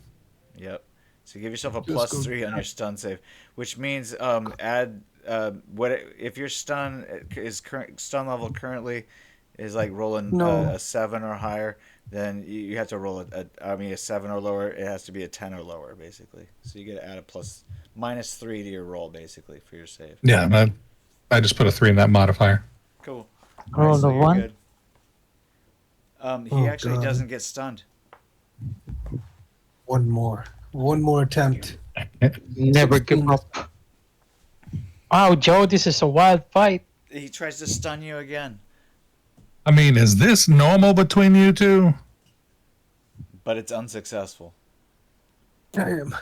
Yep. So give yourself a Just go +3 on your stun save, which means add if your stun level currently is like rolling a 7 or higher, then you have to roll a 7 or lower. It has to be a 10 or lower, basically. So you get to add a -3 to your roll, basically, for your save. Yeah, I just put a 3 in that modifier. Cool. Roll Alright, so the you're 1. good. He Oh, actually God. doesn't get stunned. One more attempt. Never give up. Wow, Joe, this is a wild fight. He tries to stun you again, I mean, is this normal between you two? but it's unsuccessful. Damn.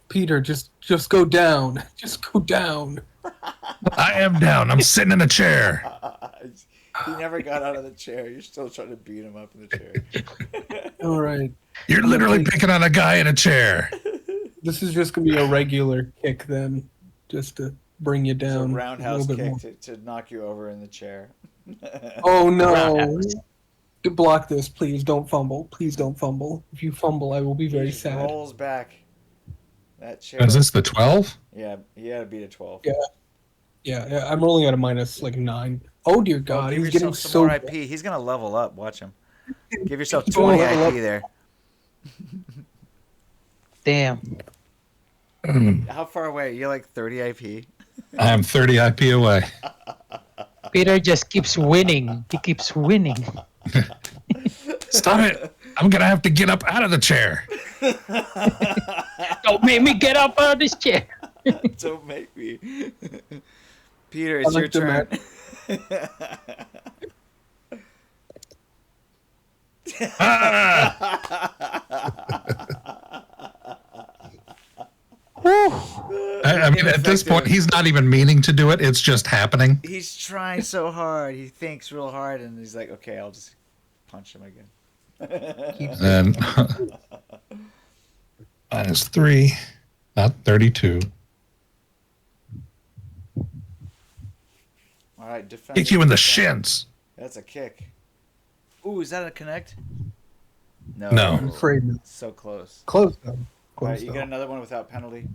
Peter, just go down. Just go down. I am down. I'm sitting in a chair. He never got out of the chair. You're still trying to beat him up in the chair. All right. You're literally picking on a guy in a chair. This is just gonna be a regular kick then, just to bring you It's a down roundhouse little bit kick to knock you over in the chair. Oh no! Roundhouse. Block this, please. Don't fumble. Please don't fumble. If you fumble, I will be very He sad. rolls back. That chair. Is this the 12? Yeah, he had to beat a 12. Yeah. Yeah, I'm rolling at a -9. Oh dear God, Give he's getting yourself some so more IP. He's gonna level up. Watch him. Give yourself He's gonna 20 level IP up. there. Damn. How far away? You're like 30 IP. I am 30 IP away. Peter just keeps winning. He keeps winning. Stop it! I'm gonna have to get up out of the chair. Don't make me get up out of this chair. Don't make me. Peter, I it's your like the turn. I mean, at this point, he's not even meaning to do it. It's just happening. He's trying so hard. He thinks real hard, and he's like, "Okay, I'll just punch him again." And -3, not 32. All right, defend. Kick you in the shins. That's a kick. Ooh, is that a connect? No. No. I'm afraid not. So close. Close though. All Close right, you though. get another one without penalty.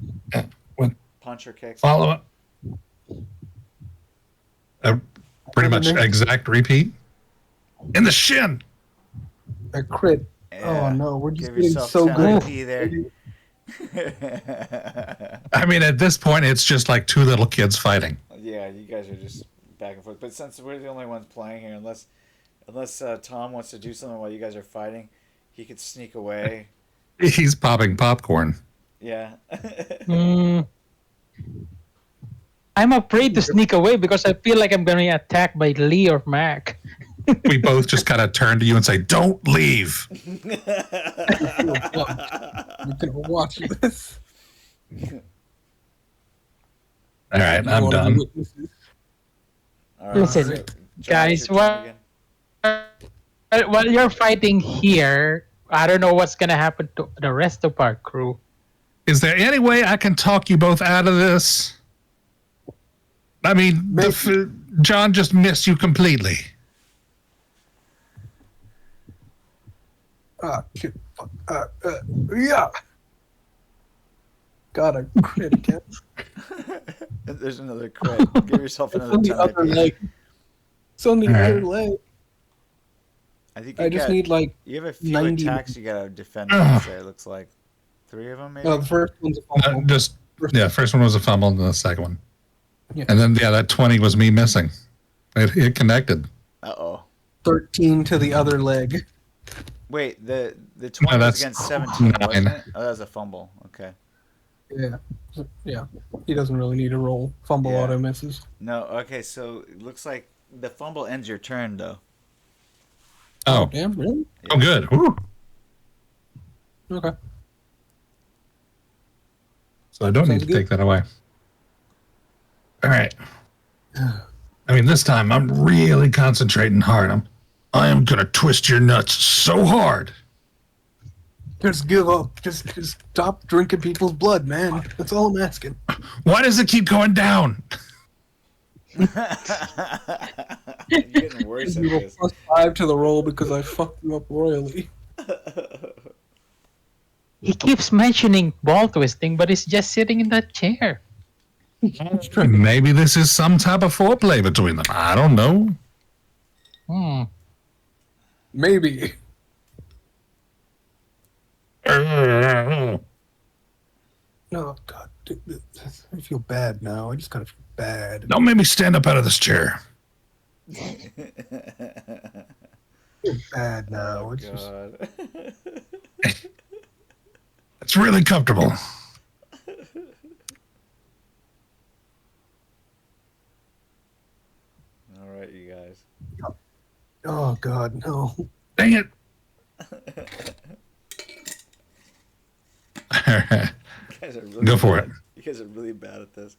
What? Punch or kick. Follow up. Pretty much exact repeat. In the shin. A crit. Yeah. Oh no, we're just Give getting yourself so 10 good. IP there. I mean, at this point, it's just like two little kids fighting. Yeah, you guys are just back and forth. But since we're the only ones playing here, unless Tom wants to do something while you guys are fighting, he could sneak away. He's popping popcorn. Yeah. I'm afraid to sneak away because I feel like I'm going to be attacked by Lee or Mac. We both just kind of turn to you and say, "Don't leave." We're gonna watch this. All right, I'm done. All right. Listen, John, guys, it's your turn again. while you're fighting here, I don't know what's going to happen to the rest of our crew. Is there any way I can talk you both out of this? I mean, John just missed you completely. Shit. Yeah. God, I crit again. There's another crit. Give yourself It's another on the 10 other IP. leg. It's on the All right. other leg. I think I just need like. you have a few 90. attacks you gotta defend against there. It looks like 3 of them, maybe. The first one's a fumble. First one was a fumble, and the second one, Yeah. and then that 20 was me missing. It connected. 13 to the other leg. Wait, the 20 was that's against 17, 9. wasn't it? Oh, that was a fumble. Okay. Yeah. Yeah. He doesn't really need to roll. Fumble Yeah. auto misses. No, okay, so it looks like the fumble ends your turn, though. Oh, Damn, really? oh, good. Woo. Okay. So I don't need Sounds to good. take that away. All right. I mean, this time I'm really concentrating hard. I am gonna twist your nuts so hard. Just give up. Just stop drinking people's blood, man. That's all I'm asking. Why does it keep going down? You're getting worse at You this. will +5 to the roll because I fucked you up royally. He keeps mentioning ball twisting, but he's just sitting in that chair. Maybe this is some type of foreplay between them. I don't know. Maybe. Oh God, dude, I feel bad now. I just kind of feel bad. Don't make me stand up out of this chair. I feel bad now. Oh, It's just, God. It's really comfortable. All right, you guys. oh God, no. Dang it. All right. You guys are really Go for bad. it. You guys are really bad at this.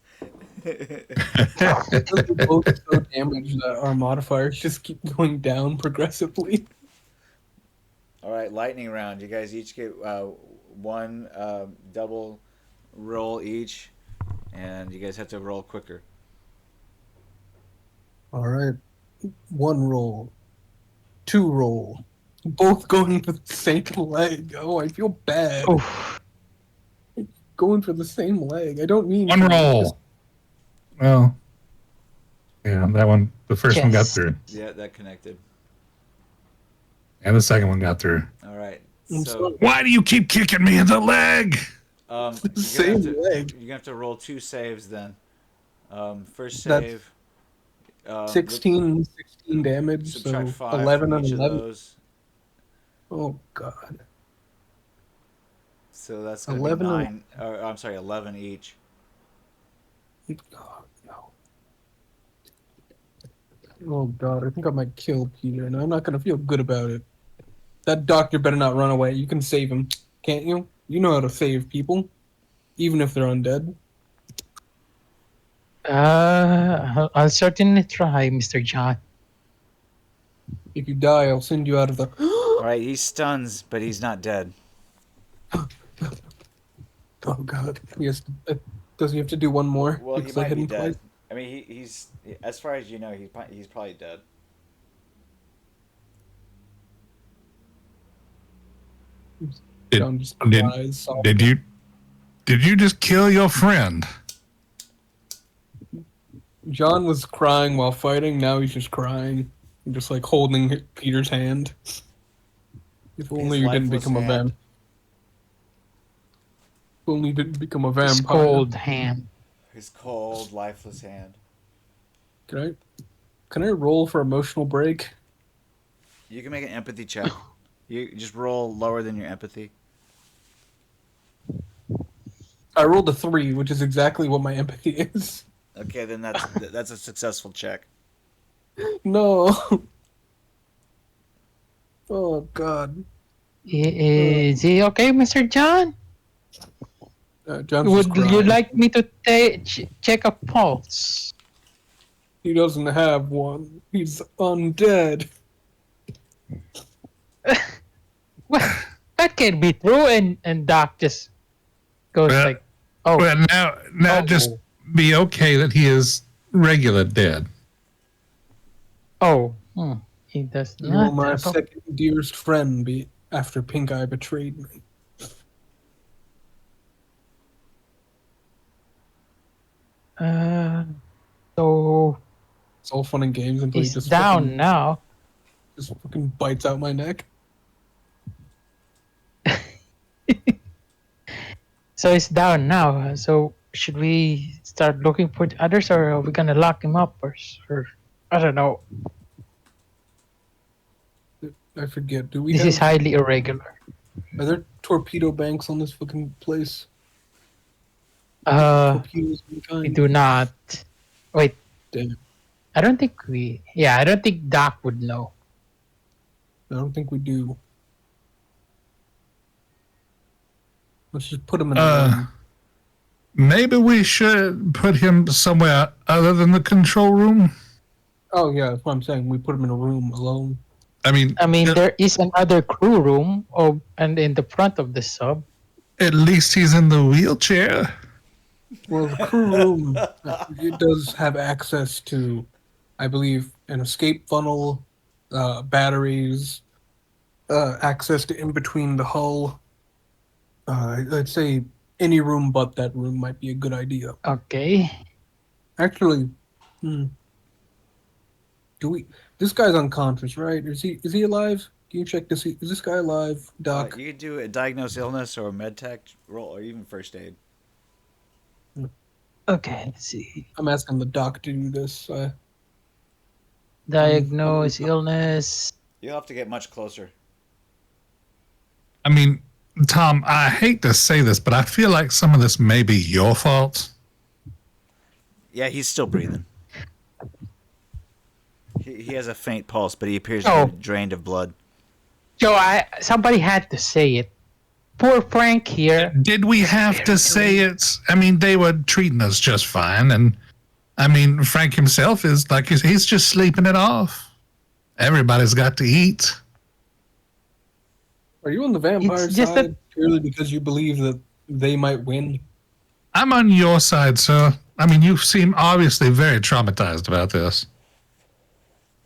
We're both so damaged that our modifiers just keep going down progressively. All right, lightning round. You guys each get one double roll each, and you guys have to roll quicker. All right, 1 roll, 2 roll, both going for the same leg. Oh, I feel bad. Oof. Going for the same leg. I don't mean 1 roll. Well, yeah, that one, the first one got Yes. through. Yeah, that connected. And the second one got through. All right. I'm So sorry. Why do you keep kicking me in the leg? Same leg. You're gonna have to roll 2 saves then. First That's save. 16 damage, so Subtract 5 11 from and each of 11. those. Oh God. So that's going to be 11 and 9. Or, I'm sorry, 11 each. oh, no. Oh God, I think I might kill Peter, and I'm not gonna feel good about it. That doctor better not run away. You can save him, can't you? You know how to save people, even if they're undead. I'll certainly try, Mr. John. If you die, I'll send you out of the. All right, he stuns, but he's not dead. Oh God, yes. Does he have to do one more? Well, he Because I might hit be him twice. dead. I mean, he's as far as you know, he's probably dead. Did, John just did, cries. did you did you just kill your friend? John was crying while fighting. Now he's just crying, just like holding Peter's hand. If only His you didn't lifeless become a hand. vampire. If only you didn't become a His vampire. cold hand. His cold, lifeless hand. Can I roll for emotional break? You can make an empathy check. You just roll lower than your empathy. I rolled a 3, which is exactly what my empathy is. Okay, then that's a successful check. No. Oh God. Is he okay, Mr. John? John's just Would you crying. like me to check a pulse? He doesn't have one. He's undead. Well, that can't be true. And Doc just goes Well, like, "Oh, Well, now just be okay that he is regular dead. he does You were not." my have a- second dearest friend after Pink Eye betrayed me. So It's all fun and games until he he's just down now. fucking bites out my neck. So he's down now. So should we start looking for the others, or are we gonna lock him up, or I don't know. I forget. Do we This have? is highly irregular. Are there torpedo banks on this fucking place? Uh, Torpedoes of any kind? we do not. Wait, Damn. I don't think we. Yeah, I don't think Doc would know. I don't think we do. Let's just put him in a room. Maybe we should put him somewhere other than the control room. Oh yeah, that's what I'm saying. We put him in a room alone. I mean, There is another crew room, and in the front of the sub. at least he's in the wheelchair. Well, the crew room it does have access to, I believe, an escape funnel, batteries, access to in between the hull. I'd say any room but that room might be a good idea. Okay. Actually, do we? This guy's unconscious, right? Is he alive? Can you check to see? Is this guy alive, Doc? You could do a diagnose illness or a med tech roll or even first aid. Okay. Let's see. I'm asking the doc to do this. Diagnose illness. You'll have to get much closer. I mean, Tom, I hate to say this, but I feel like some of this may be your fault. Yeah, he's still breathing. He has a faint pulse, but he appears to be drained of blood. Joe, somebody had to say it. Poor Frank here. Did we have to say it? I mean, they were treating us just fine. And I mean, Frank himself is like, he's just sleeping it off. Everybody's got to eat. Are you on the vampire It's just side purely because you believe that they might win? I'm on your side, sir. I mean, you seem obviously very traumatized about this.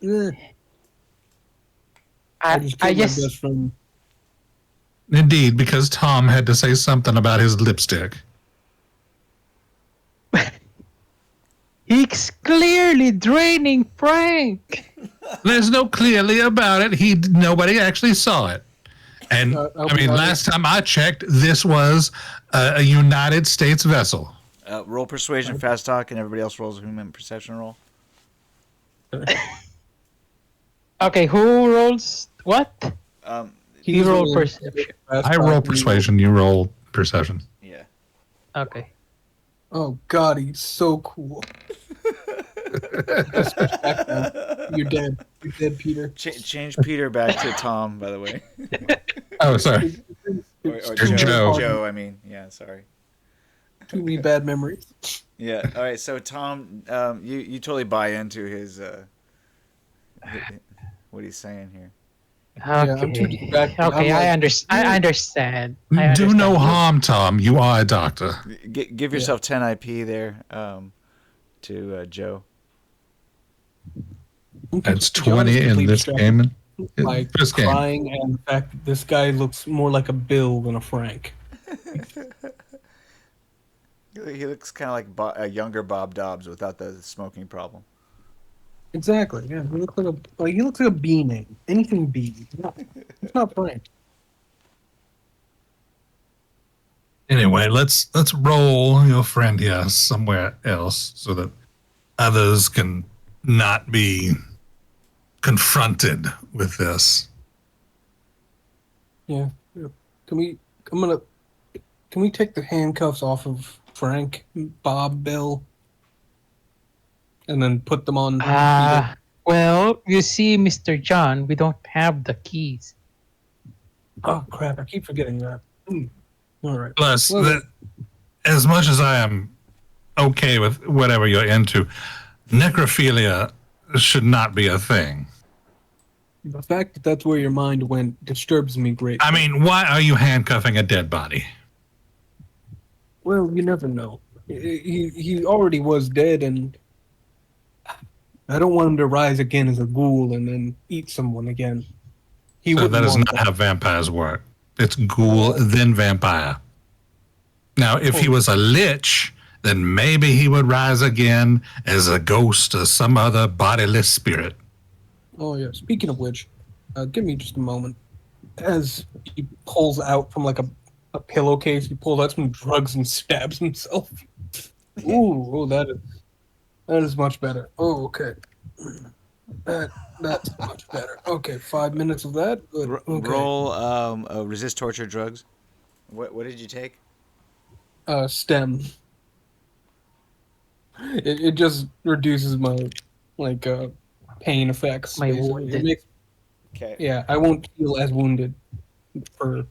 Eh, I just killed my just best friend. Indeed, because Tom had to say something about his lipstick. he's clearly draining Frank. There's no clearly about it. Nobody actually saw it. And I mean, last time I checked, this was a United States vessel. Roll persuasion, fast talk, and everybody else rolls a human perception roll. Okay, who rolls what? You Keys roll will perception. fast I by roll you. persuasion. You roll perception. Yeah. Okay. Oh God, he's so cool. Just switch back now. You're dead. You're dead, Peter. Change Peter back to Tom, by the way, Oh, sorry. or It's Or too many Joe. hard- Joe. I mean, yeah. Sorry. Too many bad memories. Yeah. All right. So Tom, you totally buy into his what he's saying here. I'm too Okay. distracted. Okay, I'm I like, understand. I understand. I Do understand. no harm, Tom. You are a doctor. Give yourself 10 IP there, to Joe. That's John 20 is in completely this distracted game. by This game. crying and the fact that this guy looks more like a Bill than a Frank. He looks kind of like a younger Bob Dobbs without the smoking problem. Exactly. Yeah, he looks like a bee name. Anything bee. It's not Frank. Anyway, let's roll your friend here somewhere else so that others can not be confronted with this. Yeah. Can we? Can we take the handcuffs off of Frank, Bob, Bill, and then put them on? Peter? Well, you see, Mr. John, we don't have the keys. Oh crap! I keep forgetting that. All right. Plus, Well, as much as I am okay with whatever you're into, necrophilia should not be a thing. the fact that that's where your mind went disturbs me greatly. I mean, why are you handcuffing a dead body? Well, you never know. He already was dead, and I don't want him to rise again as a ghoul and then eat someone again. He So wouldn't that is want not how vampires work. It's ghoul, then vampire. Now, if he was a lich, then maybe he would rise again as a ghost or some other bodiless spirit. Oh yeah. Speaking of which, give me just a moment. As he pulls out from like a pillowcase, he pulls out some drugs and stabs himself. Ooh, that is much better. Oh, okay. That's much better. Okay, 5 minutes of that. Good. Okay. Roll resist torture drugs. What did you take? Stem. It just reduces my pain effects. My basically. wound. It makes, Okay. yeah, I won't feel as wounded for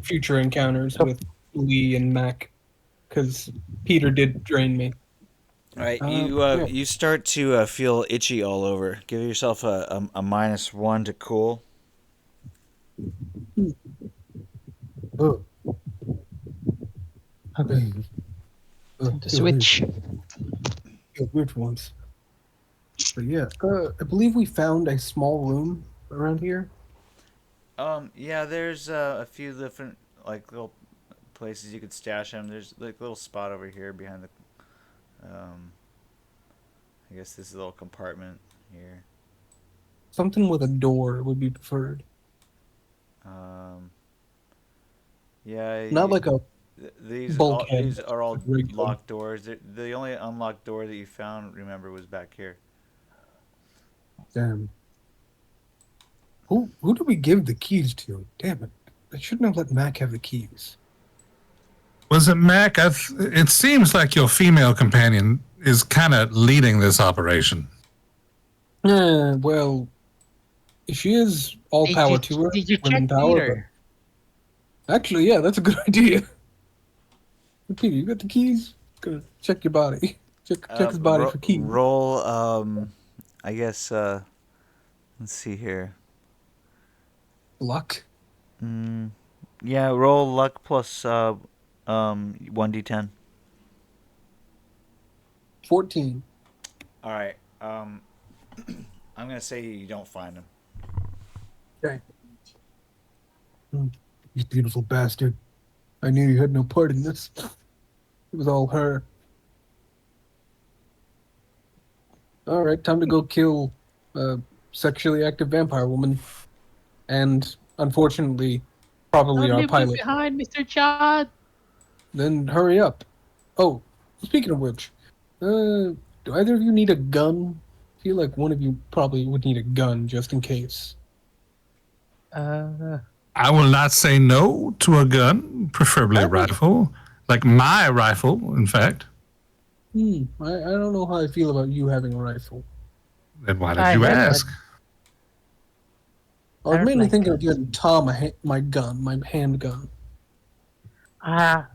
future encounters with Lee and Mac, because Peter did drain me. All right. Yeah. You start to feel itchy all over. Give yourself a -1 to cool. Oh. Okay. The switch. Which ones? But yeah, I believe we found a small room around here. Yeah. There's a few different little places you could stash them. There's like a little spot over here behind the. I guess this is a little compartment here. Something with a door would be preferred. Yeah. Not like a bulkhead. These are all Regular. locked doors. The only unlocked door that you found, remember, was back here. damn. Who do we give the keys to? Damn it! I shouldn't have let Mac have the keys. Was it Mac? It seems like your female companion is kind of leading this operation. Well, if she is all power to her. Did you women check power, Peter? but- Actually, yeah, that's a good idea. Hey, Peter, you got the keys? Gonna check your body. Check his body for keys. Roll. I guess. Let's see here. Luck. Yeah. Roll luck plus 1d10. 14. All right. I'm gonna say you don't find him. Okay. You beautiful bastard. I knew you had no part in this. It was all her. Alright, time to go kill a sexually active vampire woman. And, unfortunately, probably Don't our leave me pilot. behind, Mr. John. Then hurry up. Oh, speaking of which, do either of you need a gun? I feel like one of you probably would need a gun just in case. I will not say no to a gun, preferably a rifle. Like my rifle, in fact. I don't know how I feel about you having a rifle. Then why did I you have ask? I was don't mainly like thinking of guns. giving Tom my gun, my handgun. Ah,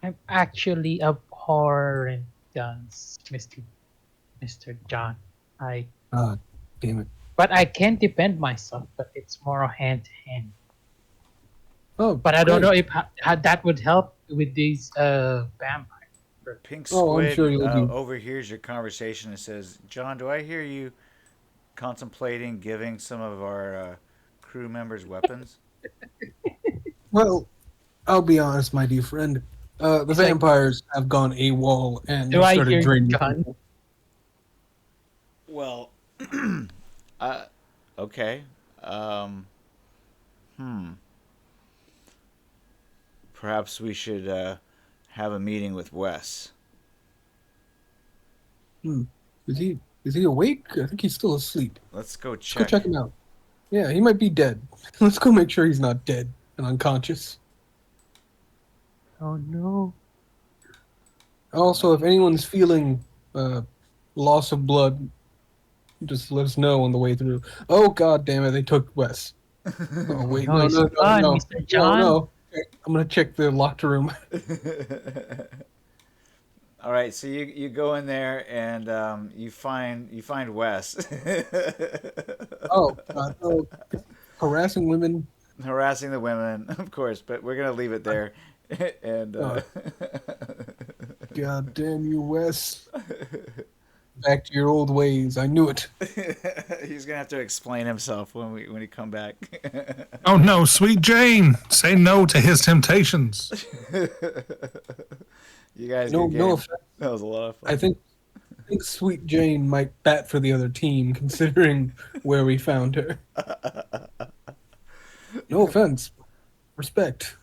I'm actually abhorrent guns, Mister John. I Ah, damn it. but I can defend myself, but it's more hand to hand. Oh, But I don't know great. if how that would help with these vampires. Pink Oh, I'm sure Squid you'll be. overhears your conversation and says, "John, do I hear you contemplating giving some of our crew members weapons?" Well, I'll be honest, my dear friend. The It's like, vampires have gone AWOL and do have I started hear draining gun? people. Well, uh, okay. Um, hmm. Perhaps we should have a meeting with Wes. Hmm. Is he awake? I think he's still asleep. Let's go Let's go check. check him out. Yeah, he might be dead. Let's go make sure he's not dead and unconscious. Oh no! Also, if anyone's feeling loss of blood, just let us know on the way through. Oh God damn it! They took Wes. Oh wait, No, no, it's no, no, gone, no, Mister no, John. no. Okay, I'm gonna check the locked room. All right, so you go in there and you find Wes Oh God, oh, harassing women. harassing the women, of course, but we're gonna leave it there. And Oh, God damn you, Wes! Back to your old ways. I knew it. he's gonna have to explain himself when he come back. Oh no, sweet Jane, say no to his temptations. You guys, No, good no game. offense. That was a lot of fun. I think Sweet Jane might bat for the other team, considering where we found her. No offense. Respect.